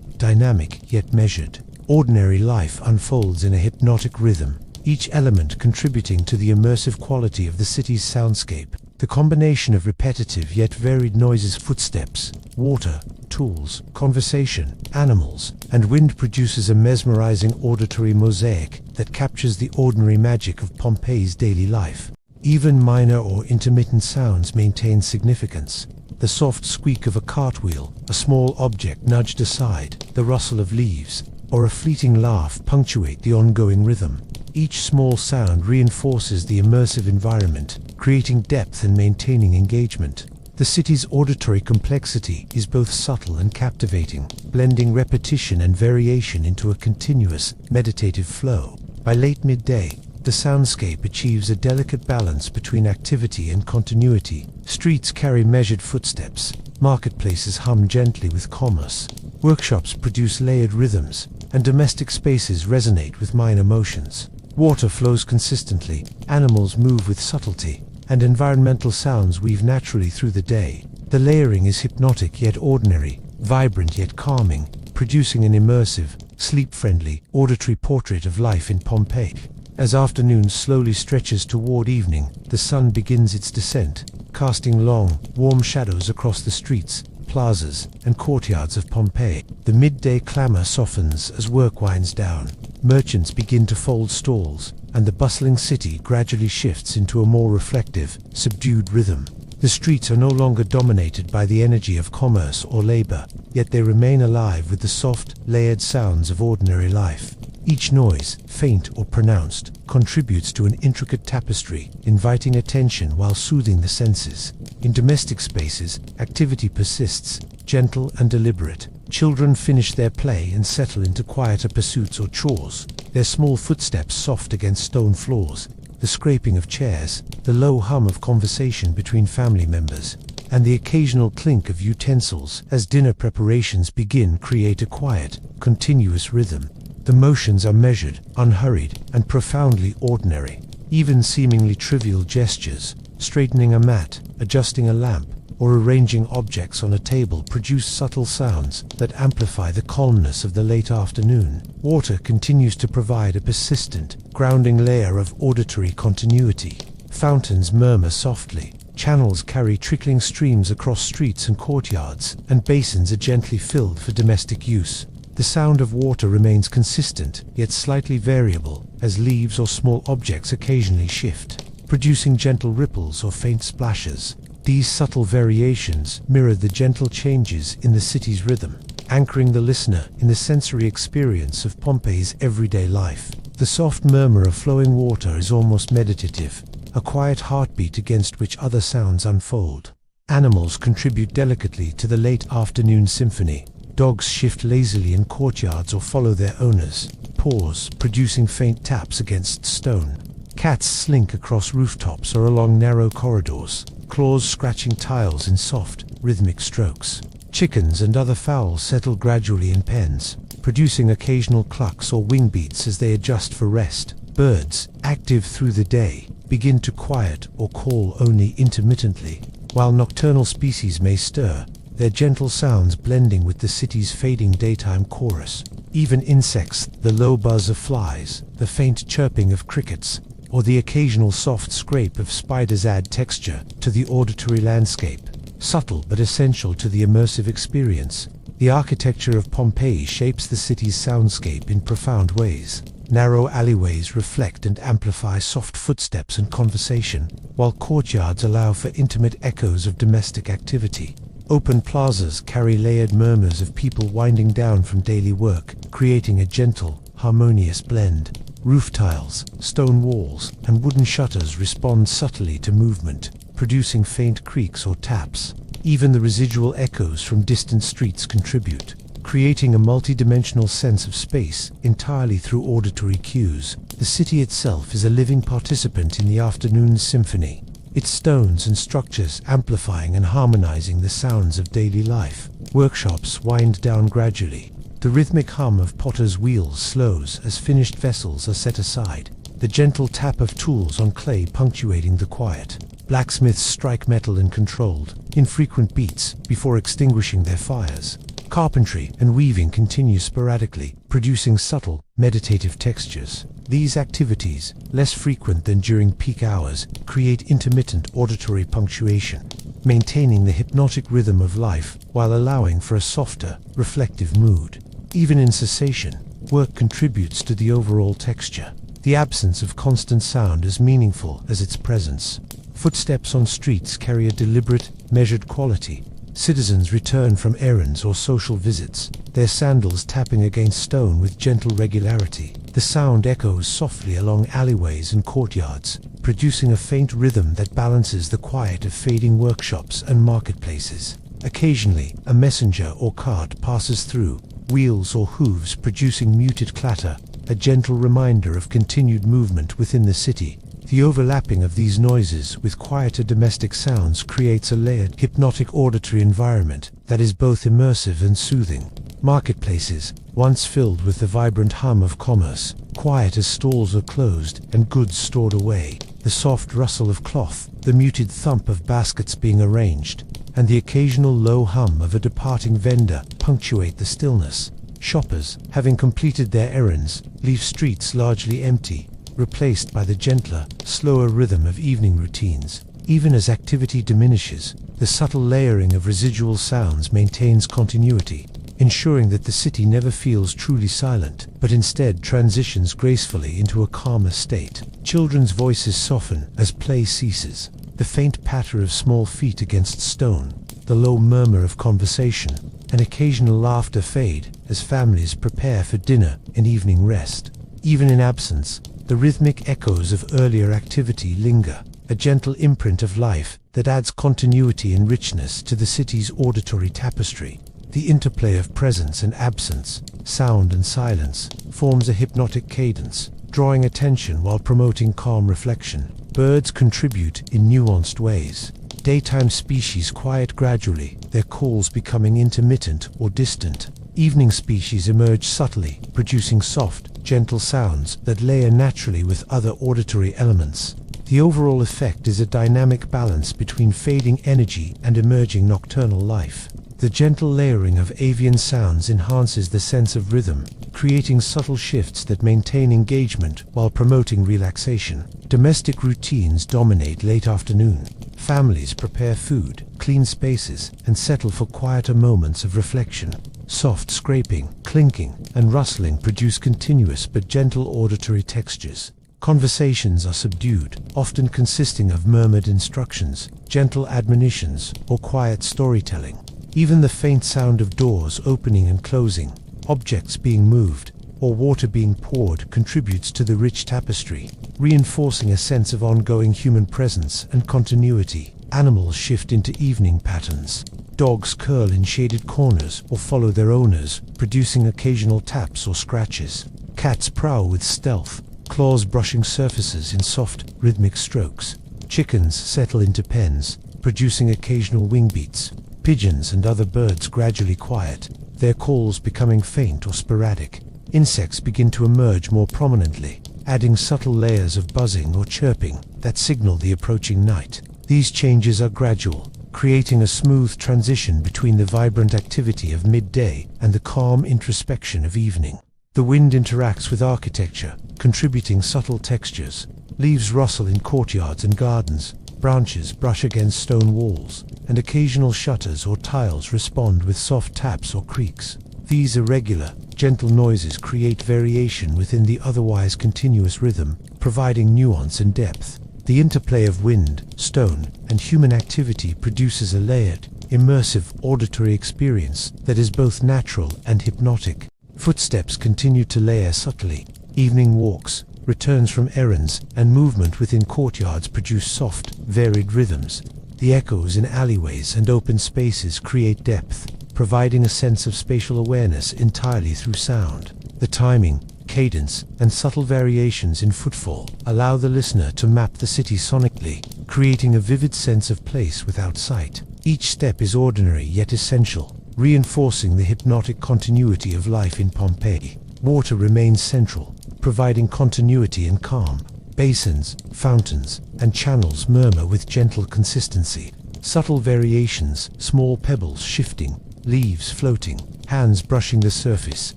dynamic yet measured. Ordinary life unfolds in a hypnotic rhythm, each element contributing to the immersive quality of the city's soundscape. The combination of repetitive yet varied noises, footsteps, water, tools, conversation, animals, and wind produces a mesmerizing auditory mosaic that captures the ordinary magic of Pompeii's daily life. Even minor or intermittent sounds maintain significance. The soft squeak of a cartwheel, a small object nudged aside, the rustle of leaves, or a fleeting laugh punctuate the ongoing rhythm. Each small sound reinforces the immersive environment, creating depth and maintaining engagement. The city's auditory complexity is both subtle and captivating, blending repetition and variation into a continuous, meditative flow. By late midday, the soundscape achieves a delicate balance between activity and continuity. Streets carry measured footsteps, marketplaces hum gently with commerce, workshops produce layered rhythms, and domestic spaces resonate with minor motions. Water flows consistently, animals move with subtlety, and environmental sounds weave naturally through the day. The layering is hypnotic yet ordinary, vibrant yet calming, producing an immersive, sleep-friendly, auditory portrait of life in Pompeii. As afternoon slowly stretches toward evening, the sun begins its descent, casting long, warm shadows across the streets, plazas, and courtyards of Pompeii. The midday clamor softens as work winds down. Merchants begin to fold stalls, and the bustling city gradually shifts into a more reflective, subdued rhythm. The streets are no longer dominated by the energy of commerce or labor, yet they remain alive with the soft, layered sounds of ordinary life. Each noise, faint or pronounced, contributes to an intricate tapestry, inviting attention while soothing the senses. In domestic spaces, activity persists, gentle and deliberate. Children finish their play and settle into quieter pursuits or chores, their small footsteps soft against stone floors, the scraping of chairs, the low hum of conversation between family members, and the occasional clink of utensils as dinner preparations begin create a quiet, continuous rhythm. The motions are measured, unhurried, and profoundly ordinary. Even seemingly trivial gestures, straightening a mat, adjusting a lamp, or arranging objects on a table produce subtle sounds that amplify the calmness of the late afternoon. Water continues to provide a persistent, grounding layer of auditory continuity. Fountains murmur softly, channels carry trickling streams across streets and courtyards, and basins are gently filled for domestic use. The sound of water remains consistent, yet slightly variable, as leaves or small objects occasionally shift, producing gentle ripples or faint splashes. These subtle variations mirror the gentle changes in the city's rhythm, anchoring the listener in the sensory experience of Pompeii's everyday life. The soft murmur of flowing water is almost meditative, a quiet heartbeat against which other sounds unfold. Animals contribute delicately to the late afternoon symphony. Dogs shift lazily in courtyards or follow their owners, paws producing faint taps against stone. Cats slink across rooftops or along narrow corridors, claws scratching tiles in soft, rhythmic strokes. Chickens and other fowls settle gradually in pens, producing occasional clucks or wing beats as they adjust for rest. Birds, active through the day, begin to quiet or call only intermittently, while nocturnal species may stir, their gentle sounds blending with the city's fading daytime chorus. Even insects, the low buzz of flies, the faint chirping of crickets, or the occasional soft scrape of spiders add texture to the auditory landscape, subtle but essential to the immersive experience. The architecture of Pompeii shapes the city's soundscape in profound ways. Narrow alleyways reflect and amplify soft footsteps and conversation, while courtyards allow for intimate echoes of domestic activity. Open plazas carry layered murmurs of people winding down from daily work, creating a gentle, harmonious blend. Roof tiles, stone walls, and wooden shutters respond subtly to movement, producing faint creaks or taps. Even the residual echoes from distant streets contribute, creating a multi-dimensional sense of space entirely through auditory cues. The city itself is a living participant in the afternoon's symphony, its stones and structures amplifying and harmonizing the sounds of daily life. Workshops wind down gradually. The rhythmic hum of potters' wheels slows as finished vessels are set aside, the gentle tap of tools on clay punctuating the quiet. Blacksmiths strike metal in controlled, infrequent beats before extinguishing their fires. Carpentry and weaving continue sporadically, producing subtle, meditative textures. These activities, less frequent than during peak hours, create intermittent auditory punctuation, maintaining the hypnotic rhythm of life while allowing for a softer, reflective mood. Even in cessation, work contributes to the overall texture. The absence of constant sound is meaningful as its presence. Footsteps on streets carry a deliberate, measured quality. Citizens return from errands or social visits, their sandals tapping against stone with gentle regularity. The sound echoes softly along alleyways and courtyards, producing a faint rhythm that balances the quiet of fading workshops and marketplaces. Occasionally, a messenger or cart passes through, wheels or hooves producing muted clatter, a gentle reminder of continued movement within the city. The overlapping of these noises with quieter domestic sounds creates a layered, hypnotic auditory environment that is both immersive and soothing. Marketplaces, once filled with the vibrant hum of commerce, quiet as stalls are closed and goods stored away. The soft rustle of cloth, the muted thump of baskets being arranged, and the occasional low hum of a departing vendor punctuate the stillness. Shoppers, having completed their errands, leave streets largely empty, replaced by the gentler, slower rhythm of evening routines. Even as activity diminishes, the subtle layering of residual sounds maintains continuity, ensuring that the city never feels truly silent, but instead transitions gracefully into a calmer state. Children's voices soften as play ceases, the faint patter of small feet against stone, the low murmur of conversation, and occasional laughter fade as families prepare for dinner and evening rest. Even in absence, the rhythmic echoes of earlier activity linger, a gentle imprint of life that adds continuity and richness to the city's auditory tapestry. The interplay of presence and absence, sound and silence, forms a hypnotic cadence, drawing attention while promoting calm reflection. Birds contribute in nuanced ways. Daytime species quiet gradually, their calls becoming intermittent or distant. Evening species emerge subtly, producing soft, gentle sounds that layer naturally with other auditory elements. The overall effect is a dynamic balance between fading energy and emerging nocturnal life. The gentle layering of avian sounds enhances the sense of rhythm, creating subtle shifts that maintain engagement while promoting relaxation. Domestic routines dominate late afternoon. Families prepare food, clean spaces, and settle for quieter moments of reflection. Soft scraping, clinking, and rustling produce continuous but gentle auditory textures. Conversations are subdued, often consisting of murmured instructions, gentle admonitions, or quiet storytelling. Even the faint sound of doors opening and closing, objects being moved, or water being poured contributes to the rich tapestry, reinforcing a sense of ongoing human presence and continuity. Animals shift into evening patterns. Dogs curl in shaded corners or follow their owners, producing occasional taps or scratches. Cats prowl with stealth, claws brushing surfaces in soft, rhythmic strokes. Chickens settle into pens, producing occasional wing beats. Pigeons and other birds gradually quiet, their calls becoming faint or sporadic. Insects begin to emerge more prominently, adding subtle layers of buzzing or chirping that signal the approaching night. These changes are gradual, creating a smooth transition between the vibrant activity of midday and the calm introspection of evening. The wind interacts with architecture, contributing subtle textures. Leaves rustle in courtyards and gardens, branches brush against stone walls, and occasional shutters or tiles respond with soft taps or creaks. These irregular, gentle noises create variation within the otherwise continuous rhythm, providing nuance and depth. The interplay of wind, stone, and human activity produces a layered, immersive auditory experience that is both natural and hypnotic. Footsteps continue to layer subtly. Evening walks, returns from errands, and movement within courtyards produce soft, varied rhythms. The echoes in alleyways and open spaces create depth, providing a sense of spatial awareness entirely through sound. The timing, cadence, and subtle variations in footfall allow the listener to map the city sonically, creating a vivid sense of place without sight. Each step is ordinary yet essential, reinforcing the hypnotic continuity of life in Pompeii. Water remains central, providing continuity and calm. Basins, fountains, and channels murmur with gentle consistency. Subtle variations, small pebbles shifting, leaves floating, hands brushing the surface,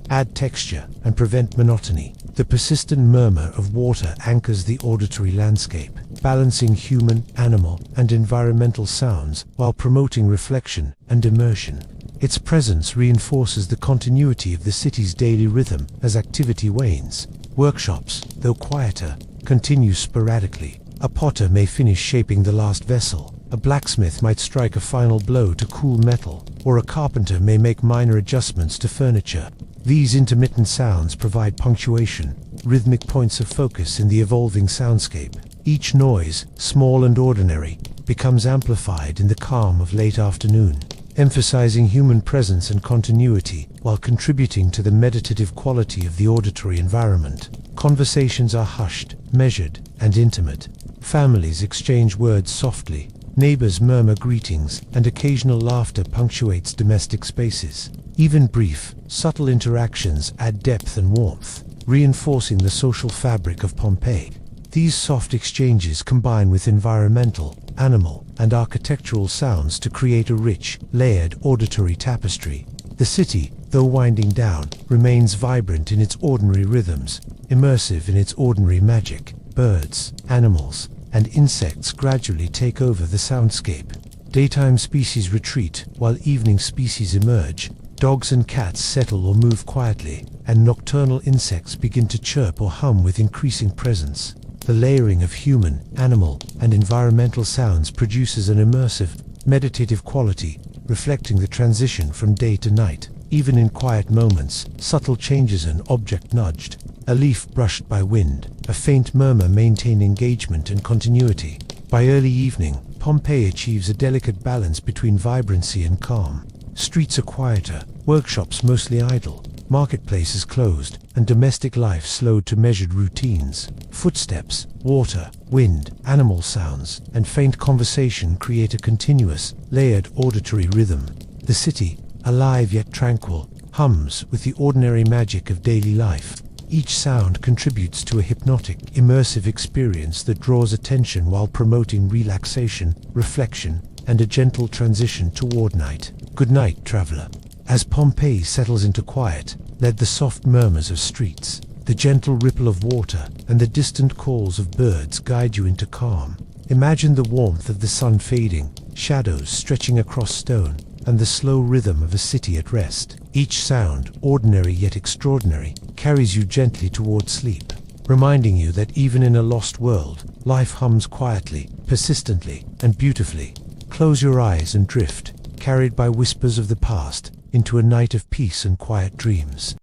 add texture and prevent monotony. The persistent murmur of water anchors the auditory landscape, balancing human, animal, and environmental sounds while promoting reflection and immersion. Its presence reinforces the continuity of the city's daily rhythm as activity wanes. Workshops, though quieter, continue sporadically. A potter may finish shaping the last vessel, a blacksmith might strike a final blow to cool metal, or a carpenter may make minor adjustments to furniture. These intermittent sounds provide punctuation, rhythmic points of focus in the evolving soundscape. Each noise, small and ordinary, becomes amplified in the calm of late afternoon, emphasizing human presence and continuity while contributing to the meditative quality of the auditory environment. Conversations are hushed, measured, and intimate. Families exchange words softly, neighbors murmur greetings, and occasional laughter punctuates domestic spaces. Even brief, subtle interactions add depth and warmth, reinforcing the social fabric of Pompeii. These soft exchanges combine with environmental, animal, and architectural sounds to create a rich, layered auditory tapestry. The city, though winding down, remains vibrant in its ordinary rhythms, immersive in its ordinary magic. Birds, animals, and insects gradually take over the soundscape. Daytime species retreat, while evening species emerge. Dogs and cats settle or move quietly, and nocturnal insects begin to chirp or hum with increasing presence. The layering of human, animal, and environmental sounds produces an immersive, meditative quality, reflecting the transition from day to night. Even in quiet moments, subtle changes, an object nudged, a leaf brushed by wind, a faint murmur maintain engagement and continuity. By early evening, Pompeii achieves a delicate balance between vibrancy and calm. Streets are quieter, workshops mostly idle, marketplaces closed, and domestic life slowed to measured routines. Footsteps, water, wind, animal sounds, and faint conversation create a continuous, layered auditory rhythm. The city, alive yet tranquil, hums with the ordinary magic of daily life. Each sound contributes to a hypnotic, immersive experience that draws attention while promoting relaxation, reflection, and a gentle transition toward night. Good night, traveler. As Pompeii settles into quiet, let the soft murmurs of streets, the gentle ripple of water, and the distant calls of birds guide you into calm. Imagine the warmth of the sun fading, shadows stretching across stone, and the slow rhythm of a city at rest. Each sound, ordinary yet extraordinary, carries you gently toward sleep, reminding you that even in a lost world, life hums quietly, persistently, and beautifully. Close your eyes and drift, carried by whispers of the past, into a night of peace and quiet dreams.